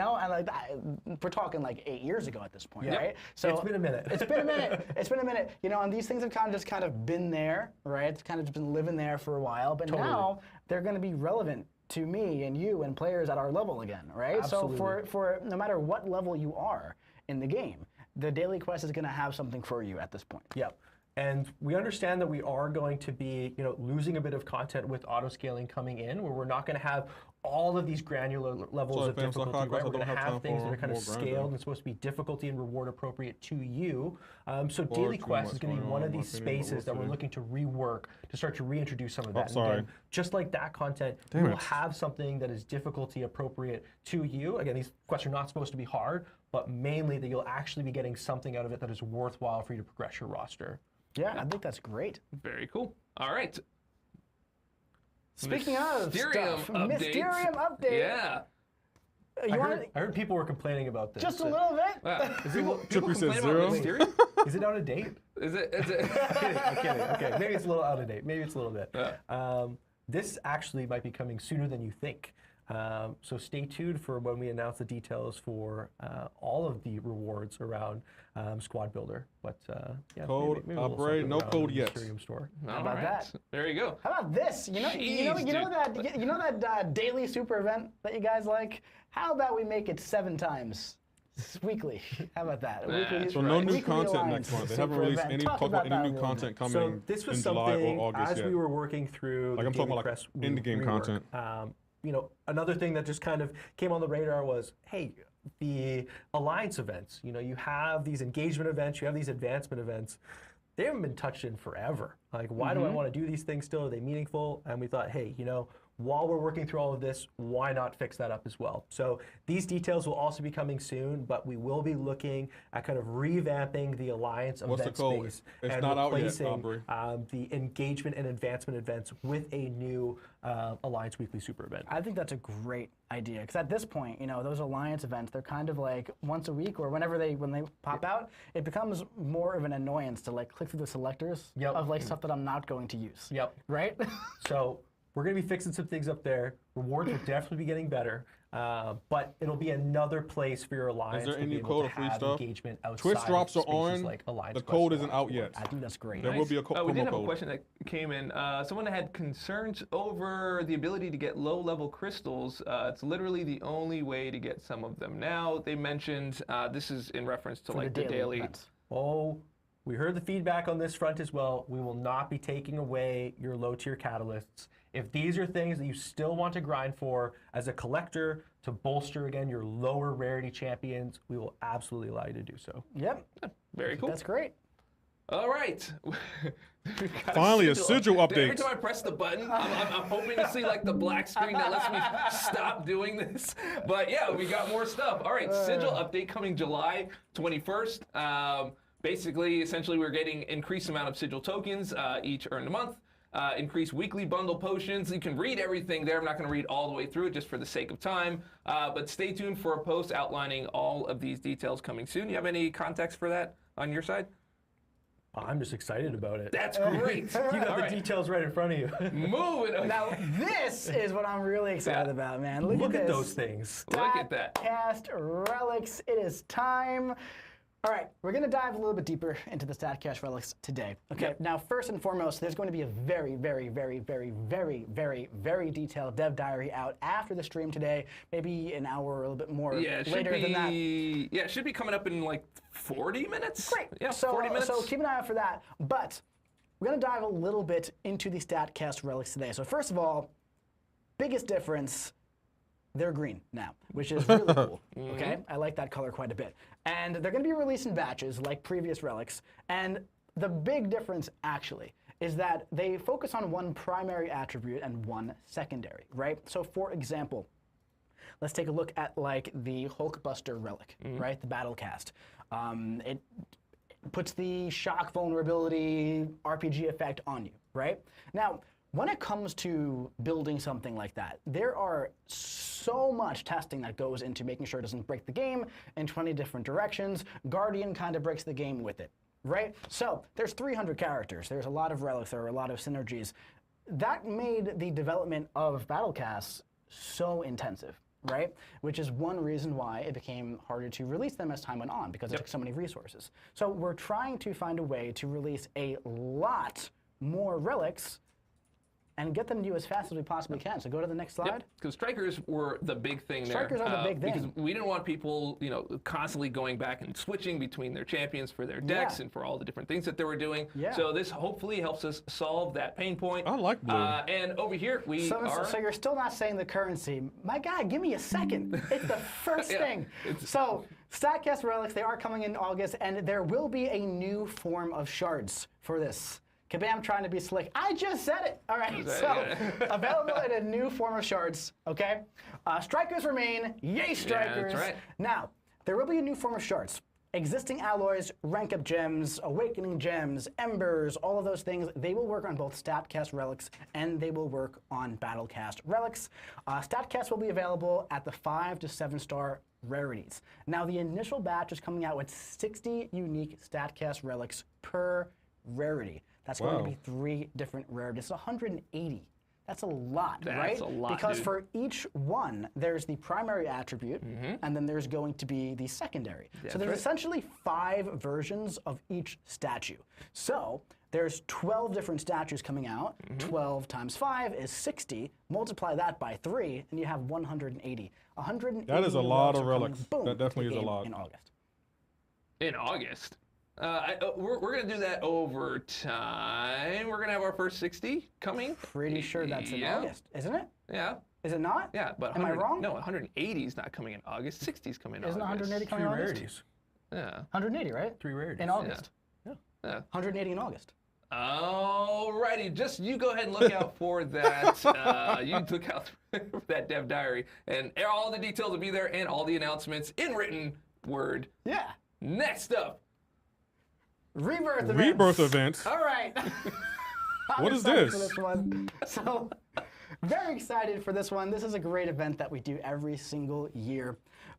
we're talking like 8 years ago at this point, right? So it's been a minute. It's been a minute. It's been a minute. And these things have kind of been there, right? It's kind of just been living there for a while, but now they're going to be relevant to me and you and players at our level again, right? Absolutely. So for no matter what level you are in the game, the daily quest is going to have something for you at this point. Yep. And we understand that we are going to be, losing a bit of content with auto scaling coming in, where we're not going to have all of these granular levels of difficulty. Right? We're going to have things that are kind of scaled and supposed to be difficulty and reward appropriate to you. So daily quest is going to be one of these spaces that we're looking to rework to start to reintroduce some of that. Again, just like that content, we'll have something that is difficulty appropriate to you. Again, these quests are not supposed to be hard, but mainly that you'll actually be getting something out of it that is worthwhile for you to progress your roster. Yeah, I think that's great. Very cool. All right. Speaking of stuff, update. Mysterium update. Yeah. I heard people were complaining about this. Just a little bit. People said complain zero. about Mysterium? Is it out of date? Is it? I'm kidding. Okay, maybe it's a little out of date. Maybe it's a little bit. this actually might be coming sooner than you think. So stay tuned for when we announce the details for all of the rewards around Squad Builder. But yeah, code maybe upgrade, no code yet. Store. How about that? There you go. How about this? You know that daily super event that you guys like? How about we make it 7 times? Weekly. How about that? Weekly, so no new content next month. They haven't released any any new content coming so this was in July or August as yet. we were working through like I'm talking about like in-game content. You know, another thing that just kind of came on the radar was, hey, the alliance events. You know, you have these engagement events, you have these advancement events. They haven't been touched in forever. Like, why do I want to do these things still? Are they meaningful? And we thought, hey, you know, while we're working through all of this, why not fix that up as well? So these details will also be coming soon, but we will be looking at kind of revamping the Alliance event space and replacing the engagement and advancement events with a new Alliance Weekly Super event. I think that's a great idea, because at this point, you know, those Alliance events, they're kind of like once a week or when they pop out, it becomes more of an annoyance to like click through the selectors of like stuff that I'm not going to use. Right? So we're going to be fixing some things up there. Rewards will definitely be getting better, but it'll be another place for your alliance. Is there to any be able code to of free have stuff? engagement outside Twitch drops of are on. like Alliance the code isn't out yet. I think that's great. There will be a promo we did have code. a question that came in. Someone had concerns over the ability to get low-level crystals. It's literally the only way to get some of them now. They mentioned this is in reference to like the daily. Oh, we heard the feedback on this front as well. We will not be taking away your low-tier catalysts. If these are things that you still want to grind for as a collector to bolster, again, your lower rarity champions, we will absolutely allow you to do so. Yep. Very cool. That's great. All right. Finally, a sigil update. Every time I press the button, I'm hoping to see like the black screen that lets me stop doing this. But yeah, we got more stuff. All right, sigil update coming July 21st. Basically, essentially, we're getting increased amount of sigil tokens each earned a month. Increased weekly bundle potions. You can read everything there. I'm not going to read all the way through it just for the sake of time. But stay tuned for a post outlining all of these details coming soon. You have any context for that on your side? I'm just excited about it. That's great. You got the details right in front of you. Moving on. Now, this is what I'm really excited about, man. Look at those things. Look at that. StatCast Relics. It is time. All right, we're going to dive a little bit deeper into the StatCast Relics today. Okay, now first and foremost, there's going to be a very, very, very, very, very, very, very detailed dev diary out after the stream today. Maybe an hour or a little bit more later than that. Yeah, it should be coming up in like 40 minutes. Great. Yeah, so, 40 minutes. So keep an eye out for that. But we're going to dive a little bit into the StatCast Relics today. So first of all, biggest difference, they're green now, which is really cool. Okay, I like that color quite a bit. And they're going to be released in batches like previous relics. And the big difference actually is that they focus on one primary attribute and one secondary, right? So for example, let's take a look at like the Hulkbuster relic, right? The Battlecast. It puts the shock vulnerability RPG effect on you, right? Now, when it comes to building something like that, there are so much testing that goes into making sure it doesn't break the game in 20 different directions. Guardian kind of breaks the game with it, right? So there's 300 characters. There's a lot of relics. There are a lot of synergies. That made the development of Battlecasts so intensive, right? Which is one reason why it became harder to release them as time went on, because it took so many resources. So we're trying to find a way to release a lot more relics and get them to you as fast as we possibly can. So go to the next slide. Because strikers were the big thing Strikers there. are the big thing. Because we didn't want people, you know, constantly going back and switching between their champions for their decks and for all the different things that they were doing. So this hopefully helps us solve that pain point. I like blue. And over here we are. So you're still not saying the currency. My God, give me a second. It's the first thing. So StatCast Relics, they are coming in August, and there will be a new form of shards for this. Kabam trying to be slick. I just said it. All right, so available in a new form of shards, okay? Strikers remain. Yay, strikers. Yeah, that's right. Now, there will be a new form of shards. Existing alloys, rank up gems, awakening gems, embers, all of those things, they will work on both StatCast Relics and they will work on Battlecast Relics. StatCast will be available at the 5 to 7 star rarities. Now, the initial batch is coming out with 60 unique StatCast Relics per rarity. That's going to be 3 different rarities. 180 That's a lot, That's right? a lot, because dude. for each one, there's the primary attribute, and then there's going to be the secondary. So there's essentially 5 versions of each statue. So there's 12 different statues coming out. 12 times 5 is 60. Multiply that by 3, and you have 180. 180 That is a lot of relics. relics. Boom, That definitely to the is a game lot. in August. In August. We're going to do that over time. We're going to have our first 60 coming. Pretty sure that's in August, isn't it? Yeah. Is it not? Yeah, but am I wrong? No, 180 is not coming in August. 60 is coming in Isn't August. 180 coming in August? Rarities. Yeah. 180, right? 3 rarities. In August. Yeah. 180 in August. Alrighty, just you go ahead and look out for that. You look out for that dev diary, and all the details will be there, and all the announcements in written word. Yeah. Next up, Rebirth events. Rebirth events. All right. What is excited this? For this one. So, very excited for this one. This is a great event that we do every single year.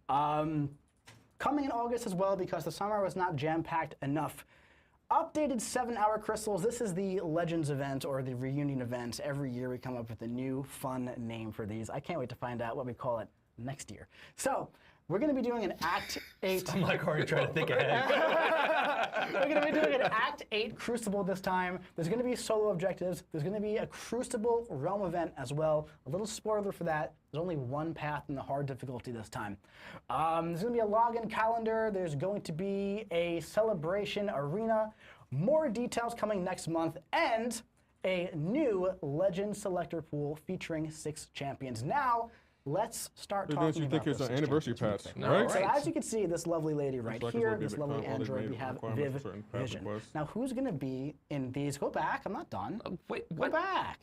Coming in August as well because the summer was not jam-packed enough. Updated 7-hour crystals. This is the Legends event or the reunion event. Every year we come up with a new fun name for these. I can't wait to find out what we call it next year. So, we're going to be doing an Act 8. I'm like already trying to think ahead. We're going to be doing an Act 8 Crucible this time. There's going to be solo objectives. There's going to be a Crucible Realm event as well. A little spoiler for that. There's only one path in the hard difficulty this time. There's going to be a login calendar. There's going to be a celebration arena. More details coming next month. And a new Legend Selector pool featuring 6 champions. Now, let's start talking about it's an anniversary patch, right? right? So as you can see, this lovely lady right here, this lovely android, we have Viv Vision. Now, who's going to be in these? Go back. I'm not done. Wait, Go back.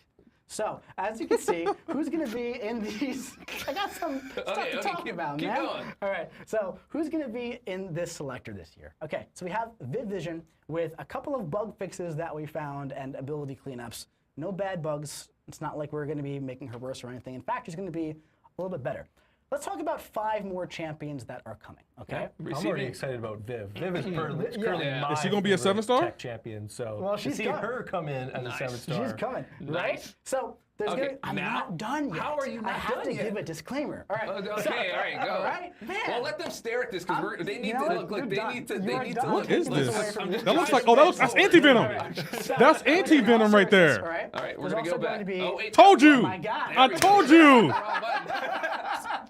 So, as you can see, who's going to be in these? I got some stuff to talk about, keep man. going. All right. So, who's going to be in this selector this year? Okay. So we have Viv Vision with a couple of bug fixes that we found and ability cleanups. No bad bugs. It's not like we're going to be making her worse or anything. In fact, she's going to be a little bit better. Let's talk about 5 more champions that are coming, okay? I'm already excited about Viv. Viv is currently my Is she going to be a 7-star? tech champion, so well, she's to see her come in as a 7-star. She's coming, right? So there's I'm not done yet. How are you not I have done to yet? give a disclaimer. All right. Okay, all right, go. All right, man. Well, let them stare at this because they need to look. Look, they need to. They need to. What is this? That looks like, that's anti-venom. That's anti-venom right there. All right, we're going to go back. Oh, wait. Told you. Oh my God. I told you.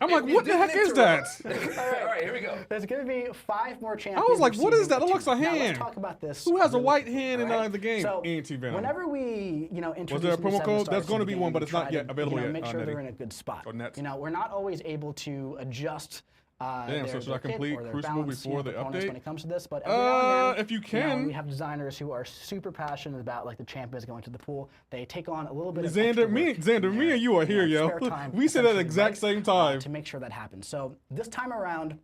I'm like, what the heck is that? All right, here we go. There's going to be 5 more champions. I was like, what is that? It looks a Now, hand. let's talk about this. Who has a really white hand in quick, the game? So, Anti-venom. whenever we, introduce Was there a new promo 7 code? stars There's going to the be one, game, but it's we not try yet to, available yet. Make sure Netty. they're in a good spot. Or Nets. We're not always able to adjust. Damn, so should I their complete kit or their Crucible balance, before the components update? When it comes to this, but every now and then, if you can. we have designers who are super passionate about like the champions going to the pool. They take on a little bit of Xander, extra me work and you are here, yo. spare time, We said at the essentially, exact right, same time. to make sure that happens. So this time around,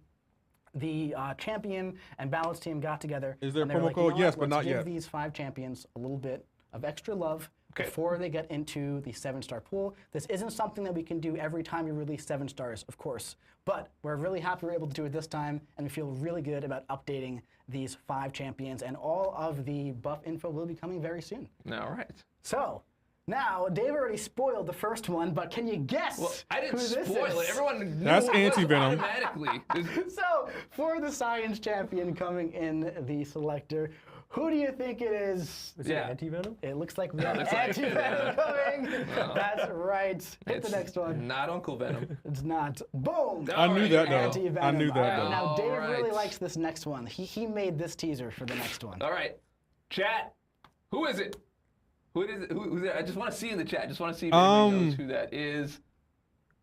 the champion and balance team got together. Is there a and they were promo like, code? Yes, but let's not give yet. these 5 champions a little bit of extra love before they get into the 7-star pool. This isn't something that we can do every time we release 7 stars, of course. But we're really happy we're able to do it this time, and we feel really good about updating these 5 champions, and all of the buff info will be coming very soon. All right. So, now, Dave already spoiled the first one, but can you guess Well, I didn't who this spoil is? it. Everyone knew That's it was anti-venom. automatically. So, for the science champion coming in the selector, who do you think it is? Is it anti-venom? It looks like we have anti-venom coming. That's right. Hit the next one. Not Uncle Venom. It's not. Boom. I knew that, though. Anti-venom. I knew that, All though. Now, Dave really Alright. likes this next one. He made this teaser for the next one. All right, chat. Who is it? Who is it? Who's it? I just want to see in the chat. Just want to see if anybody knows who that is.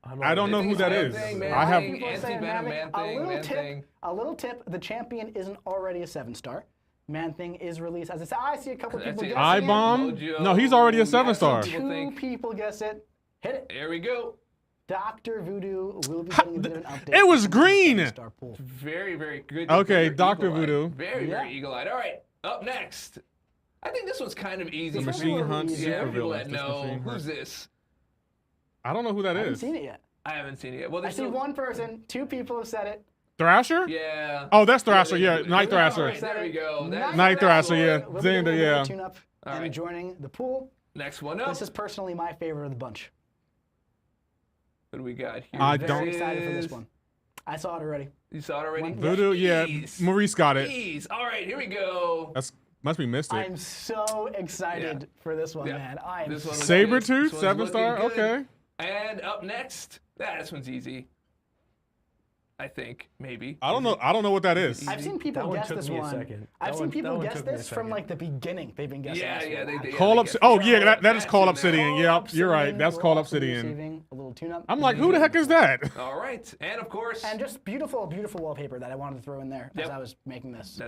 I don't know who that is. I have. People are saying Anti-venom, Man man Thing. thing. A little tip. The champion isn't already a 7-star. Man Thing is released as I see a couple people guessing I it. Bomb? Mojo. No, he's already a 7-star. Two people guess it. Hit it. There we go. Dr. Voodoo will be getting a bit of an update. It was green. 7-star pool. Very, very good. Okay, Very Dr. eagle-eyed. Voodoo. Very, very eagle-eyed. All right, up next. I think this one's kind of easy. The for Machine people. Hunt Yeah, Super people Villains. that know. Who's this? I don't know who that I haven't is. seen it yet. I haven't seen it yet. Well, I there's see still- one person. 2 people have said it. Thrasher? Yeah. Oh, that's Thrasher. Yeah, Night Thrasher. There we go. Night Thrasher. Yeah, Will be Xander. doing a Yeah. tune-up and right. joining the pool. Next one up. This is personally my favorite of the bunch. What do we got here? I Very don't. excited for this one. I saw it already. You saw it already? Voodoo, yeah. Maurice got it. Jeez. All right, here we go. Must be Mystic. I'm so excited for this one, man. Sabretooth, 7-star. Okay. And up next, this one's easy. I think maybe. I don't know what that is. I've seen people guess this one. I've seen people guess this from like the beginning. They've been guessing. Yeah, they Call Obsidian. Oh yeah, that is Call Obsidian. Yep, you're right. That's Call Obsidian. A little tune-up. I'm like, who the heck is that? All right, and of course. And just beautiful, beautiful wallpaper that I wanted to throw in there as I was making this.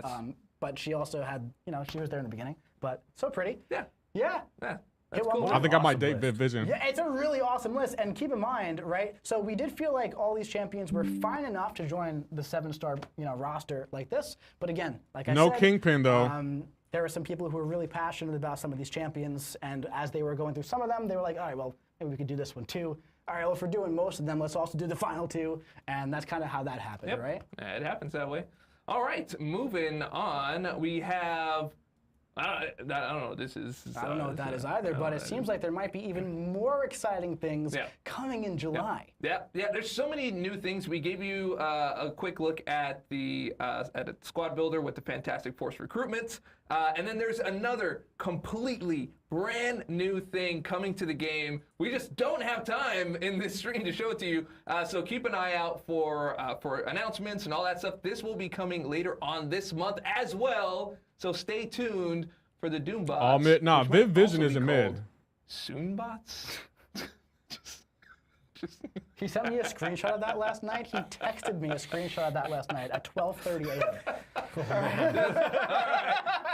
But she also had, she was there in the beginning. But so pretty. Yeah. Yeah. That's cool. I think I might date Viv Vision. Yeah, it's a really awesome list. And keep in mind, right? So we did feel like all these champions were fine enough to join the 7-star, roster like this. But again, like I said, no Kingpin though. There were some people who were really passionate about some of these champions, and as they were going through some of them, they were like, all right, well, maybe we could do this one too. All right, well, if we're doing most of them, let's also do the final two. And that's kind of how that happened, right? It happens that way. All right, moving on, we have. I don't know what this is. I don't know what that is either, but it seems like there might be even more exciting things coming in July. Yeah. There's so many new things. We gave you a quick look at the squad builder with the Fantastic Force recruitments, and then there's another completely brand new thing coming to the game. We just don't have time in this stream to show it to you, so keep an eye out for announcements and all that stuff. This will be coming later on this month as well. So stay tuned for the Doombots. Viv Vision is a mid. Soonbots? He sent me a screenshot of that last night. He texted me a screenshot of that last night at 12:30 a.m.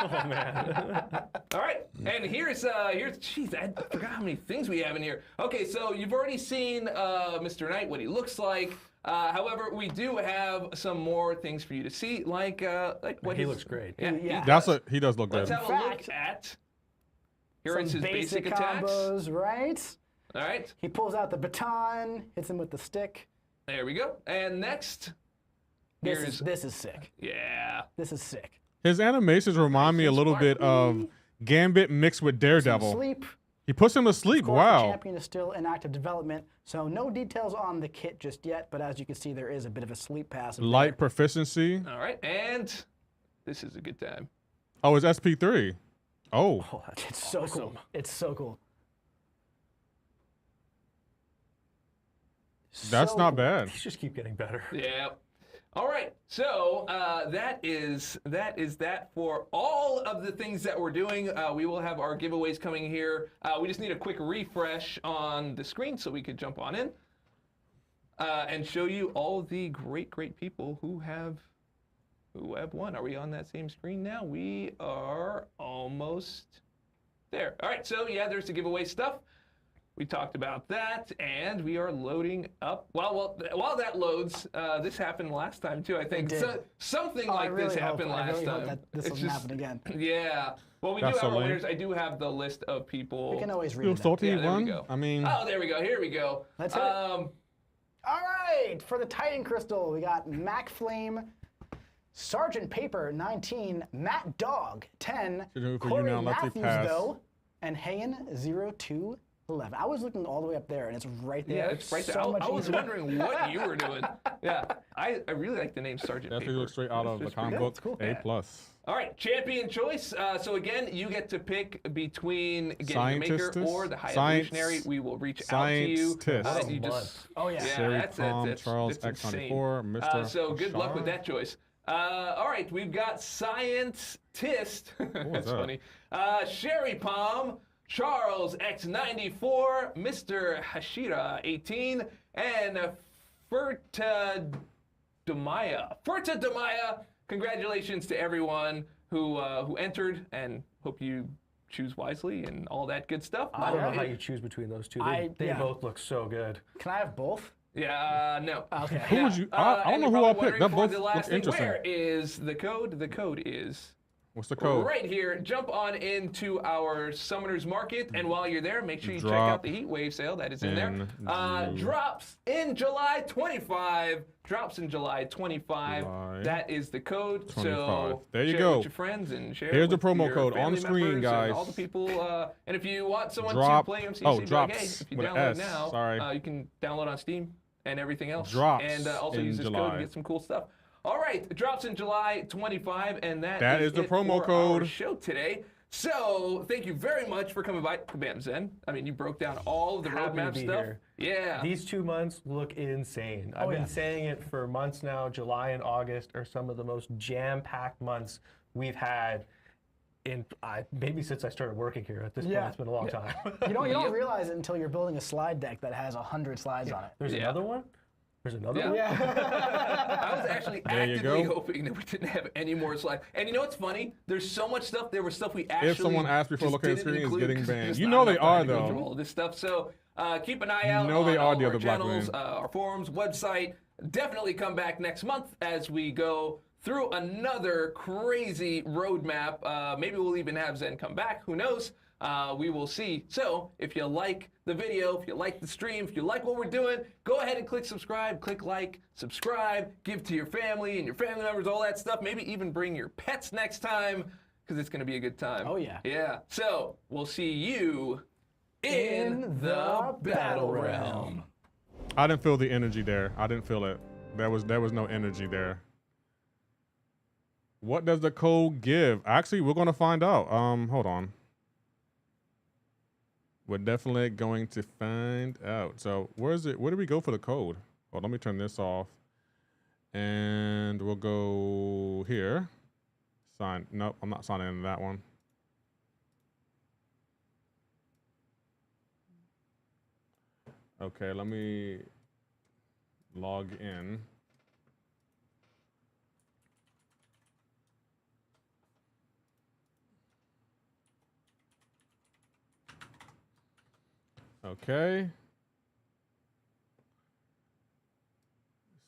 Oh man. All right, and here's jeez, I forgot how many things we have in here. Okay, so you've already seen Mr. Knight, what he looks like. However, we do have some more things for you to see, like what he looks great. Yeah. He does look good. Let's have a look at. Here is his basic attacks. Combos, right? All right. He pulls out the baton, hits him with the stick. There we go. And next, this is sick. Yeah. This is sick. His animations remind me a little bit of Gambit mixed with Daredevil. Sleep. He puts him to sleep. Wow. The champion is still in active development, so no details on the kit just yet. But as you can see, there is a bit of a sleep pass. Light proficiency. All right, and this is a good time. Oh, it's SP3. Oh. It's so cool. It's so cool. That's not bad. These just keep getting better. Yeah. All right, so that is that for all of the things that we're doing. We will have our giveaways coming here. We just need a quick refresh on the screen so we could jump on in and show you all the great people who have won. Are we on that same screen now? We are almost there. All right, so yeah, there's the giveaway stuff. We talked about that, and we are loading up. Well, while that loads, this happened last time too, I think. So, something like this happened last time. I really hope that this doesn't happen again. Yeah. Well, we do have our winners. I do have the list of people. We can always read it. Yeah, there we go. I mean. Oh, there we go. Here we go. Let's hit it. All right, for the Titan Crystal, we got Mac Flame, Sergeant Paper 19, Matt Dog 10, Corey Matthews though, and Hayen 0211. I was looking all the way up there, and it's right there. Yeah, it's right there. I was wondering what you were doing. Yeah, I really like the name Sergeant Paper. Definitely looks straight out of the comic book. Cool. A+. All right, champion choice. So again, you get to pick between getting the Maker or the High Evolutionary. We will reach out to you. Oh yeah. That's Charles X94, Mr. So good luck with that choice. All right, we've got Scientist. That's funny. Sherry Palm, Charles X94, Mr. Hashira 18, and Furta Demaya. Congratulations to everyone who entered, and hope you choose wisely and all that good stuff. I don't know how you choose between those two. They both look so good. Can I have both? Yeah, no. Okay. Who would you? I don't know who I'll pick. That both looks interesting. Where is the code? The code is What's the code? Right here. Jump on into our Summoners Market, and while you're there, make sure you check out the Heatwave sale that is in there. Drops in July 25. Drops in July 25. That is the code. 25. So there you share go. It with your friends and share Here's it with the promo your code on family screen, guys. all the people. And if you want someone to play MCoC, drops. hey, if you with download S. now, Sorry. you can download on Steam and everything else. Drops and also use this code to get some cool stuff. All right, it drops in July 25, and that is the promo code for our show today. So thank you very much for coming by, Kabam Zen. I mean, you broke down all of the roadmap stuff. Here. Yeah. These 2 months look insane. I've been saying it for months now. July and August are some of the most jam-packed months we've had in maybe since I started working here. At this point, it's been a long time. You don't realize it until you're building a slide deck that has 100 slides on it. There's another one? There's another one? I was actually actively hoping that we didn't have any more slides. And you know what's funny? There's so much stuff. There was stuff we actually if someone asked before looking at the screen, is getting banned. You know they are, though. All of this stuff. So keep an eye out on all our channels, our forums, website. Definitely come back next month as we go through another crazy roadmap. Maybe we'll even have Zen come back. Who knows? We will see. So if you like the video, if you like the stream, if you like what we're doing, go ahead and click subscribe, click like, subscribe, give to your family and your family members, all that stuff. Maybe even bring your pets next time because it's going to be a good time. Oh, yeah. Yeah. So we'll see you in the Battle Realm. I didn't feel the energy there. I didn't feel it. There was no energy there. What does the code give? Actually, we're going to find out. Hold on. We're definitely going to find out. So where is it? Where do we go for the code? Oh, let me turn this off. And we'll go here. Sign. Nope, I'm not signing into that one. Okay, let me log in. Okay.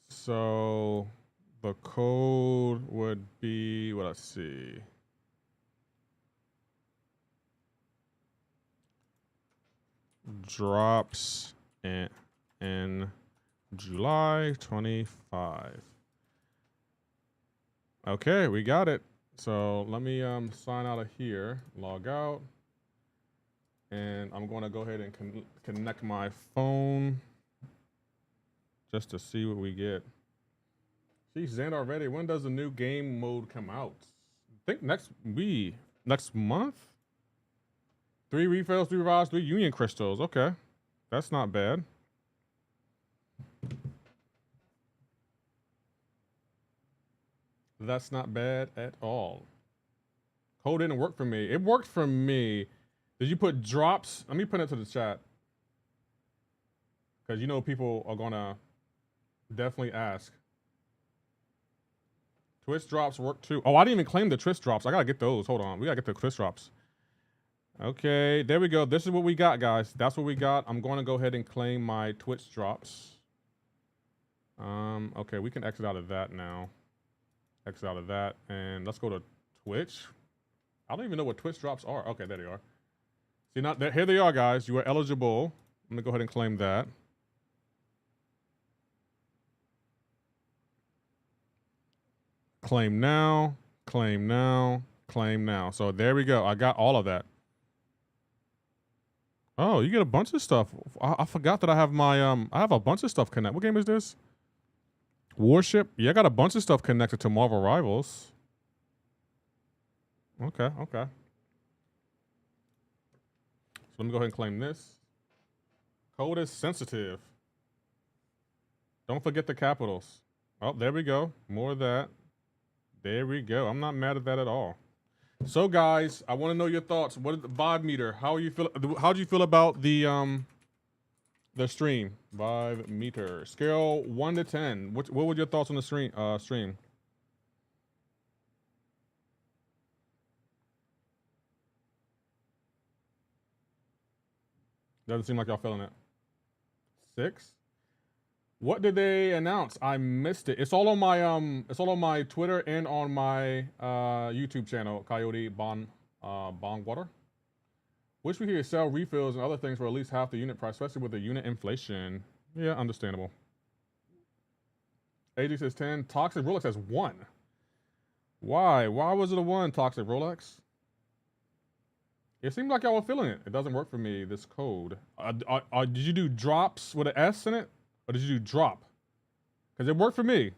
So the code would be, well, let's see. Drops in July 25. Okay, we got it. So let me sign out of here, log out. And I'm going to go ahead and connect my phone just to see what we get. See, Zen already. When does the new game mode come out? I think next month? 3 refills, 3 revives, 3 union crystals. Okay, that's not bad. That's not bad at all. Code didn't work for me. It worked for me. Did you put drops? Let me put it to the chat. Because you know people are going to definitely ask. Twist drops work too. Oh, I didn't even claim the twist drops. I got to get those. Hold on. We got to get the twist drops. Okay, there we go. This is what we got, guys. That's what we got. I'm going to go ahead and claim my twist drops. Okay, we can exit out of that now. Exit out of that. And let's go to Twitch. I don't even know what twist drops are. Okay, there they are. See, now, here they are, guys. You are eligible. I'm going to go ahead and claim that. Claim now, claim now, claim now. So there we go. I got all of that. Oh, you get a bunch of stuff. I forgot that I have my, I have a bunch of stuff connected. What game is this? Warship? Yeah, I got a bunch of stuff connected to Marvel Rivals. Okay, okay. So let me go ahead and claim this. Code is sensitive. Don't forget the capitals. Oh, there we go. More of that. There we go. I'm not mad at that at all. So guys, I want to know your thoughts. What is the vibe meter? How are you feel? How do you feel about the stream? Vibe meter scale 1 to 10. What were your thoughts on the stream? Doesn't seem like y'all feeling it. 6. What did they announce? I missed it. It's all on my Twitter and on my YouTube channel, Coyote Bongwater. Wish we could sell refills and other things for at least half the unit price, especially with the unit inflation. Yeah, understandable. AG says 10. Toxic Rolex has 1. Why? Why was it a 1, Toxic Rolex? It seemed like y'all were feeling it. It doesn't work for me, this code. Did you do drops with an S in it? Or did you do drop? Because it worked for me.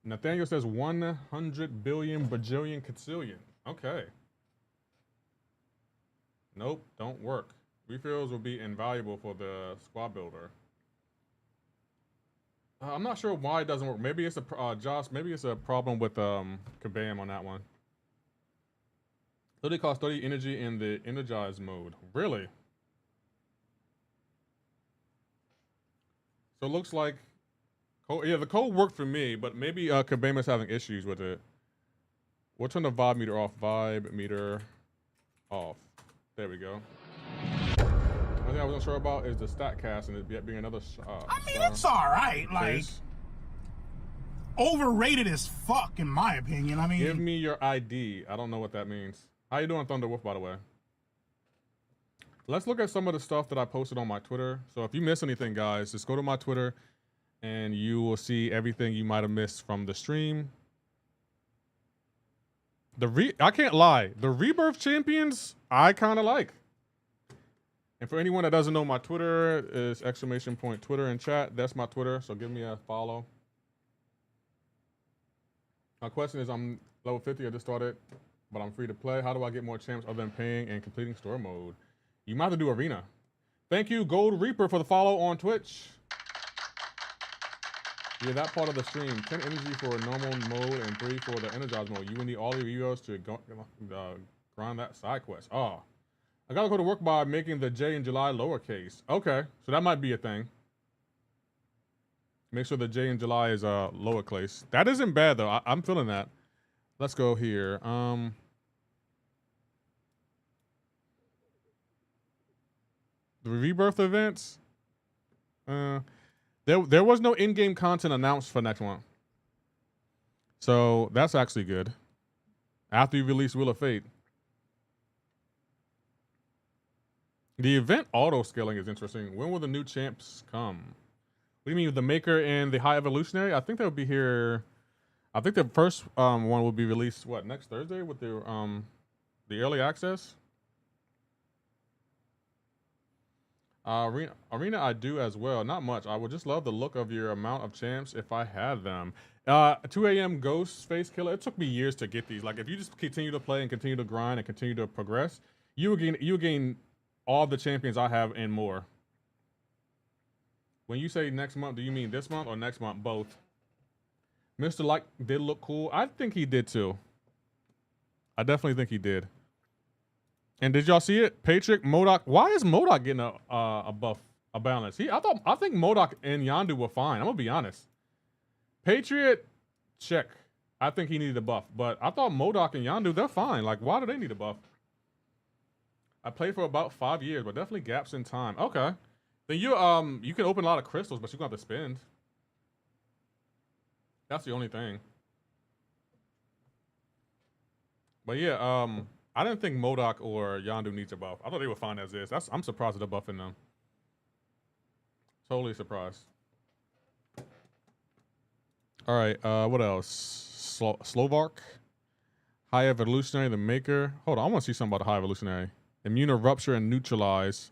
Nathaniel says 100 billion bajillion quintillion. Okay. Nope, don't work. Refills will be invaluable for the squad builder. I'm not sure why it doesn't work. Maybe it's a Josh. Maybe it's a problem with Kabam on that one. 30 costs 30 energy in the energized mode. Really? So it looks like, yeah, the code worked for me, but maybe Kabam is having issues with it. We'll turn the vibe meter off. Vibe meter off. There we go. One thing I wasn't sure about is the stat cast and it being another. I mean, it's all right. Like, overrated as fuck, in my opinion. I mean, give me your ID. I don't know what that means. How you doing, Thunderwolf, by the way? Let's look at some of the stuff that I posted on my Twitter. So if you miss anything, guys, just go to my Twitter and you will see everything you might have missed from the stream. I can't lie. The Rebirth Champions, I kind of like. And for anyone that doesn't know, my Twitter is !Twitter in chat. That's my Twitter, so give me a follow. My question is, I'm level 50, I just started, but I'm free to play. How do I get more champs other than paying and completing store mode? You might have to do arena. Thank you, Gold Reaper, for the follow on Twitch. Yeah, that part of the stream. 10 energy for normal mode and 3 for the energized mode. You will need all your heroes to grind that side quest. Oh. I gotta go to work by making the J in July lowercase. Okay, so that might be a thing. Make sure the J in July is lowercase. That isn't bad though. I'm feeling that. Let's go here. The Rebirth events. There was no in-game content announced for next one. So that's actually good. After you release Wheel of Fate. The event auto-scaling is interesting. When will the new champs come? What do you mean, the Maker and the High Evolutionary? I think they'll be here. I think the first one will be released, what, next Thursday with the early access? Arena I do as well. Not much. I would just love the look of your amount of champs if I had them. 2 a.m. Ghost Face Killer. It took me years to get these. Like, if you just continue to play and continue to grind and continue to progress, you will gain all the champions I have and more. When you say next month, do you mean this month or next month? Both. Mr. Light did look cool. I think he did too. I definitely think he did. And did y'all see it? Patrick, MODOK. Why is MODOK getting a buff, a balance? I think MODOK and Yondu were fine. I'm gonna be honest. Patriot, check. I think he needed a buff, but I thought MODOK and Yondu, they're fine. Like, why do they need a buff? I played for about 5 years, but definitely gaps in time. Okay. Then you can open a lot of crystals, but you're gonna have to spend. That's the only thing. But yeah, I didn't think MODOK or Yondu needs a buff. I thought they were fine as is. I'm surprised at the buffing them. Totally surprised. All right, what else? Slovark, High Evolutionary, the Maker. Hold on, I want to see something about the High Evolutionary. Immune to Rupture and Neutralize.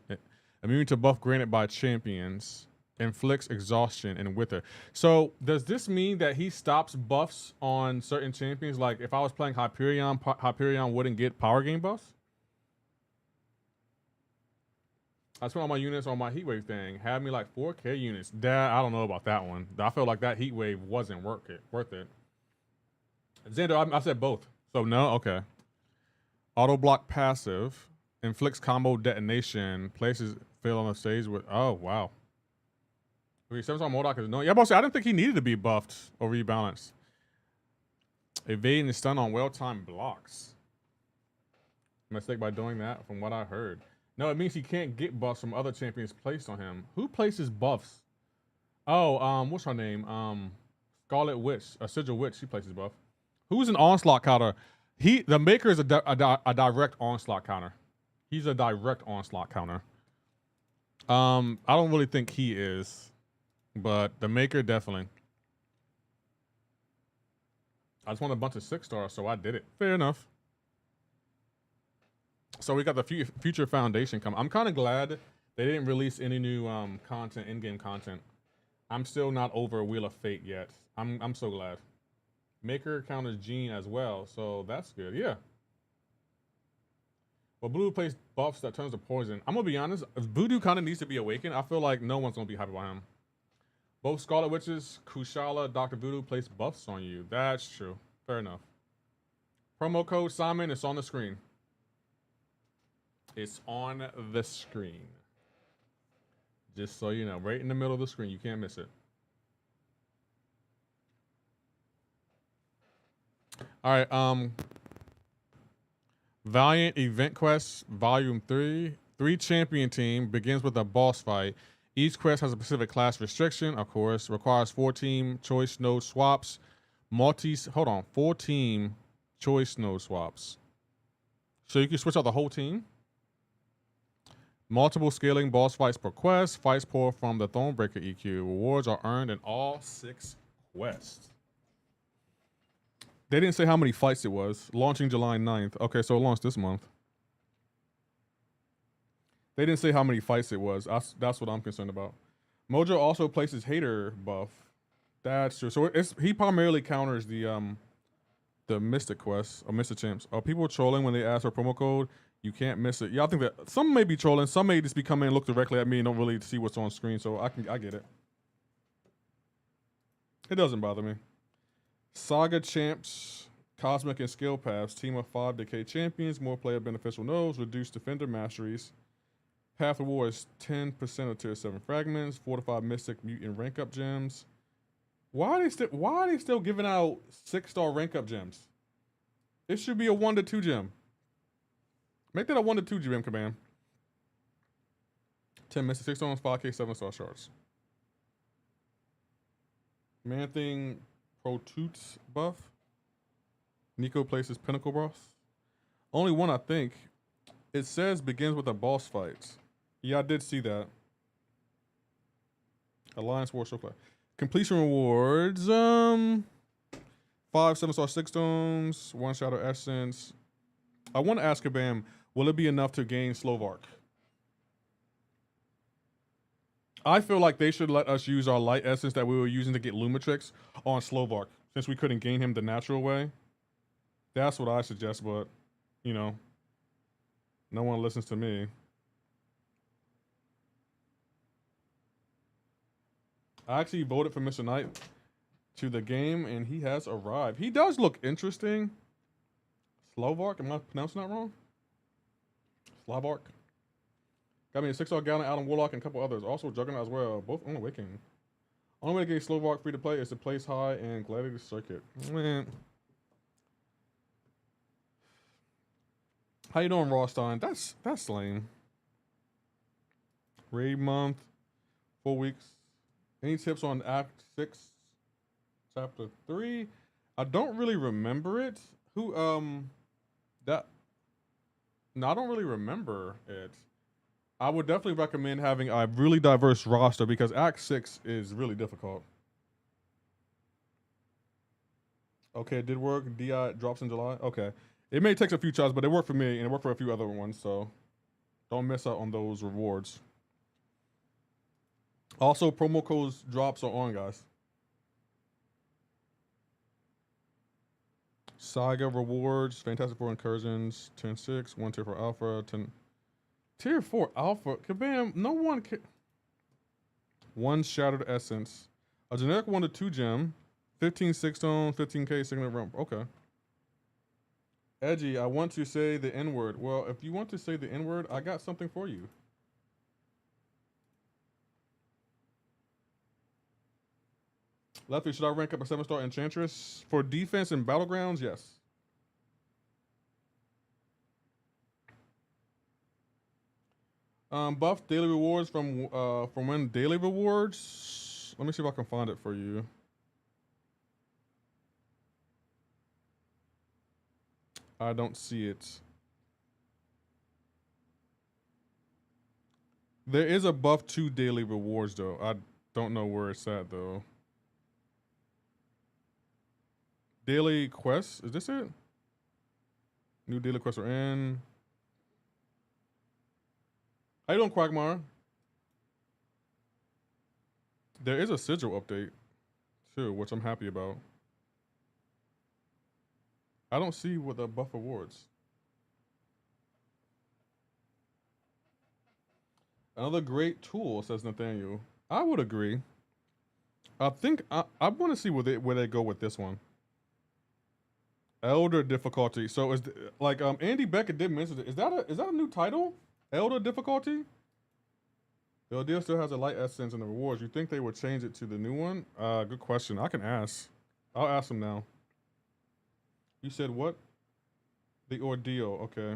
Immune to buff granted by champions. Inflicts exhaustion and wither. So does this mean that he stops buffs on certain champions? Like if I was playing Hyperion, Hyperion wouldn't get power gain buffs? I spent all my units on my Heatwave thing. Had me like 4K units. Dad, I don't know about that one. I felt like that Heatwave wasn't worth it. Xander, I said both. So no, okay. Auto block passive. Inflicts combo detonation. Places fail on the stage with, oh wow. Okay, 7-star MODOK is no. Yeah, boss, I didn't think he needed to be buffed or rebalanced. Evade and stun on well-timed blocks. Mistake by doing that, from what I heard. No, it means he can't get buffs from other champions placed on him. Who places buffs Oh, what's her name? Scarlet Witch, Sigil Witch. She places buff. Who's an onslaught counter? The Maker is a direct onslaught counter. He's a direct onslaught counter. I don't really think he is, but the Maker definitely. I just want a bunch of 6-stars, so I did it. Fair enough. So we got the Future Foundation coming. I'm kind of glad they didn't release any new content, in-game content. I'm still not over Wheel of Fate yet. I'm so glad. Maker counters Jean as well, so that's good. Yeah. Well, Blue plays buffs that turns to poison. I'm gonna be honest. If Voodoo kind of needs to be awakened, I feel like no one's gonna be happy about him. Both Scarlet Witches, Kushala, Dr. Voodoo place buffs on you. That's true. Fair enough. Promo code Simon is on the screen. It's on the screen. Just so you know, right in the middle of the screen. You can't miss it. All right. Valiant Event Quest Volume 3. 3 champion team begins with a boss fight. Each quest has a specific class restriction, of course. Requires 4-team choice node swaps. 4-team choice node swaps. So you can switch out the whole team. Multiple scaling boss fights per quest. Fights pour from the Thronebreaker EQ. Rewards are earned in all 6 quests. They didn't say how many fights it was. Launching July 9th. Okay, so it launched this month. They didn't say how many fights it was. That's what I'm concerned about. Mojo also places hater buff. That's true. So he primarily counters the Mystic quest or Mystic Champs. Are people trolling when they ask for promo code? You can't miss it. Yeah, I think that some may be trolling. Some may just be coming and look directly at me and don't really see what's on screen. So I get it. It doesn't bother me. Saga Champs, Cosmic and Skill Paths, team of 5 Decay champions, more player beneficial nodes, reduced defender masteries. Path rewards 10% of tier 7 fragments, 4-5 Mystic Mutant rank up gems. Why are they still giving out 6-star rank up gems? It should be a 1 to 2 gem. Make that a 1 to 2 gem, Kabam. 10 Mystic 6 stones, 5k 7-star shards. Man-Thing Protoots buff. Nico places Pinnacle buff. Only one, I think. It says begins with a boss fight. Yeah, I did see that. Alliance War Showplay. Completion rewards. 5 7-star 6 stones, 1 Shadow Essence. I want to ask Kabam, will it be enough to gain Slovark? I feel like they should let us use our light essence that we were using to get Lumitrix on Slovark, since we couldn't gain him the natural way. That's what I suggest, but, you know, no one listens to me. I actually voted for Mr. Knight to the game, and he has arrived. He does look interesting. Slovark, am I pronouncing that wrong? Slovark. Got me a 6-star Gallon, Alan Warlock, and a couple others. Also Juggernaut as well. Both on Awakening. Only way to get Slovark free to play is to place high and Gladiator Circuit. Man. How you doing, Rostein? That's lame. Raid month. 4 weeks. Any tips on Act 6, Chapter 3? I don't really remember it. No, I don't really remember it. I would definitely recommend having a really diverse roster because Act 6 is really difficult. Okay, it did work. DI drops in July. Okay. It may take a few tries, but it worked for me and it worked for a few other ones, so don't miss out on those rewards. Also, promo codes drops are on, guys. Saga rewards, Fantastic Four incursions, 10-6, 1 tier 4 alpha, 10 tier 4 alpha. Kabam, no one can. 1 shattered essence, a generic 1 to 2 gem, 15 6 stone, 15k signet rump. Okay. Edgy, I want to say the N-word. Well, if you want to say the N-word, I got something for you. Lefty, should I rank up a 7-star Enchantress? For defense and Battlegrounds, yes. Buff daily rewards from when daily rewards. Let me see if I can find it for you. I don't see it. There is a buff to daily rewards though. I don't know where it's at though. Daily quests, is this it? New daily quests are in. How you doing, Quagmire? There is a sigil update too, which I'm happy about. I don't see what the buff awards. Another great tool, says Nathaniel. I would agree. I think I want to see where they go with this one. Elder difficulty. So is like Andy Becket did mention it. Is that a new title? Elder difficulty? The idea still has a light essence in the rewards. You think they would change it to the new one? Good question. I can ask. I'll ask them now. You said what? The ordeal. Okay.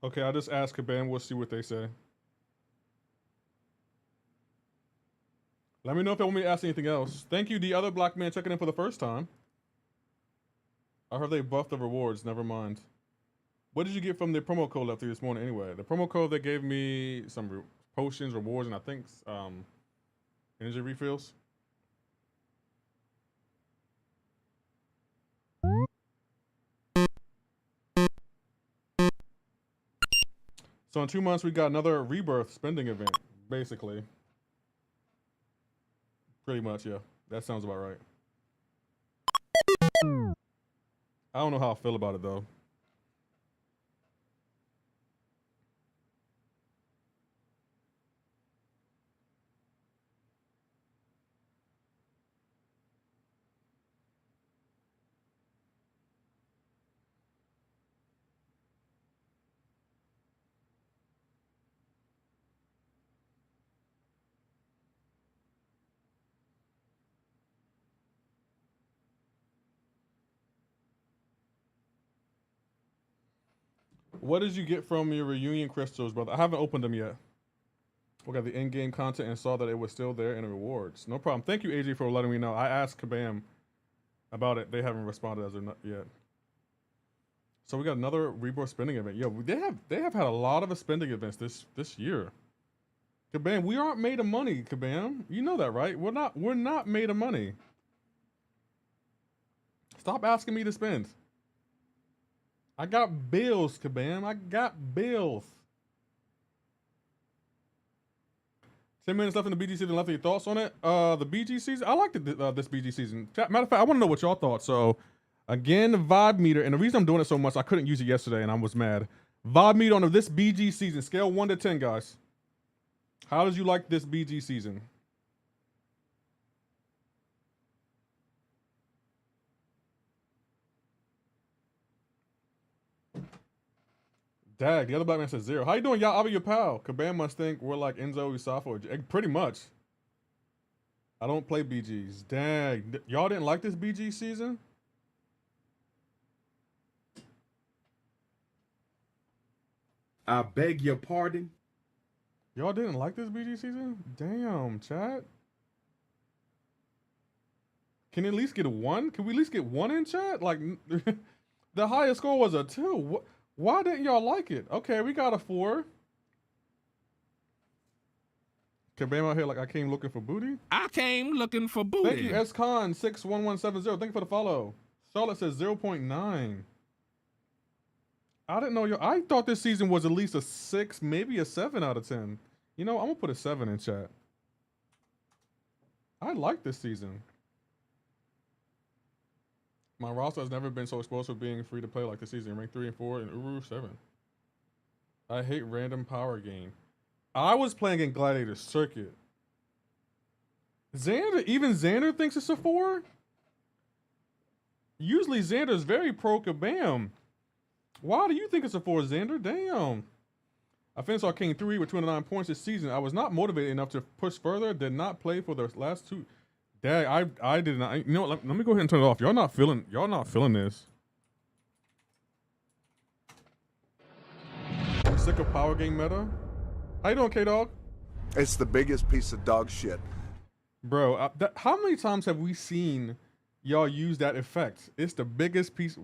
Okay, I just asked Kabam. We'll see what they say. Let me know if they want me to ask anything else. Thank you, the other black man checking in for the first time. I heard they buffed the rewards. Never mind. What did you get from the promo code Lefty this morning anyway? The promo code, they gave me some potions, rewards, and I think energy refills. So in 2 months, we got another rebirth spending event, basically. Pretty much, yeah. That sounds about right. I don't know how I feel about it, though. What did you get from your reunion crystals, brother? I haven't opened them yet. We got the in-game content and saw that it was still there in the rewards. No problem. Thank you, AJ, for letting me know. I asked Kabam about it. They haven't responded as of yet. So we got another rebirth spending event. Yo, they have had a lot of spending events this year. Kabam, we aren't made of money, Kabam. You know that, right? We're not made of money. Stop asking me to spend. I got bills, Kabam. I got bills. 10 minutes left in the BG season. Left, your thoughts on it? The BG season? I liked this BG season. Matter of fact, I want to know what y'all thought. So, again, the vibe meter. And the reason I'm doing it so much, I couldn't use it yesterday, and I was mad. Vibe meter on this BG season. Scale 1 to 10, guys. How did you like this BG season? Dag, the other black man says 0. How you doing, y'all? I'll be your pal. Kabam must think we're like Enzo, Usafa, or pretty much. I don't play BGs. Dag, y'all didn't like this BG season? I beg your pardon? Y'all didn't like this BG season? Damn, chat. Can at least get a 1? Can we at least get 1 in chat? Like, the highest score was a 2. What? Why didn't y'all like it? Okay, we got a 4. Kabam out here like I came looking for booty. I came looking for booty. Thank you, SCon61170. Thank you for the follow. Charlotte says 0.9. I didn't know I thought this season was at least a 6, maybe a 7 out of 10. You know, I'm gonna put a 7 in chat. I like this season. My roster has never been so exposed for being free to play like this season. Rank 3 and 4 and Uru 7. I hate random power game. I was playing in Gladiator Circuit. Even Xander thinks it's a 4? Usually Xander's very pro Kabam. Why do you think it's a 4, Xander? Damn. I finished Arcane 3 with 209 points this season. I was not motivated enough to push further. Did not play for the last 2. Dang, I did not. You know what? Let me go ahead and turn it off. Y'all not feeling this. I'm sick of power game meta. How you doing, K-Dog? It's the biggest piece of dog shit. Bro, how many times have we seen y'all use that effect? It's the biggest piece.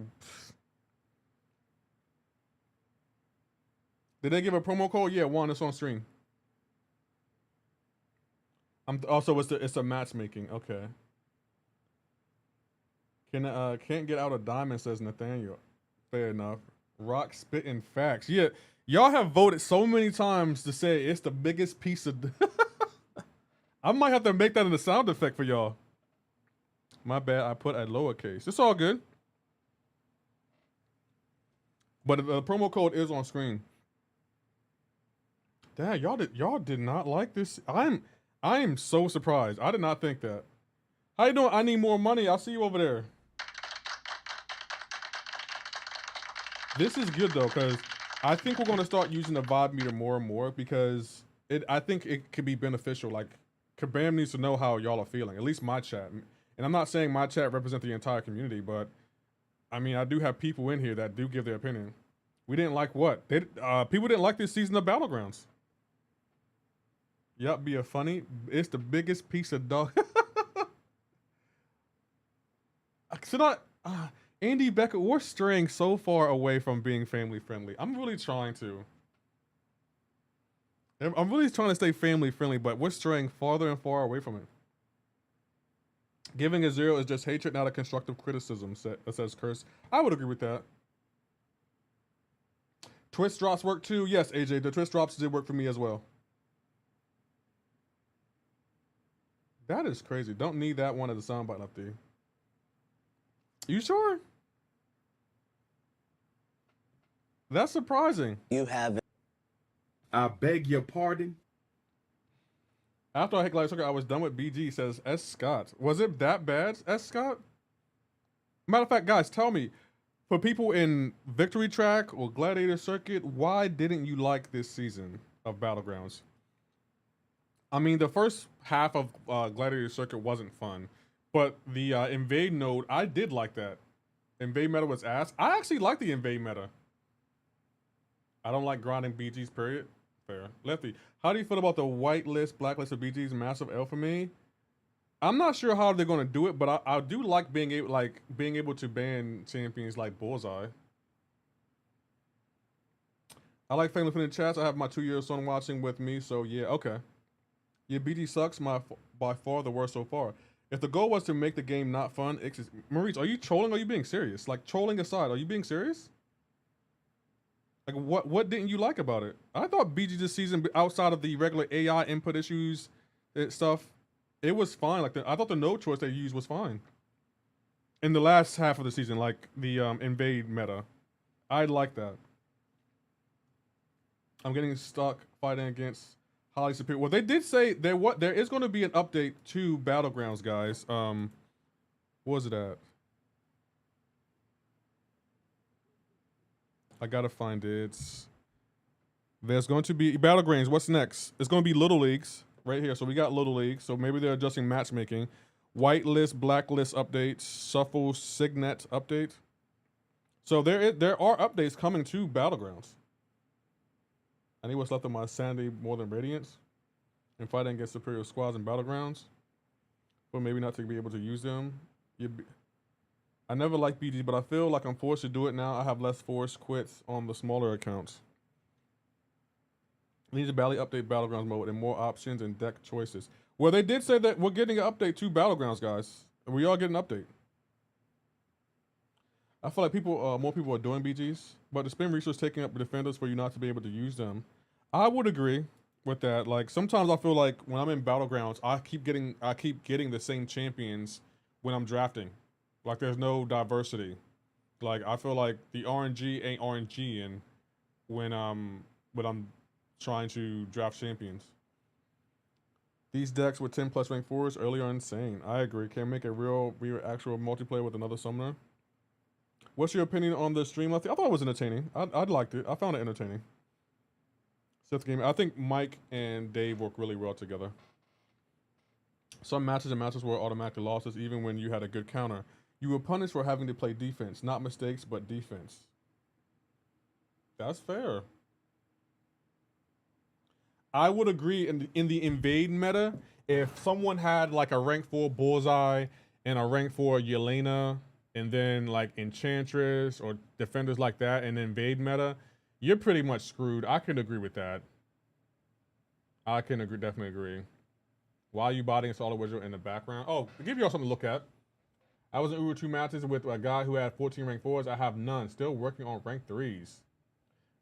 Did they give a promo code? Yeah, one. It's on stream. Also, it's a matchmaking. Okay. Can't get out of diamond, says Nathaniel. Fair enough. Rock spitting facts. Yeah, y'all have voted so many times to say it's the biggest piece of. I might have to make that in the sound effect for y'all. My bad. I put a lowercase. It's all good. But the promo code is on screen. Dad, y'all did not like this. I am so surprised. I did not think that. How you doing? I need more money. I'll see you over there. This is good though, because I think we're going to start using the vibe meter more and more because I think it could be beneficial. Like Kabam needs to know how y'all are feeling. At least my chat. And I'm not saying my chat represents the entire community, but I mean I do have people in here that do give their opinion. We didn't like what? People didn't like this season of Battlegrounds. Yup, be a funny. It's the biggest piece of dog. Andy Becket, we're straying so far away from being family friendly. I'm really trying to. I'm really trying to stay family friendly, but we're straying farther and far away from it. Giving a 0 is just hatred, not a constructive criticism, says Curse. I would agree with that. Twist drops work too. Yes, AJ, the twist drops did work for me as well. That is crazy. Don't need that one as a soundbite up there. You sure? That's surprising. You have. I beg your pardon. After I hit Gladiator, I was done with BG, says S. Scott. Was it that bad, S. Scott? Matter of fact, guys, tell me, for people in Victory Track or Gladiator Circuit, why didn't you like this season of Battlegrounds? I mean, the first half of Gladiator Circuit wasn't fun, but the Invade node, I did like that. Invade meta was ass. I actually like the Invade meta. I don't like grinding BGs, period. Fair. Lefty, how do you feel about the whitelist, blacklist of BGs? Massive L for me. I'm not sure how they're going to do it, but I do like being able to ban champions like Bullseye. I like family friendly chats. I have my 2-year-old son watching with me, so yeah, okay. Yeah, BG sucks. By far the worst so far. If the goal was to make the game not fun, Maurice, are you trolling or are you being serious? Like, trolling aside, are you being serious? Like, what didn't you like about it? I thought BG this season, outside of the regular AI input issues and stuff, it was fine. Like, I thought the node choice they used was fine. In the last half of the season, like the invade meta, I like that. I'm getting stuck fighting against highly superior. Well, they did say there is going to be an update to Battlegrounds, guys. What was it at? I gotta find it. There's going to be Battlegrounds. What's next? It's going to be Little Leagues right here. So we got Little Leagues. So maybe they're adjusting matchmaking. Whitelist, blacklist updates. Shuffle, Signet update. So there are updates coming to Battlegrounds. I need what's left of my sanity more than radiance. And fighting against superior squads in Battlegrounds. But maybe not to be able to use them. I never liked BG, but I feel like I'm forced to do it now. I have less forced quits on the smaller accounts. Need to badly update Battlegrounds mode and more options and deck choices. Well, they did say that we're getting an update to Battlegrounds, guys. We are getting an update. I feel like more people are doing BGs, but the spin resource taking up the defenders for you not to be able to use them. I would agree with that. Like, sometimes I feel like when I'm in Battlegrounds, I keep getting the same champions when I'm drafting. Like, there's no diversity. Like, I feel like the RNG ain't RNG and when I'm trying to draft champions. These decks with 10 plus rank 4s early are insane. I agree. Can't make a real actual multiplayer with another summoner. What's your opinion on the stream? I thought it was entertaining. I'd liked it. I found it entertaining. Sith game. I think Mike and Dave work really well together. Some matches and matches were automatic losses even when you had a good counter. You were punished for having to play defense. Not mistakes, but defense. That's fair. I would agree in the invade meta, if someone had like a rank 4 Bullseye and a rank 4 Yelena, and then like Enchantress or defenders like that in invade meta, you're pretty much screwed. I can agree with that. I can agree, definitely agree. Why are you botting a Solid Wizard in the background? Oh, to give y'all something to look at. I was in Uru 2 matches with a guy who had 14 rank 4s. I have none. Still working on rank 3s.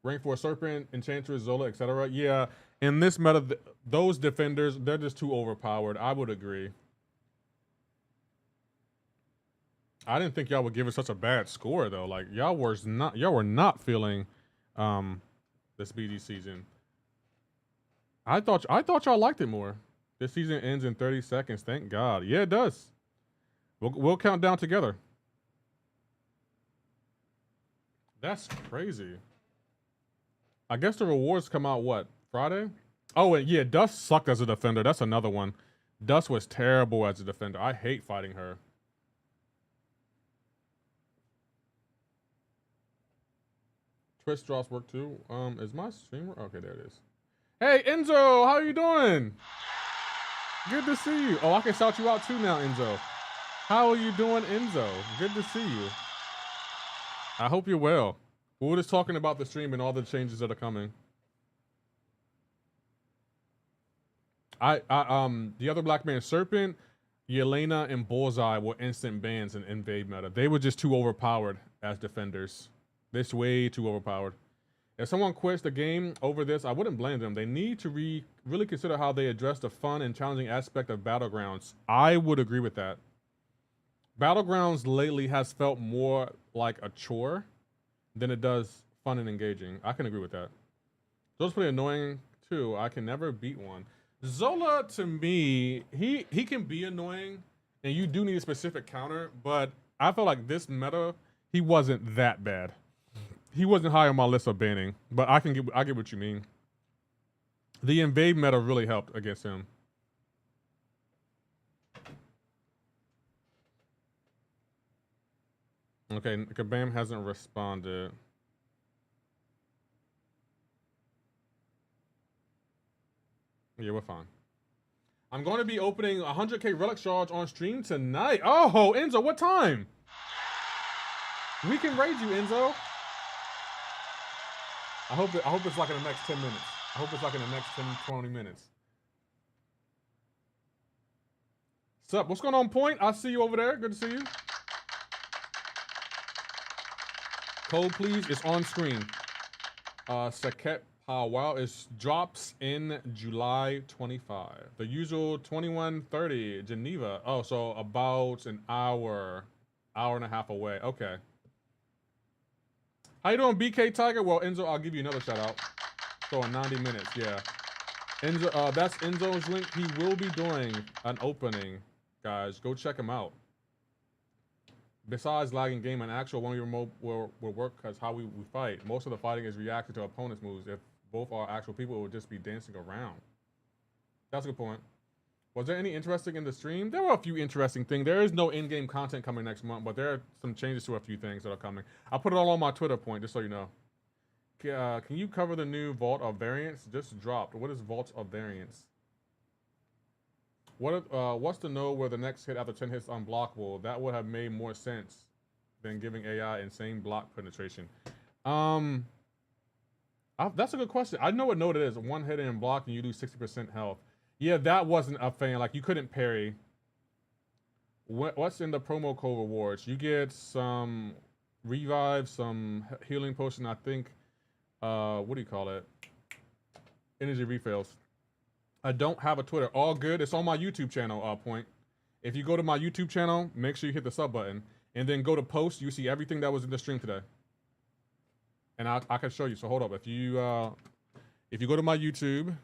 Rank 4 Serpent, Enchantress, Zola, etc. Yeah, in this meta, those defenders, they're just too overpowered. I would agree. I didn't think y'all would give it such a bad score though. Like y'all were not feeling this BG season. I thought y'all liked it more. This season ends in 30 seconds. Thank God. Yeah, it does. We'll count down together. That's crazy. I guess the rewards come out what, Friday? Oh, and yeah, Dust sucked as a defender. That's another one. Dust was terrible as a defender. I hate fighting her. Twist drops work too. Is my streamer? Okay, there it is. Hey, Enzo, how are you doing? Good to see you. Oh, I can shout you out too now, Enzo. How are you doing, Enzo? Good to see you. I hope you're well. We were just talking about the stream and all the changes that are coming. The other black man, Serpent, Yelena, and Bullseye were instant bans in invade meta. They were just too overpowered as defenders. This way too overpowered. If someone quits the game over this, I wouldn't blame them. They need to really consider how they address the fun and challenging aspect of Battlegrounds. I would agree with that. Battlegrounds lately has felt more like a chore than it does fun and engaging. I can agree with that. Zola's pretty annoying too. I can never beat one. Zola, to me, he can be annoying, and you do need a specific counter, but I feel like this meta, he wasn't that bad. He wasn't high on my list of banning, but I get what you mean. The invade meta really helped against him. Okay, Kabam hasn't responded. Yeah, we're fine. I'm going to be opening 100K relic shards on stream tonight. Oh, Enzo, what time? We can raid you, Enzo. I hope it's like in the next 10 minutes. I hope it's like in the next 10, 20 minutes. Sup, what's going on, Point? I see you over there. Good to see you. Code, please. It's on screen. Saket Powwow drops in July 25. The usual 21:30 Geneva. Oh, so about an hour and a half away. Okay. How you doing, BK Tiger? Well, Enzo, I'll give you another shout out. So in 90 minutes, yeah. Enzo, that's Enzo's link. He will be doing an opening, guys. Go check him out. Besides lagging game, an actual 1v remote will work because how we fight. Most of the fighting is reacting to opponents' moves. If both are actual people, it would just be dancing around. That's a good point. Was there any interesting in the stream? There were a few interesting things. There is no in-game content coming next month, but there are some changes to a few things that are coming. I'll put it all on my Twitter point, just so you know. Can you cover the new Vault of Variants? Just dropped. What is Vault of Variants? What's to know where the next hit after 10 hits unblockable? That would have made more sense than giving AI insane block penetration. That's a good question. I know what node it is. One hit and block and you lose 60% health. Yeah, that wasn't a fan. Like, you couldn't parry. What's in the promo code rewards? You get some revive, some healing potion, I think. What do you call it? Energy refills. I don't have a Twitter. All good. It's on my YouTube channel, Point. If you go to my YouTube channel, make sure you hit the sub button. And then go to post. You see everything that was in the stream today. And I can show you. So hold up. If you go to my YouTube,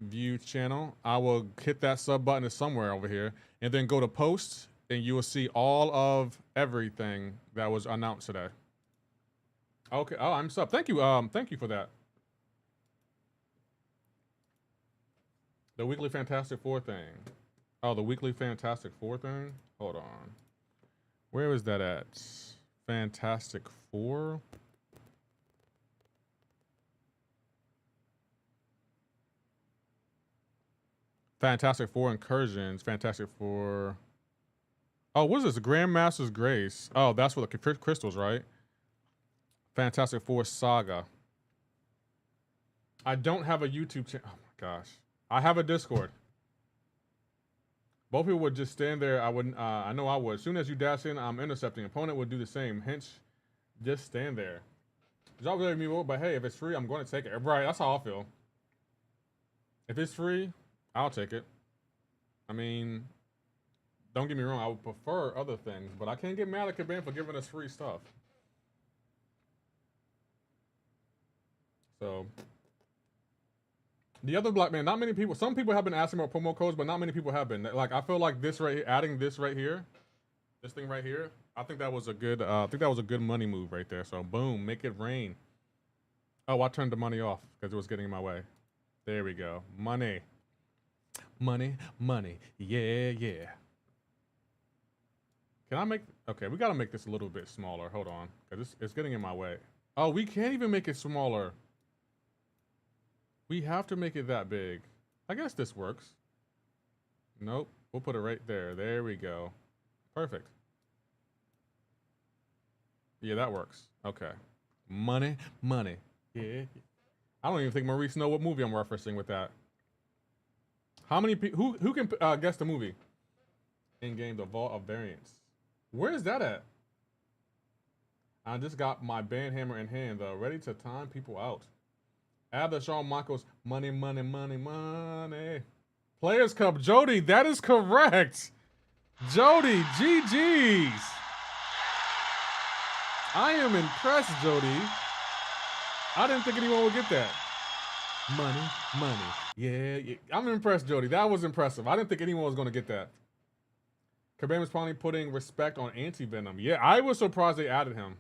view channel. I will hit that sub button somewhere over here, and then go to posts, and you will see all of everything that was announced today. Okay. Oh, I'm sub. Thank you. Thank you for that. The weekly Fantastic Four thing. Oh, the weekly Fantastic Four thing. Hold on. Where is that at? Fantastic Four. Fantastic Four incursions. Fantastic Four. Oh, what is this? Grandmaster's Grace. Oh, that's for the crystals, right? Fantastic Four Saga. I don't have a YouTube channel. Oh my gosh. I have a Discord. Both people would just stand there. I wouldn't. I know I would. As soon as you dash in, I'm intercepting. Opponent would do the same. Hence, just stand there. It's not really me, but hey, if it's free, I'm going to take it. Right, that's how I feel. If it's free, I'll take it. I mean, don't get me wrong. I would prefer other things, but I can't get mad at Kabam for giving us free stuff. So, the other black man, not many people. Some people have been asking about promo codes, but not many people have been. Like, I feel like this right here, adding this right here, this thing right here. I think that was a good. I think that was a good money move right there. So, boom, make it rain. Oh, I turned the money off because it was getting in my way. There we go. Money, money, money. Yeah, yeah. Can I make? Okay, we gotta make this a little bit smaller. Hold on, because it's getting in my way. Oh, we can't even make it smaller. We have to make it that big. I guess this works. Nope. We'll put it right there. There we go. Perfect. Yeah, that works. Okay. Money, money. Yeah. I don't even think Maurice know what movie I'm referencing with that. How many people? Who can guess the movie? In game, the Vault of Variants. Where is that at? I just got my band hammer in hand, though, ready to time people out. Add the Shawn Michaels money, money, money, money. Players Cup, Jody, that is correct. Jody, GG's. I am impressed, Jody. I didn't think anyone would get that. Money, money. Yeah, yeah. I'm impressed, Jody. That was impressive. I didn't think anyone was going to get that. Kabam is finally putting respect on Anti-Venom. Yeah, I was surprised they added him.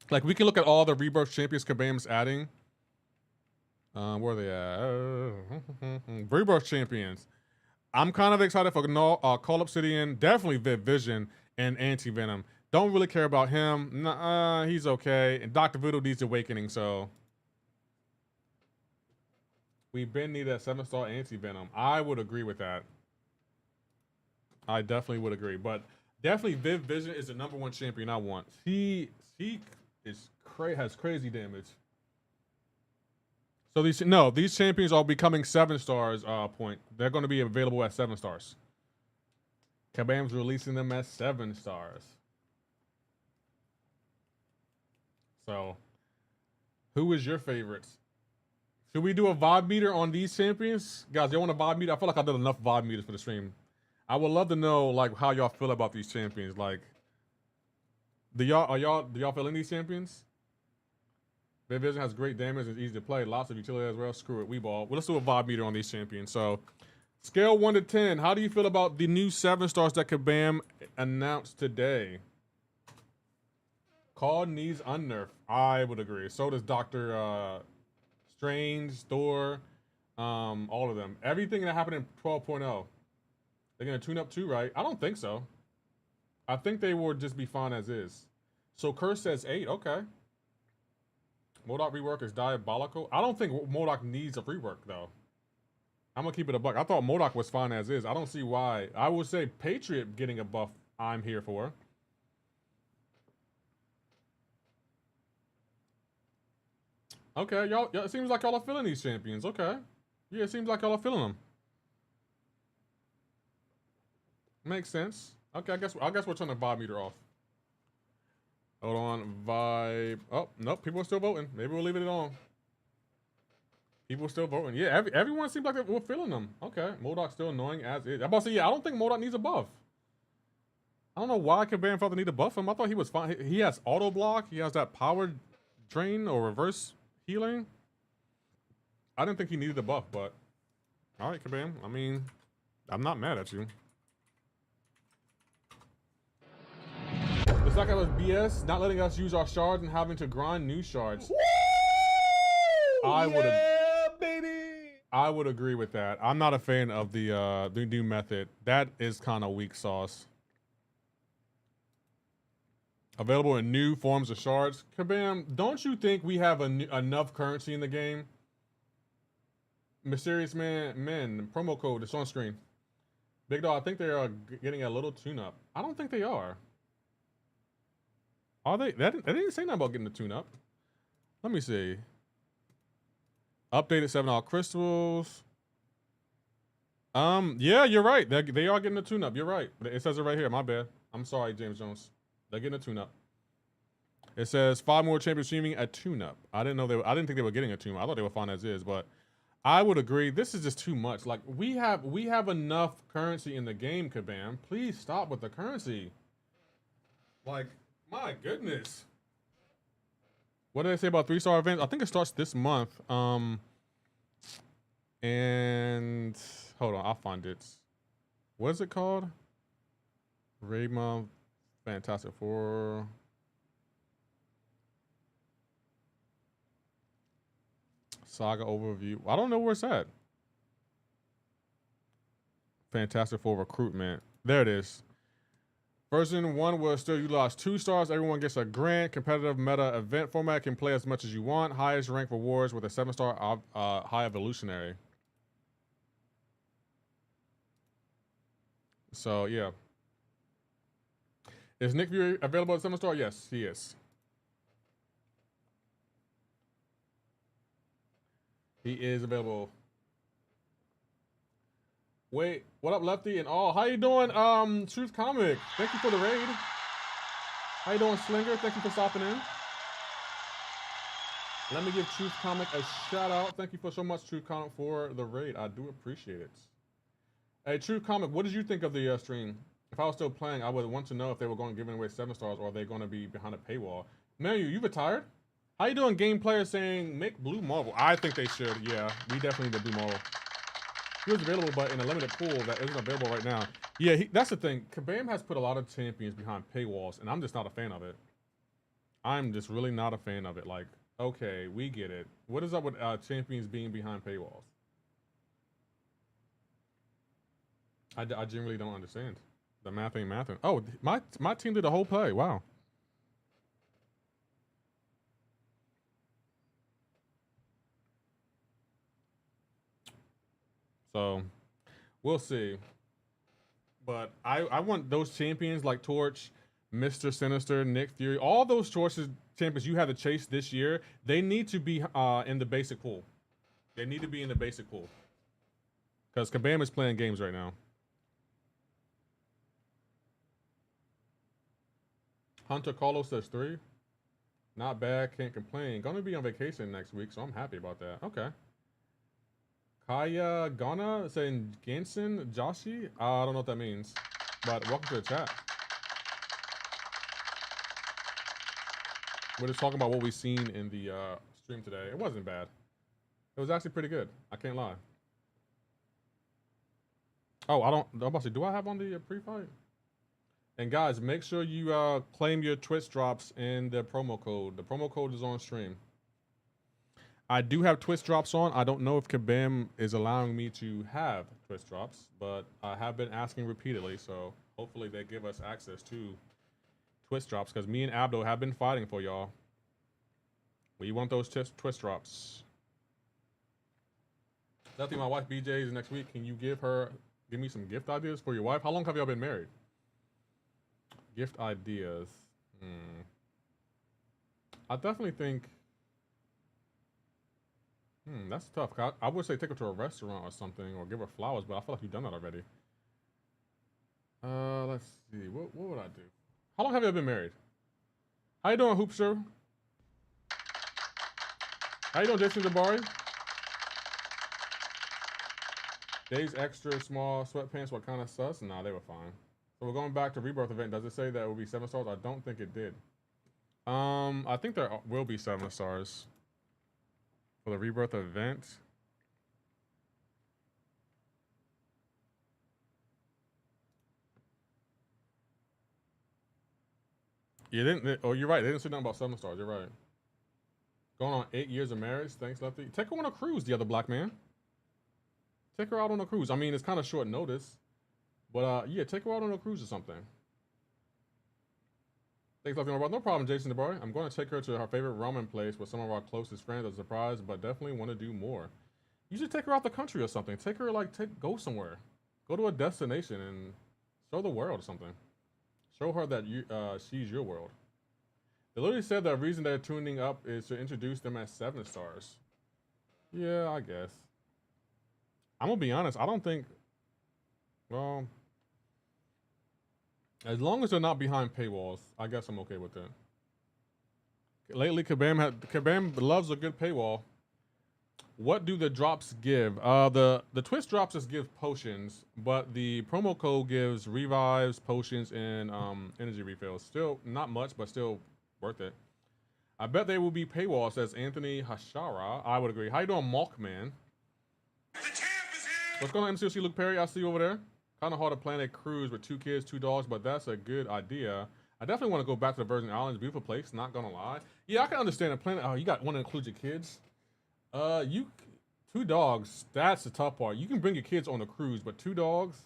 Like, we can look at all the Rebirth champions Kabam's adding. Where are they at? Rebirth champions. I'm kind of excited for Call Obsidian, definitely Viv Vision, and Anti-Venom. Don't really care about him. Nah, he's okay. And Dr. Voodoo needs awakening, so. We've been needed a 7-star Anti-Venom. I would agree with that. I definitely would agree. But definitely Viv Vision is the #1 champion I want. He is has crazy damage. So these champions are becoming 7 stars. Point. They're going to be available at 7 stars. Kabam's releasing them as 7 stars. So, who is your favorites? Should we do a VOD meter on these champions, guys? You want a VOD meter? I feel like I did enough VOD meters for the stream. I would love to know like how y'all feel about these champions. Like, do y'all feel in these champions? Viv Vision has great damage and is easy to play. Lots of utility as well. Screw it, we ball. Well, let's do a VOD meter on these champions. So, scale 1 to 10. How do you feel about the new 7 stars that Kabam announced today? Call needs unnerf. I would agree. So does Dr. Strange, Thor, all of them. Everything that happened in 12.0. They're going to tune up too, right? I don't think so. I think they will just be fine as is. So Curse says 8. Okay. MODOK rework is diabolical. I don't think MODOK needs a rework, though. I'm going to keep it a buck. I thought MODOK was fine as is. I don't see why. I would say Patriot getting a buff, I'm here for. Okay, y'all, it seems like y'all are feeling these champions. Okay. Yeah, it seems like y'all are feeling them. Makes sense. Okay, I guess we'll turn the vibe meter off. Hold on, vibe. Oh, nope, people are still voting. Maybe we'll leave it on. People are still voting. Yeah, everyone seems like we're feeling them. Okay, MODOK's still annoying as is. I'm about to say, yeah, I don't think MODOK needs a buff. I don't know why Kabam felt the need to buff him. I thought he was fine. He has auto block. He has that power drain or reverse healing. I didn't think he needed a buff, but All right, Kabam. I mean, I'm not mad at you. The Saga was BS, not letting us use our shards and having to grind new shards. I would agree with that. I'm not a fan of the new method. That is kind of weak sauce. Available in new forms of shards. Kabam, don't you think we have enough currency in the game? Mysterious Men promo code is on screen. Big Dog, I think they are getting a little tune-up. I don't think they are. Are they? They didn't say nothing about getting the tune-up. Let me see. Updated 7 crystals. Yeah, you're right. They are getting a tune-up. You're right. It says it right here. My bad. I'm sorry, James Jones. They're getting a tune-up. It says 5 more champions streaming a tune-up. I didn't think they were getting a tune-up. I thought they were fine as is, but I would agree. This is just too much. Like we have enough currency in the game, Kabam. Please stop with the currency. Like, my goodness. What did they say about 3-star events? I think it starts this month. And hold on, I'll find it. What is it called? Raid Month, Fantastic Four. Saga overview. I don't know where it's at. Fantastic Four recruitment. There it is. Version 1 will still utilize 2 stars. Everyone gets a grant. Competitive meta event format. Can play as much as you want. Highest rank rewards with a 7-star high evolutionary. So yeah. Is Nick Fury available at 7-star? Yes, he is. He is available. Wait, what up, Lefty and all? How you doing, Truth Comic? Thank you for the raid. How you doing, Slinger? Thank you for stopping in. Let me give Truth Comic a shout out. Thank you so much, Truth Comic, for the raid. I do appreciate it. Hey, Truth Comic, what did you think of the stream? If I was still playing, I would want to know if they were going to give away 7 stars or are they going to be behind a paywall. Manu, you retired? How you doing, game player saying make Blue Marvel? I think they should. Yeah, we definitely need the Blue Marvel. He was available, but in a limited pool that isn't available right now. Yeah, that's the thing. Kabam has put a lot of champions behind paywalls, and I'm just not a fan of it. I'm just really not a fan of it. Like, okay, we get it. What is up with champions being behind paywalls? I genuinely don't understand. The math ain't mathing. Oh, my team did the whole play. Wow. So, we'll see. But I want those champions like Torch, Mr. Sinister, Nick Fury, all those champions you have to chase this year, they need to be in the basic pool. They need to be in the basic pool. Because Kabam is playing games right now. Hunter Carlos says 3. Not bad, can't complain. Gonna be on vacation next week, so I'm happy about that. Okay. Kaya Ghana saying Ganson Joshi. I don't know what that means, but welcome to the chat. We're just talking about what we've seen in the stream today. It wasn't bad. It was actually pretty good. I can't lie. Oh, I'm about to say, do I have on the pre-fight? And guys, make sure you claim your Twitch drops in the promo code. The promo code is on stream. I do have Twitch drops on. I don't know if Kabam is allowing me to have Twitch drops, but I have been asking repeatedly, so hopefully they give us access to Twitch drops, because me and Abdo have been fighting for y'all. We want those Twitch drops. Lefty, my wife BJ is next week. Can you give me some gift ideas for your wife? How long have y'all been married? Gift ideas. I definitely think... that's tough. I would say take her to a restaurant or something, or give her flowers, but I feel like you've done that already. Let's see. What would I do? How long have you been married? How you doing, Hoopster? How you doing, Jason Jabari? Days extra small sweatpants. What kind of sus? Nah, they were fine. So we're going back to Rebirth event. Does it say that it will be 7 stars? I don't think it did. I think there will be 7 stars. For the Rebirth event. You didn't. Oh, you're right. They didn't say nothing about 7 stars. You're right. Going on 8 years of marriage. Thanks, Lefty. Take her on a cruise, the other black man. Take her out on a cruise. I mean, it's kind of short notice, but yeah, take her out on a cruise or something. Thanks, Lefty. No problem, Jason DeBar. I'm going to take her to her favorite ramen place with some of our closest friends as a surprise, but definitely want to do more. You should take her out the country or something. Take her, like, go somewhere. Go to a destination and show the world or something. Show her that she's your world. They literally said the reason they're tuning up is to introduce them as 7 stars. Yeah, I guess. I'm gonna be honest. I don't think. Well, as long as they're not behind paywalls, I guess I'm okay with that. Lately, Kabam loves a good paywall. What do the drops give? The twist drops just give potions, but the promo code gives revives, potions, and energy refills. Still not much, but still worth it. I bet they will be paywall, says Anthony Hashara. I would agree. How you doing, Malkman? What's going on, MCoC Luke Perry? I see you over there. Kind of hard to plan a cruise with 2 kids, 2 dogs, but that's a good idea. I definitely want to go back to the Virgin Islands. Beautiful place, not gonna lie. Yeah, I can understand a planet. Oh, you want to include your kids? 2 dogs, that's the tough part. You can bring your kids on a cruise, but 2 dogs?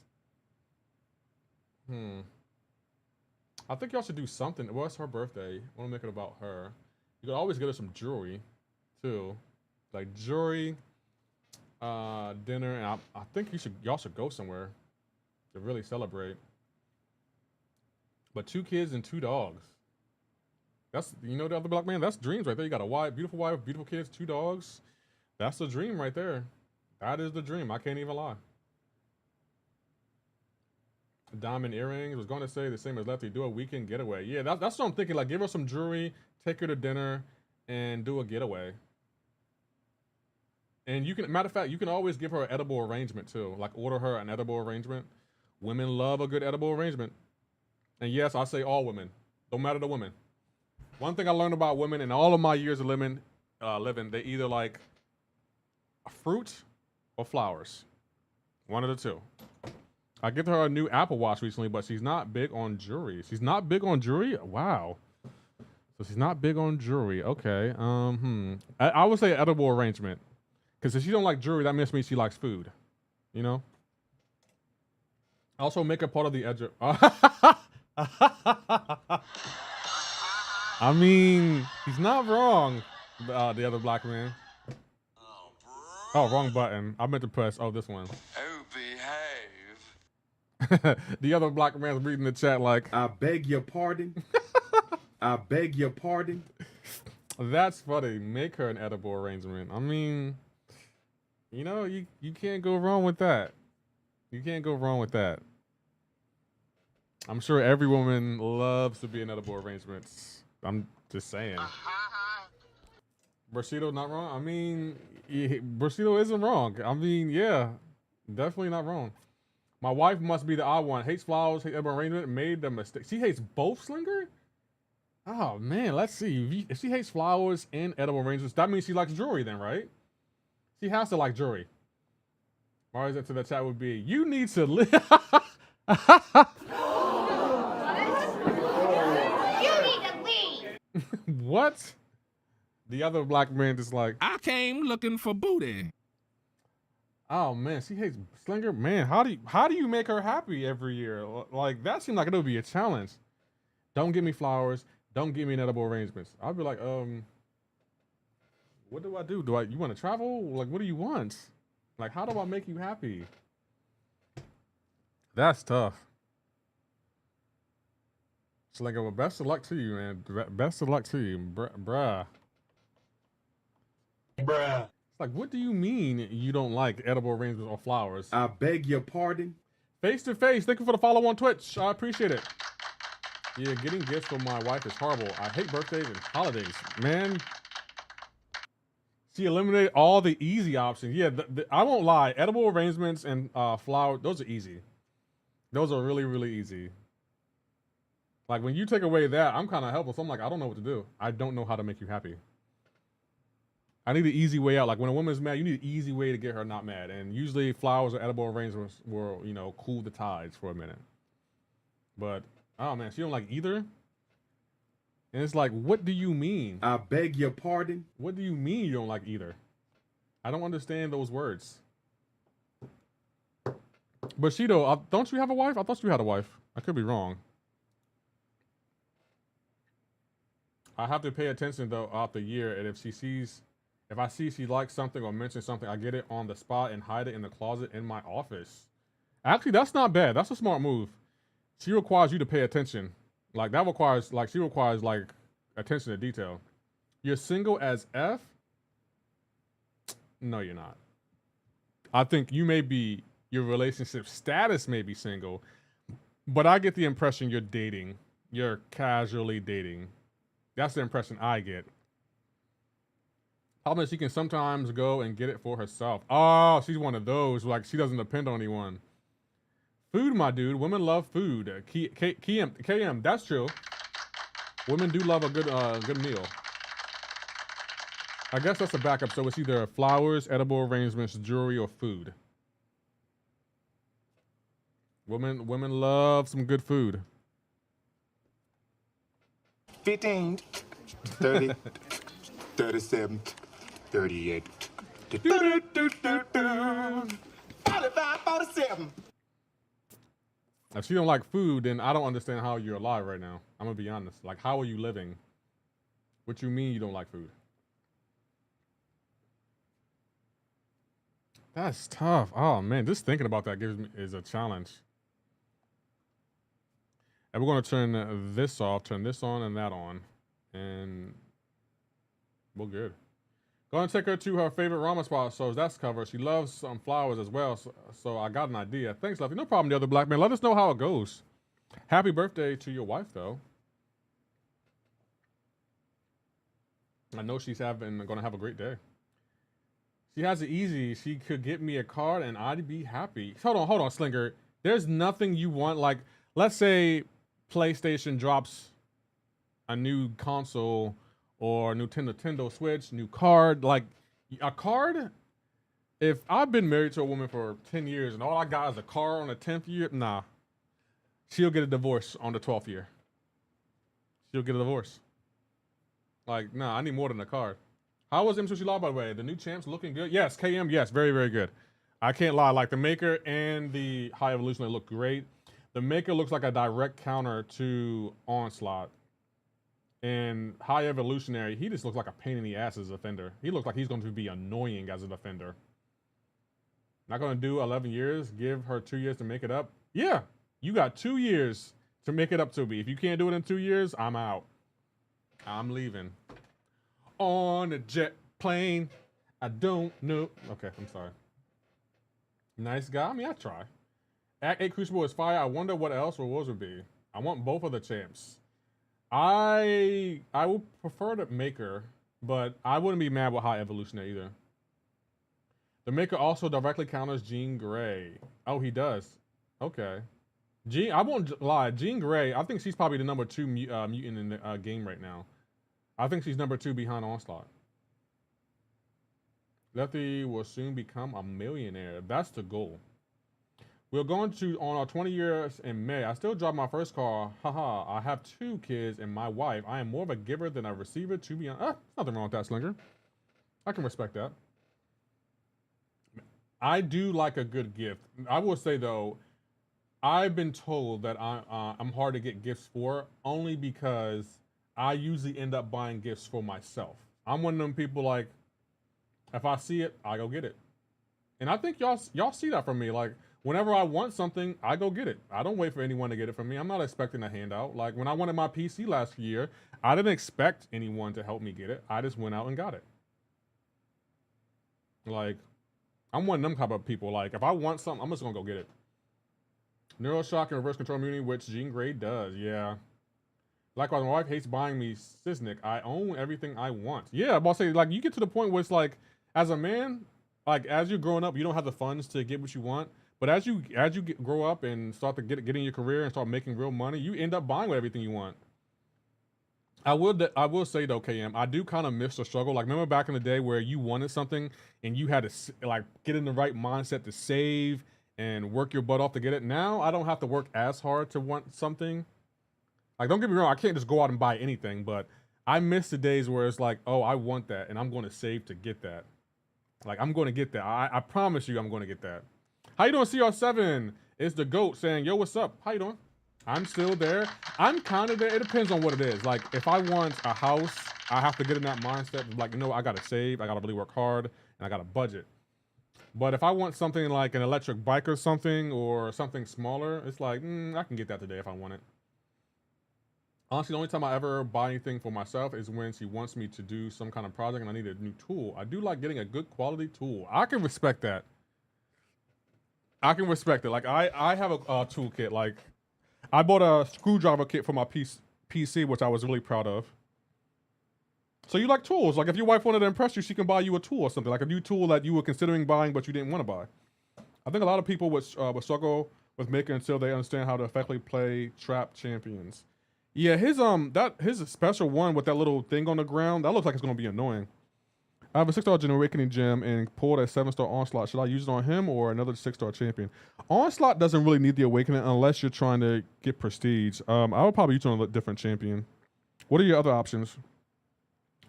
I think y'all should do something. Well, it's her birthday. I want to make it about her. You could always get her some jewelry, too. Like jewelry, dinner, and I think y'all should go somewhere to really celebrate. But 2 kids and 2 dogs. That's, you know, the other black man, that's dreams right there. You got a wife, beautiful kids, 2 dogs. That's the dream right there. That is the dream. I can't even lie. Diamond earrings. Was going to say the same as Lefty. Do a weekend getaway. Yeah, that's what I'm thinking. Like, give her some jewelry, take her to dinner, and do a getaway. And you can, matter of fact, you can always give her an edible arrangement too. Like, order her an edible arrangement. Women love a good edible arrangement. And yes, I say all women. Don't matter the women. One thing I learned about women in all of my years of living, they either like fruit or flowers. One of the two. I gave her a new Apple Watch recently, but she's not big on jewelry. She's not big on jewelry? Wow. So she's not big on jewelry. Okay. I would say edible arrangement. Because if she don't like jewelry, that must mean she likes food. You know? Also make her part of the edge. I mean, he's not wrong, the other black man. Oh, wrong button. I meant to press, this one. Oh, behave. The other black man's reading the chat like, I beg your pardon. I beg your pardon. That's funny. Make her an edible arrangement. I mean, you know, you can't go wrong with that. You can't go wrong with that. I'm sure every woman loves to be in edible arrangements. I'm just saying. Burcito not wrong? I mean, Burcito isn't wrong. I mean, yeah, definitely not wrong. My wife must be the odd one. Hates flowers, hates edible arrangement, made the mistake. She hates both, Slinger? Oh, man, let's see. If she hates flowers and edible arrangements, that means she likes jewelry then, right? She has to like jewelry. Mario's into the chat would be, you need to live. What? The other black man just like, I came looking for booty. Oh man, she hates Slinger. Man, how do you make her happy every year? Like, that seemed like it would be a challenge. Don't give me flowers. Don't give me edible arrangements. I'd be like, what do I do? You want to travel? Like, what do you want? Like, how do I make you happy? That's tough. Slinger, well, best of luck to you, man. Best of luck to you, bruh. Bruh. It's like, what do you mean you don't like edible arrangements or flowers? I beg your pardon. Face to face. Thank you for the follow on Twitch. I appreciate it. Yeah, getting gifts from my wife is horrible. I hate birthdays and holidays, man. She eliminated all the easy options. Yeah, I won't lie. Edible arrangements and flowers, those are easy. Those are really, really easy. Like, when you take away that, I'm kind of helpless. I'm like, I don't know what to do. I don't know how to make you happy. I need an easy way out. Like, when a woman's mad, you need an easy way to get her not mad. And usually flowers or edible arrangements will, you know, cool the tides for a minute. But, oh man, she don't like either? And it's like, what do you mean? I beg your pardon? What do you mean you don't like either? I don't understand those words. But Shido, don't you have a wife? I thought you had a wife. I could be wrong. I have to pay attention though out the year, and if I see she likes something or mentions something, I get it on the spot and hide it in the closet in my office. Actually, that's not bad. That's a smart move. She requires you to pay attention. Like that requires, like she requires like attention to detail. You're single as F? No, you're not. I think you may be, your relationship status may be single, but I get the impression you're dating. You're casually dating. That's the impression I get. Problem is she can sometimes go and get it for herself. Oh, she's one of those, like she doesn't depend on anyone. Food, my dude. Women love food. KM, that's true. Women do love a good meal. I guess that's a backup. So it's either flowers, edible arrangements, jewelry, or food. Women love some good food. 15, 30, 37, 38, 45, 47. If she don't like food, then I don't understand how you're alive right now. I'm gonna be honest. Like, how are you living? What you mean you don't like food? That's tough. Oh man, just thinking about that is a challenge. And we're gonna turn this off, turn this on and that on, and we're good. Go and take her to her favorite ramen spot, so that's covered. She loves some flowers as well, so I got an idea. Thanks, Lefty. No problem, the other black man. Let us know how it goes. Happy birthday to your wife, though. I know she's gonna have a great day. She has it easy. She could get me a card and I'd be happy. Hold on, Slinger. There's nothing you want, like, let's say PlayStation drops a new console or new Nintendo Switch, new card, like a card. If I've been married to a woman for 10 years and all I got is a car on the 10th year, nah. She'll get a divorce on the 12th year. She'll get a divorce. Like, nah, I need more than a card. How was MCoC Live, by the way? The new champs looking good? Yes, KM, yes, very, very good. I can't lie, like the Maker and the High Evolution, they look great. The Maker looks like a direct counter to Onslaught. And High Evolutionary, he just looks like a pain in the ass as a defender. He looks like he's going to be annoying as a defender. Not going to do 11 years, give her 2 years to make it up. Yeah, you got 2 years to make it up to me. If you can't do it in 2 years, I'm out. I'm leaving. On a jet plane, I don't know. Okay, I'm sorry. Nice guy. I mean, I try. Act 8 Crucible is fire. I wonder what else rewards would be. I want both of the champs. I would prefer the Maker, but I wouldn't be mad with High Evolutionary either. The Maker also directly counters Jean Grey. Oh, he does. Okay. I won't lie. Jean Grey, I think she's probably the number 2 mutant in the game right now. I think she's number 2 behind Onslaught. Lefty will soon become a millionaire. That's the goal. We're going to, on our 20 years in May, I still drive my first car. Haha, I have 2 kids and my wife. I am more of a giver than a receiver, to be honest. Nothing wrong with that, Slinger. I can respect that. I do like a good gift. I will say, though, I've been told that I'm hard to get gifts for only because I usually end up buying gifts for myself. I'm one of them people, like, if I see it, I go get it. And I think y'all see that from me. Like, whenever I want something, I go get it. I don't wait for anyone to get it from me. I'm not expecting a handout. Like, when I wanted my PC last year, I didn't expect anyone to help me get it. I just went out and got it. Like, I'm one of them type of people. Like, if I want something, I'm just gonna go get it. Neuroshock and reverse control immunity, which Jean Grey does, yeah. Likewise, my wife hates buying me Sisnick. I own everything I want. Yeah, I'm about to say, like, you get to the point where it's like, as a man, like, as you're growing up, you don't have the funds to get what you want. But as you grow up and start to get in your career and start making real money, you end up buying everything you want. I will say though, KM, I do kind of miss the struggle. Like, remember back in the day where you wanted something and you had to like get in the right mindset to save and work your butt off to get it. Now I don't have to work as hard to want something. Like, don't get me wrong, I can't just go out and buy anything, but I miss the days where it's like, oh, I want that, and I'm going to save to get that. Like, I'm going to get that. I promise you I'm going to get that. How you doing, CR7? It's the GOAT saying, yo, what's up? How you doing? I'm still there. I'm kind of there. It depends on what it is. Like, if I want a house, I have to get in that mindset of like, you know, I got to save. I got to really work hard, and I got to budget. But if I want something like an electric bike or something smaller, it's like, I can get that today if I want it. Honestly, the only time I ever buy anything for myself is when she wants me to do some kind of project and I need a new tool. I do like getting a good quality tool. I can respect that. I can respect it. Like, I have a toolkit. Like, I bought a screwdriver kit for my PC, which I was really proud of. So you like tools. Like, if your wife wanted to impress you, she can buy you a tool or something. Like a new tool that you were considering buying but you didn't want to buy. I think a lot of people would struggle with making until they understand how to effectively play trap champions. Yeah, his special one with that little thing on the ground, that looks like it's gonna be annoying. I have a 6-star Awakening gem and pulled a 7-star Onslaught. Should I use it on him or another 6-star champion? Onslaught doesn't really need the Awakening unless you're trying to get prestige. I would probably use it on a different champion. What are your other options?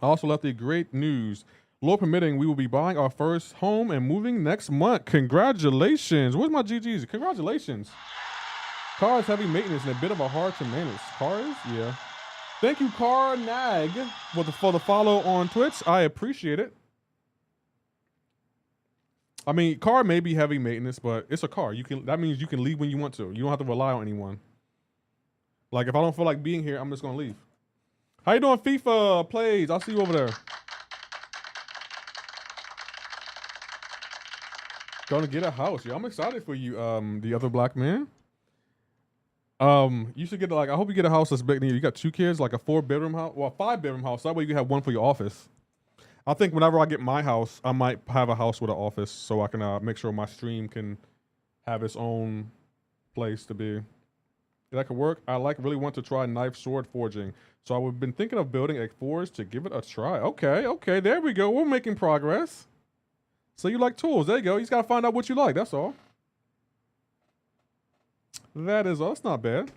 I also left the great news. Lord permitting, we will be buying our first home and moving next month. Congratulations. Where's my GGs? Congratulations. Car is heavy maintenance and a bit of a hard to manage. Cars? Yeah. Thank you, Car Nag, for the follow on Twitch. I appreciate it. I mean, car may be heavy maintenance, but it's a car. That means you can leave when you want to. You don't have to rely on anyone. Like, if I don't feel like being here, I'm just gonna leave. How you doing, FIFA Plays? I'll see you over there. Gonna get a house. Yeah, I'm excited for you, the other black man. You should get I hope you get a house that's big. You got 2 kids, like a 4-bedroom house, well, a 5-bedroom house. That way you can have one for your office. I think whenever I get my house, I might have a house with an office so I can make sure my stream can have its own place to be. That could work. I really want to try knife sword forging. So I've been thinking of building a forge to give it a try. Okay, there we go. We're making progress. So you like tools. There you go. You just got to find out what you like. That's all. That is all. That's not bad.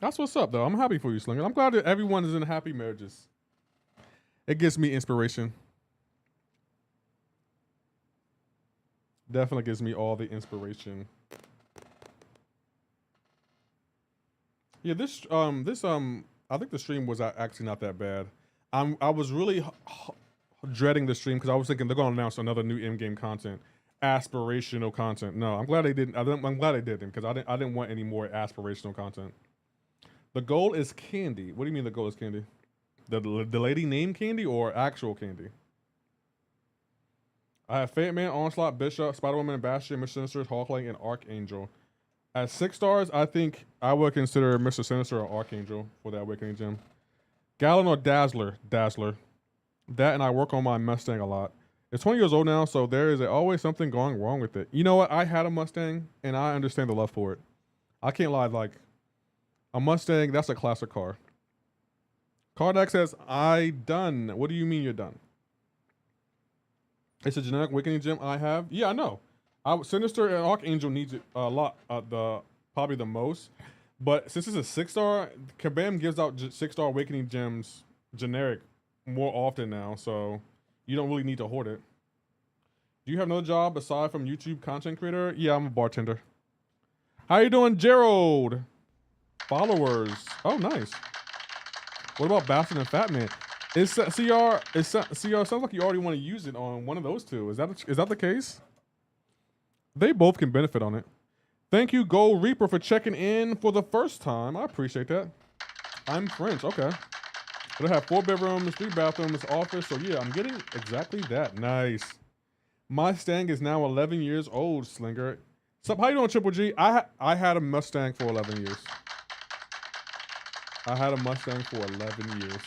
That's what's up, though. I'm happy for you, Slinger. I'm glad that everyone is in happy marriages. It gives me inspiration. Definitely gives me all the inspiration. Yeah, I think the stream was actually not that bad. I was really dreading the stream because I was thinking they're going to announce another new in-game content. Aspirational content. No, I'm glad they didn't. I'm glad they didn't because I didn't want any more aspirational content. The goal is candy. What do you mean the goal is candy? The lady named Candy or actual candy? I have Fate Man, Onslaught, Bishop, Spider-Woman, Bastion, Mr. Sinister, Hawkling, and Archangel. At 6 stars, I think I would consider Mr. Sinister or Archangel for that Awakening Gem. Gallon or Dazzler? Dazzler. That and I work on my Mustang a lot. It's 20 years old now, so there is always something going wrong with it. You know what? I had a Mustang, and I understand the love for it. I can't lie, like, a Mustang, that's a classic car. Cardack says, I done. What do you mean you're done? It's a generic Awakening Gem I have. Yeah, I know. Sinister and Archangel needs it a lot, probably the most. But since it's a 6-star, Kabam gives out 6-star Awakening Gems generic more often now, so you don't really need to hoard it. Do you have another job aside from YouTube content creator? Yeah, I'm a bartender. How you doing, Gerald? Followers. Oh, nice. What about Bastard and Fat Man? CR sounds like you already want to use it on one of those two. Is that the case? They both can benefit on it. Thank you, Gold Reaper, for checking in for the first time. I appreciate that. I'm French. Okay. But I have 4 bedrooms, 3 bathrooms, office. So yeah, I'm getting exactly that. Nice. Mustang is now 11 years old, Slinger. Sup, how you doing, Triple G? I had a Mustang for 11 years. I had a Mustang for 11 years.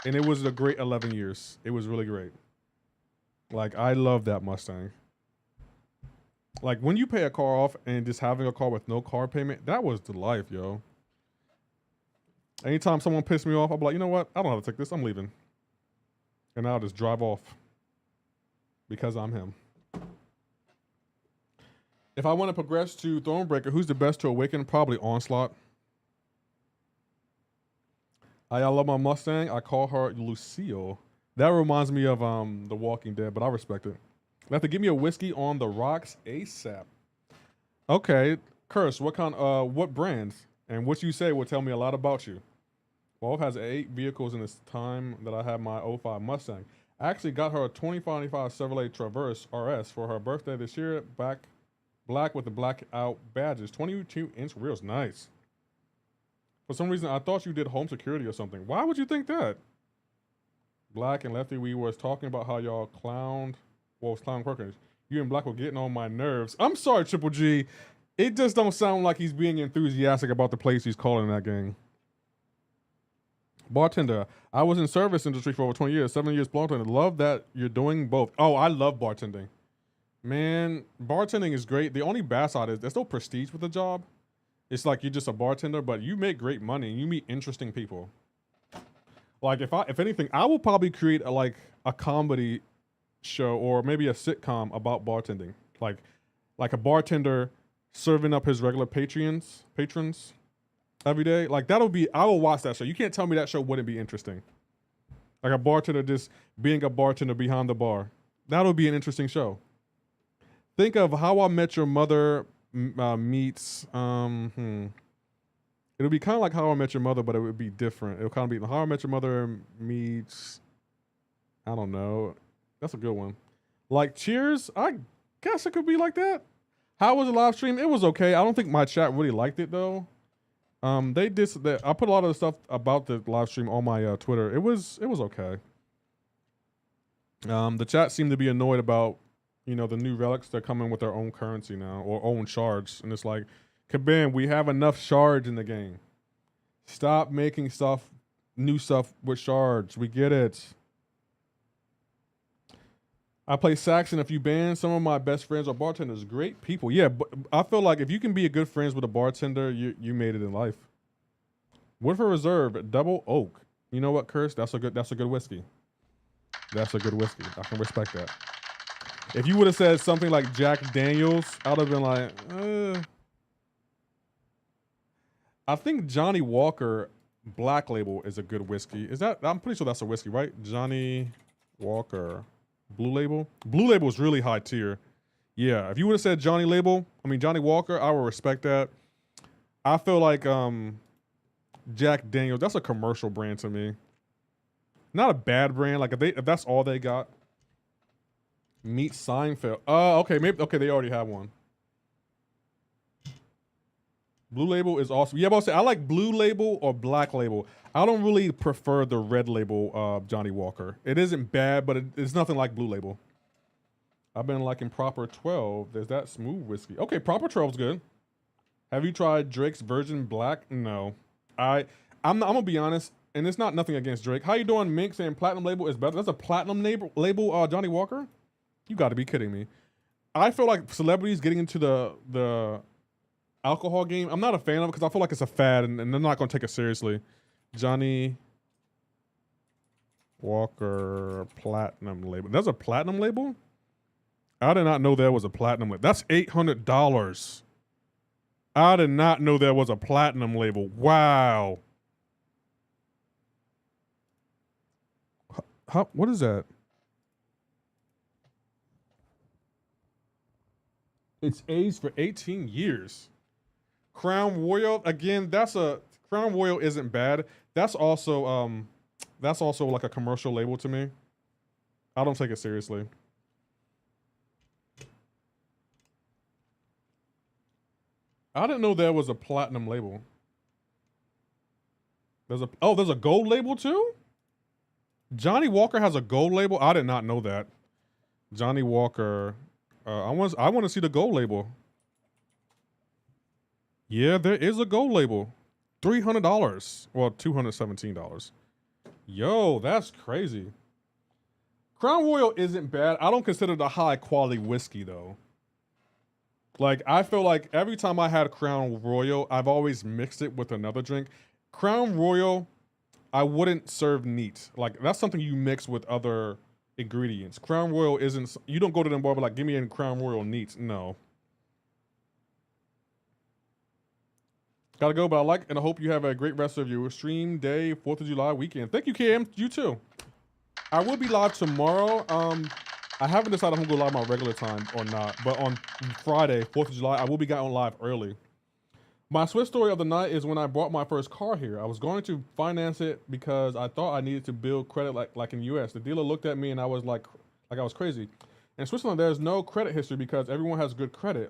And it was a great 11 years. It was really great. Like, I love that Mustang. Like, when you pay a car off and just having a car with no car payment, that was the life, yo. Anytime someone pissed me off, I'll be like, you know what? I don't know how to take this. I'm leaving. And I'll just drive off. Because I'm him. If I want to progress to Thronebreaker, who's the best to awaken? Probably Onslaught. I love my Mustang. I call her Lucille. That reminds me of The Walking Dead, but I respect it. They have to give me a whiskey on the rocks ASAP. Okay, Curse, what brands? And what you say will tell me a lot about you. Wolf has 8 vehicles in this time that I have my 05 Mustang. I actually got her a 2025 Chevrolet Traverse RS for her birthday this year. Black with the blackout badges. 22-inch wheels. Nice. For some reason, I thought you did home security or something. Why would you think that? Black and Lefty, we was talking about how y'all clowned Wolf's clown Quirkers. You and Black were getting on my nerves. I'm sorry, Triple G. It just don't sound like he's being enthusiastic about the place he's calling that game. Bartender. I was in service industry for over 20 years, 7 years bartender. Love that you're doing both. Oh, I love bartending. Man, bartending is great. The only bad side is there's no prestige with the job. It's like you're just a bartender, but you make great money and you meet interesting people. Like if anything, I will probably create a comedy show or maybe a sitcom about bartending. Like a bartender serving up his regular patrons every day. Like I will watch that show. You can't tell me that show wouldn't be interesting. Like a bartender just being a bartender behind the bar. That'll be an interesting show. Think of How I Met Your Mother meets It'll be kind of like How I Met Your Mother, but it would be different. It'll kind of be How I Met Your Mother meets, I don't know. That's a good one. Like Cheers, I guess it could be like that. How was the live stream? It was okay. I don't think my chat really liked it though. They did that. I put a lot of the stuff about the live stream on my Twitter. It was okay. The chat seemed to be annoyed about, the new relics. They're coming with their own currency now or own shards, and it's like, Kabam, we have enough shards in the game. Stop making new stuff with shards. We get it. I play sax in a few bands. Some of my best friends are bartenders. Great people. Yeah, but I feel like if you can be a good friends with a bartender, you made it in life. Woodford Reserve, Double Oak. You know what, Curse? That's a good whiskey. That's a good whiskey. I can respect that. If you would have said something like Jack Daniels, I would have been like, I think Johnny Walker Black Label is a good whiskey. I'm pretty sure that's a whiskey, right? Johnny Walker Blue Label. Blue Label is really high tier. Yeah, if you would have said Johnny Walker, I would respect that. I feel like Jack Daniels, that's a commercial brand to me. Not a bad brand. Like if that's all they got. Meet Seinfeld. Okay, they already have one. Blue Label is awesome. Yeah, I like Blue Label or Black Label. I don't really prefer the Red Label Johnny Walker. It isn't bad, but it's nothing like Blue Label. I've been liking Proper 12. There's that smooth whiskey. Okay, Proper 12's good. Have you tried Drake's Virgin Black? No. I'm gonna be honest, and it's nothing against Drake. How you doing, Mink? Saying Platinum Label is better. That's a Platinum label Johnny Walker? You got to be kidding me. I feel like celebrities getting into the alcohol game, I'm not a fan of it because I feel like it's a fad and they're not going to take it seriously. Johnny Walker Platinum Label. There's a Platinum Label? I did not know there was a Platinum Label. That's $800. I did not know there was a Platinum Label. Wow. What is that? It's aged for 18 years. Crown Royal, again, Crown Royal isn't bad. That's also like a commercial label to me. I don't take it seriously. I didn't know there was a platinum label. There's a gold label too? Johnny Walker has a gold label? I did not know that. Johnny Walker, I want to see the gold label. Yeah, there is a gold label. $300. Well, $217. Yo, that's crazy. Crown Royal isn't bad. I don't consider it a high quality whiskey though. Like, I feel like every time I had Crown Royal, I've always mixed it with another drink. Crown Royal, I wouldn't serve neat. Like, that's something you mix with other ingredients. Crown Royal isn't, you don't go to them bar, but like, give me a Crown Royal neat. No. Gotta go, but I like and I hope you have a great rest of your stream day, 4th of July weekend. Thank you, Cam. You too. I will be live tomorrow. I haven't decided if I'm gonna go live my regular time or not, but on Friday, 4th of July, I will be going on live early. My Swiss story of the night is when I bought my first car here. I was going to finance it because I thought I needed to build credit like in the US. The dealer looked at me and I was like I was crazy. In Switzerland, there's no credit history because everyone has good credit.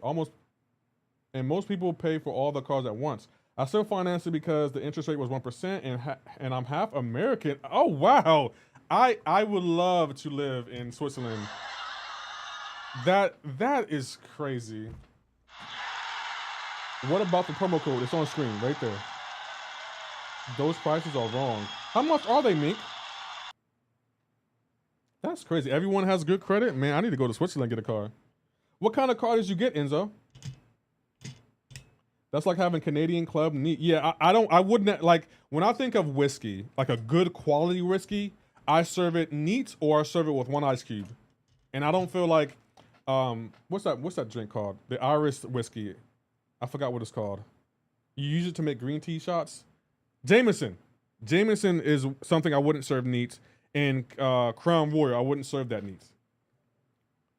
And most people pay for all the cars at once. I still financed it because the interest rate was 1% and I'm half American. Oh, wow. I would love to live in Switzerland. That is crazy. What about the promo code? It's on screen right there. Those prices are wrong. How much are they, Mink? That's crazy. Everyone has good credit? Man, I need to go to Switzerland and get a car. What kind of car did you get, Enzo? That's like having Canadian Club neat. Yeah, I wouldn't, like, when I think of whiskey, like a good quality whiskey, I serve it neat or I serve it with 1 ice cube. And I don't feel like, what's that drink called? The Irish whiskey. I forgot what it's called. You use it to make green tea shots? Jameson. Jameson is something I wouldn't serve neat. And Crown Warrior, I wouldn't serve that neat.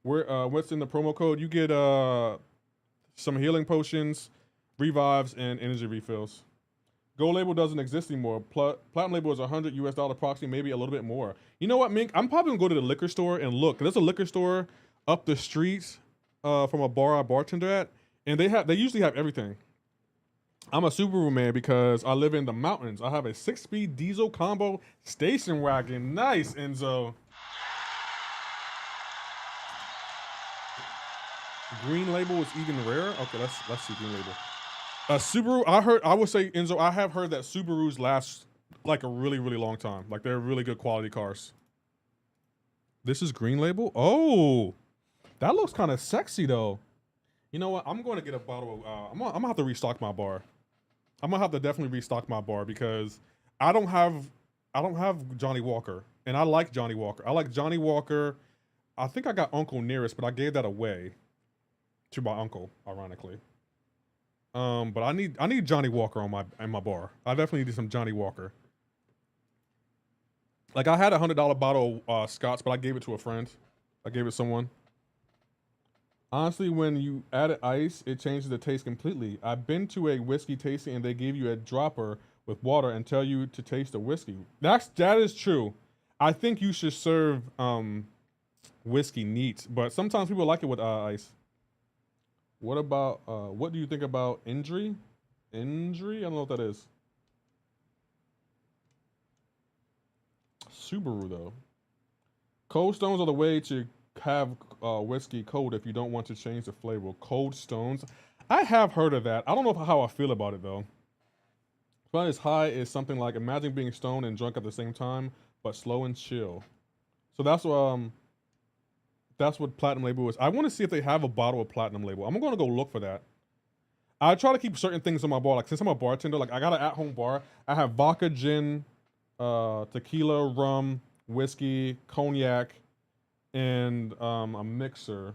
What's in the promo code? You get some healing potions, revives, and energy refills. Gold label doesn't exist anymore. Platinum label is $100 US approximately, maybe a little bit more. You know what, Mink? I'm probably gonna go to the liquor store and look. There's a liquor store up the street from a bar I bartender at, and they usually have everything. I'm a Subaru man because I live in the mountains. I have a 6-speed diesel combo station wagon. Nice, Enzo. Green label is even rarer. Okay, let's see green label. Subaru, I would say, Enzo, I have heard that Subarus last like a really, really long time. Like they're really good quality cars. This is green label? Oh, that looks kind of sexy though. You know what? I'm going to get a bottle of, I'm gonna have to restock my bar. I'm gonna have to definitely restock my bar because I don't have Johnny Walker, and I like Johnny Walker. I like Johnny Walker. I think I got Uncle Nearest, but I gave that away to my uncle, ironically. But I need Johnny Walker on my bar. I definitely need some Johnny Walker. Like I had a $100 bottle of Scotch, but I gave it to a friend. I gave it to someone. Honestly, when you add ice, it changes the taste completely. I've been to a whiskey tasting and they give you a dropper with water and tell you to taste the whiskey. That is true. I think you should serve whiskey neat, but sometimes people like it with ice. What about what do you think about injury? Injury? I don't know what that is. Subaru though. Cold stones are the way to have whiskey cold if you don't want to change the flavor. Cold stones. I have heard of that. I don't know how I feel about it though. But as high is something like imagine being stoned and drunk at the same time, but slow and chill. So that's what platinum label is. I want to see if they have a bottle of platinum label. I'm going to go look for that. I try to keep certain things on my bar. Like since I'm a bartender, like I got an at-home bar. I have vodka, gin, tequila, rum, whiskey, cognac, and a mixer.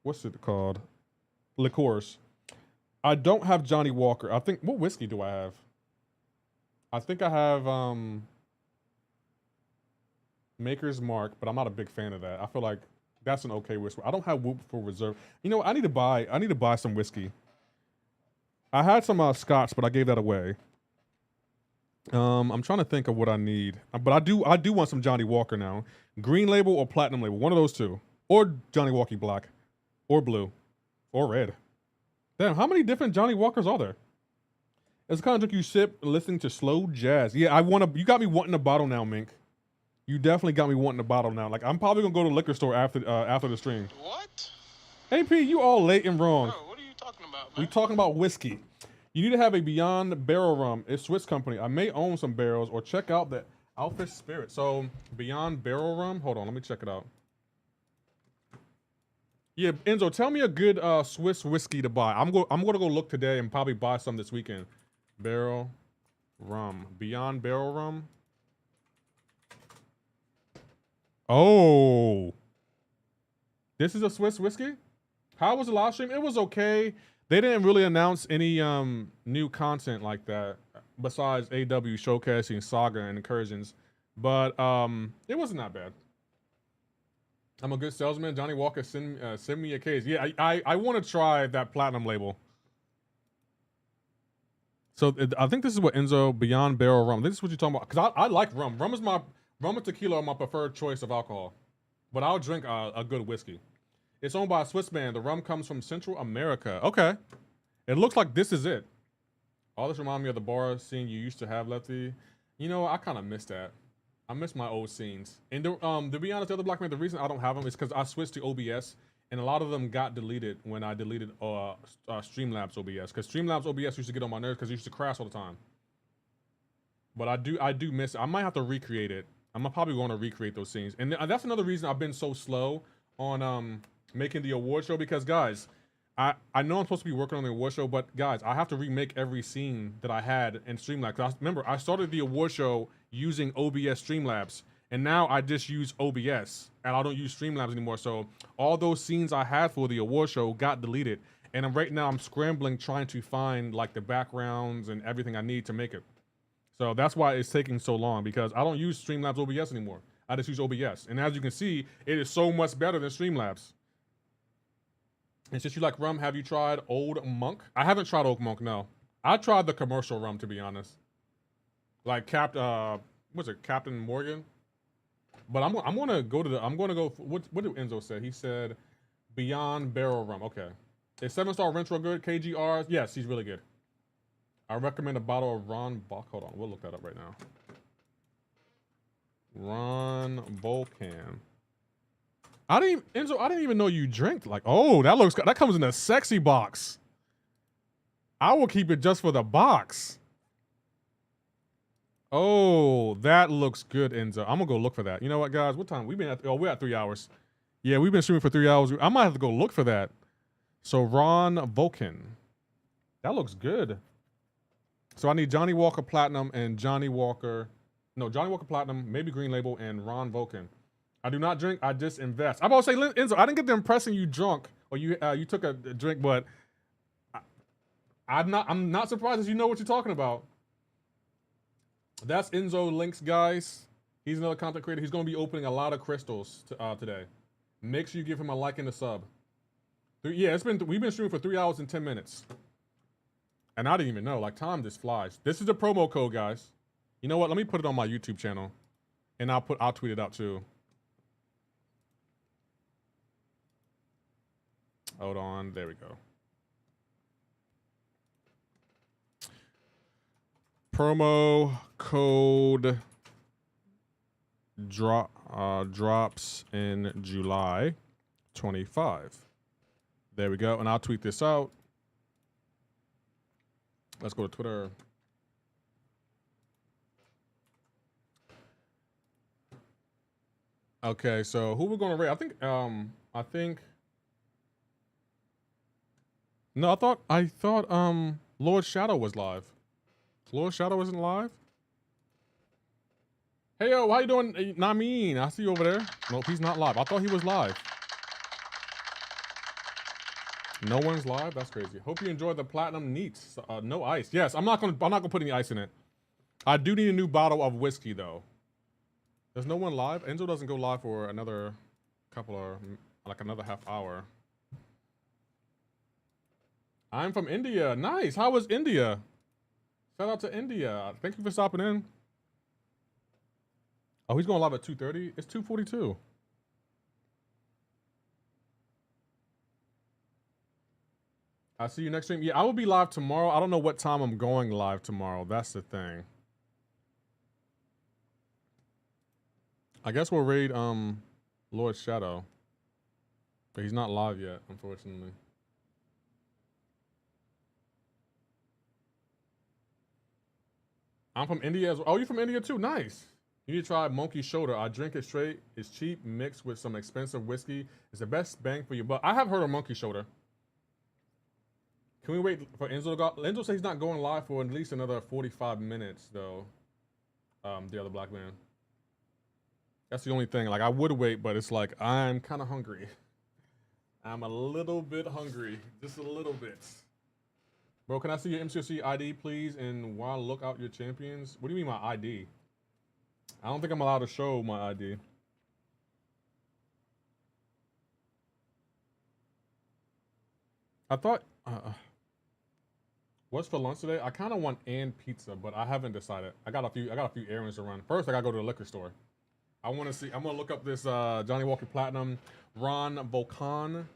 What's it called? Liqueurs. I don't have Johnny Walker. I think, what whiskey do I have? I think I have Maker's Mark, but I'm not a big fan of that. I feel like that's an okay whiskey. I don't have Whoop for reserve. You know what? I need to buy some whiskey. I had some Scotch, but I gave that away. I'm trying to think of what I need, but I do want some Johnny Walker now. Green label or platinum label, one of those two, or Johnny Walker Black, or blue, or red. Damn, how many different Johnny Walkers are there? It's the kind of drink you sip listening to slow jazz. Yeah, you got me wanting a bottle now, Mink. You definitely got me wanting a bottle now. Like I'm probably gonna go to the liquor store after the stream. What? AP, you all late and wrong. Bro, what are you talking about, man? We talking about whiskey. You need to have a Beyond Barrel Rum. It's Swiss company. I may own some barrels or check out the Alpha Spirit. So Beyond Barrel Rum. Hold on, let me check it out. Yeah, Enzo, tell me a good Swiss whiskey to buy. I'm gonna go look today and probably buy some this weekend. Barrel Rum. Beyond Barrel Rum. Oh. This is a Swiss whiskey? How was the live stream? It was okay. They didn't really announce any new content like that besides AW showcasing Saga and incursions, but it wasn't that bad. I'm a good salesman. Johnny Walker, send me a case. Yeah, I want to try that platinum label. So I think this is what Enzo Beyond Barrel Rum. This is what you're talking about. Because I like rum. Rum and tequila are my preferred choice of alcohol. But I'll drink a good whiskey. It's owned by a Swiss man. The rum comes from Central America. Okay. It looks like this is it. All this reminds me of the bar scene you used to have, Lefty. You know, I kind of miss that. I miss my old scenes. And to be honest, the other black man, the reason I don't have them is because I switched to OBS. And a lot of them got deleted when I deleted Streamlabs OBS. Because Streamlabs OBS used to get on my nerves because it used to crash all the time. But I do miss it. I might have to recreate it. I'm probably going to recreate those scenes. And that's another reason I've been so slow on making the award show. Because, guys, I know I'm supposed to be working on the award show. But, guys, I have to remake every scene that I had in Streamlabs. Remember, I started the award show using OBS Streamlabs. And now I just use OBS and I don't use Streamlabs anymore. So all those scenes I had for the award show got deleted. And right now I'm scrambling trying to find like the backgrounds and everything I need to make it. So that's why it's taking so long, because I don't use Streamlabs OBS anymore. I just use OBS. And as you can see, it is so much better than Streamlabs. And since you like rum, have you tried Old Monk? I haven't tried Old Monk, no. I tried the commercial rum, to be honest. Like what's it, Captain Morgan? But I'm gonna go what did Enzo say? He said Beyond Barrel Rum. Okay. Is 7-star Rentro good? KGRs? Yes, he's really good. I recommend a bottle of Ron Bach. Hold on, we'll look that up right now. Ron Volcan. I didn't even know you drank. Like, oh, that comes in a sexy box. I will keep it just for the box. Oh, that looks good, Enzo. I'm gonna go look for that. You know what, guys? What time? We're at 3 hours. Yeah, we've been streaming for 3 hours. I might have to go look for that. So Ron Vulcan. That looks good. So I need Johnny Walker Platinum and Johnny Walker Platinum, maybe Green Label, and Ron Vulcan. I do not drink, I just invest. I'm about to say, Enzo, I didn't get the impression you drunk or you took a drink, but I'm not surprised that you know what you're talking about. That's Enzo Links, guys. He's another content creator. He's going to be opening a lot of crystals today. Make sure you give him a like and a sub. Yeah, we've been streaming for 3 hours and 10 minutes. And I didn't even know. Like, time just flies. This is the promo code, guys. You know what? Let me put it on my YouTube channel. And I'll tweet it out too. Hold on. There we go. Promo code drops in July 25. There we go. And I'll tweet this out. Let's go to Twitter. Okay, so who we're gonna rate? I think no, I thought Lord Shadow was live. Lord Shadow isn't live? Hey yo, how you doing? Namin, I see you over there. Nope, he's not live. I thought he was live. No one's live? That's crazy. Hope you enjoyed the platinum neats. No ice. Yes, I'm not gonna put any ice in it. I do need a new bottle of whiskey though. There's no one live? Enzo doesn't go live for another another half hour. I'm from India. Nice. How was India? Shout out to India. Thank you for stopping in. Oh, he's going live at 2:30? It's 2:42. I'll see you next stream. Yeah, I will be live tomorrow. I don't know what time I'm going live tomorrow. That's the thing. I guess we'll raid Lord Shadow. But he's not live yet, unfortunately. I'm from India as well. Oh, you're from India too? Nice. You need to try Monkey Shoulder. I drink it straight. It's cheap, mixed with some expensive whiskey. It's the best bang for your buck. I have heard of Monkey Shoulder. Can we wait for Enzo to go? Enzo says he's not going live for at least another 45 minutes, though. The other black man. That's the only thing. Like, I would wait, but it's like, I'm kind of hungry. I'm a little bit hungry. Just a little bit. Bro, can I see your MCoC ID, please? And while look out your champions. What do you mean my ID? I don't think I'm allowed to show my ID. I thought, what's for lunch today? I kind of want pizza, but I haven't decided. I got a few errands to run. First, I gotta go to the liquor store. I'm gonna look up this Johnny Walker Platinum, Ron Volcan.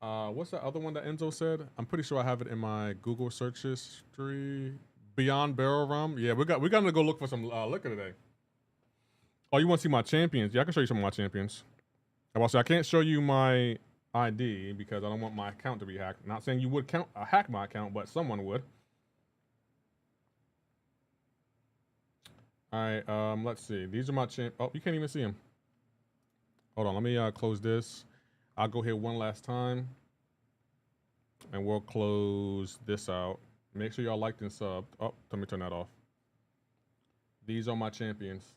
What's that other one that Enzo said? I'm pretty sure I have it in my Google search history. Beyond Barrel Rum. Yeah, we're gonna go look for some liquor today. Oh, you want to see my champions? Yeah, I can show you some of my champions. I can't show you my ID because I don't want my account to be hacked. Not saying you would hack my account, but someone would. All right, let's see. These are my Oh, you can't even see them. Hold on, let me close this. I'll go here one last time, and we'll close this out. Make sure y'all liked and subbed. Oh, let me turn that off. These are my champions.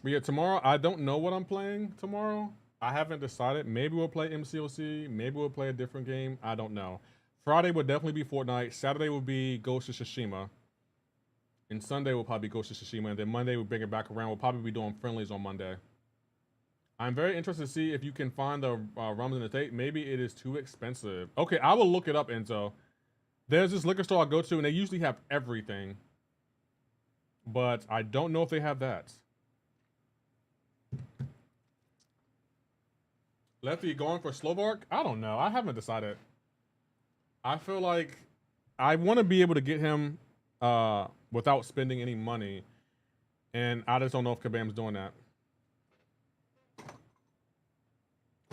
But yeah, tomorrow, I don't know what I'm playing tomorrow. I haven't decided. Maybe we'll play MCoC. Maybe we'll play a different game. I don't know. Friday would definitely be Fortnite. Saturday will be Ghost of Tsushima. And Sunday will probably be Ghost of Tsushima. And then Monday we'll bring it back around. We'll probably be doing friendlies on Monday. I'm very interested to see if you can find the rums in the state. Maybe it is too expensive. Okay, I will look it up, Enzo. There's this liquor store I go to, and they usually have everything. But I don't know if they have that. Lefty going for Slovak? I don't know. I haven't decided. I feel like I want to be able to get him without spending any money. And I just don't know if Kabam's doing that.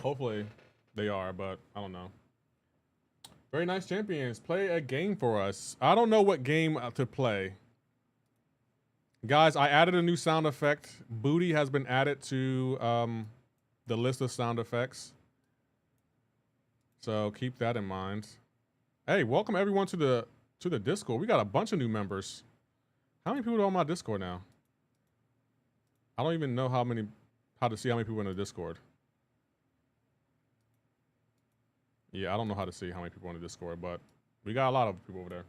Hopefully they are, but I don't know. Very nice champions. Play a game for us. I don't know what game to play. Guys, I added a new sound effect. Booty has been added to the list of sound effects. So keep that in mind. Hey, welcome everyone to the Discord. We got a bunch of new members. How many people are on my Discord now? I don't even know how to see how many people are in the Discord. Yeah, I don't know how to see how many people are in the Discord, but we got a lot of people over there.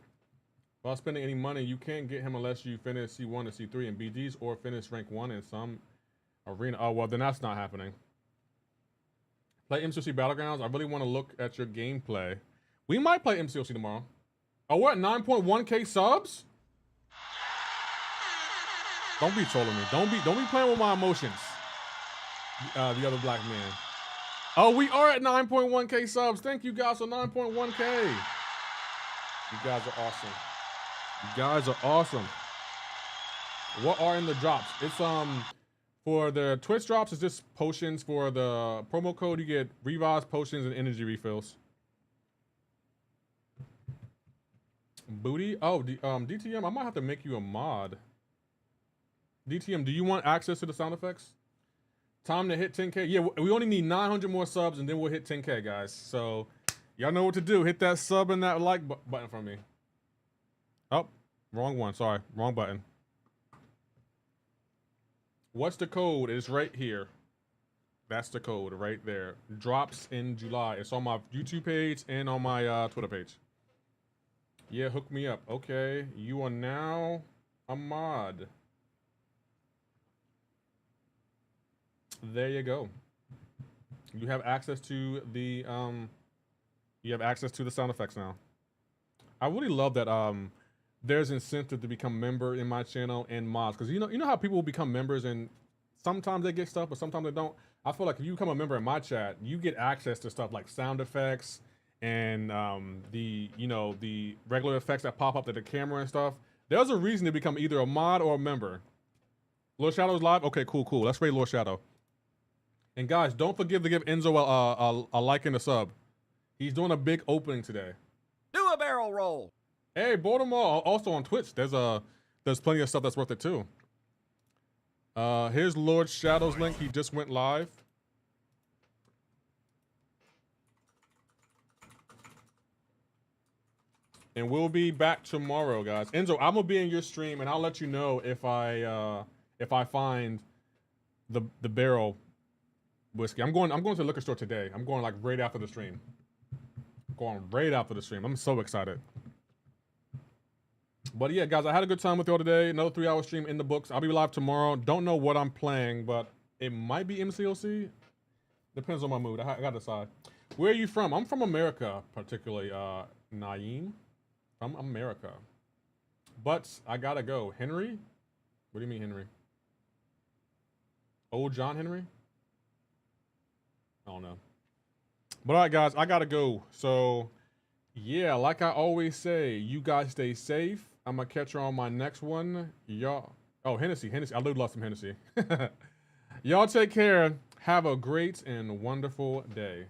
Without spending any money, you can't get him unless you finish C1 and C3 in BGs or finish rank 1 in some arena. Oh, well, then that's not happening. Play MCoC Battlegrounds. I really want to look at your gameplay. We might play MCoC tomorrow. Oh, we're at 9.1K subs? Don't be trolling me. Don't be playing with my emotions. The other black man. Oh, we are at 9.1K subs. Thank you guys for 9.1K. You guys are awesome. You guys are awesome. What are in the drops? It's for the Twitch drops, it's just potions. For the promo code, you get revives, potions, and energy refills. Booty? Oh, DTM, I might have to make you a mod. DTM, do you want access to the sound effects? Time to hit 10K. Yeah, we only need 900 more subs, and then we'll hit 10K, guys. So, y'all know what to do. Hit that sub and that like button for me. Oh, wrong one. Sorry, wrong button. What's the code? It's right here. That's the code right there. Drops in July. It's on my YouTube page and on my Twitter page. Yeah, hook me up. Okay, you are now a mod. There you go. You have access to the sound effects now. I really love that there's incentive to become a member in my channel and mods, because you know how people will become members and sometimes they get stuff but sometimes they don't. I feel like if you become a member in my chat, you get access to stuff like sound effects and the regular effects that pop up to the camera and stuff. There's a reason to become either a mod or a member. Lord Shadow's live? Okay, cool. Let's raid Lord Shadow. And guys, don't forget to give Enzo a like and a sub. He's doing a big opening today. Do a barrel roll. Hey, Baltimore, also on Twitch. There's plenty of stuff that's worth it too. Here's Lord Shadow's link. He just went live. And we'll be back tomorrow, guys. Enzo, I'm gonna be in your stream, and I'll let you know if I find the barrel whiskey. I'm going to the liquor store today. I'm going like right after the stream. I'm so excited. But yeah, guys, I had a good time with y'all today. Another 3-hour stream in the books. I'll be live tomorrow. Don't know what I'm playing, but it might be MCoC. Depends on my mood. I gotta decide. Where are you from? I'm from America, particularly Naeem. From America. But I gotta go. Henry? What do you mean, Henry? Old John Henry? I don't know. But all right, guys, I gotta go. So, yeah, like I always say, you guys stay safe. I'm gonna catch you on my next one. Y'all. Oh, Hennessy. I do love some Hennessy. Y'all take care. Have a great and wonderful day.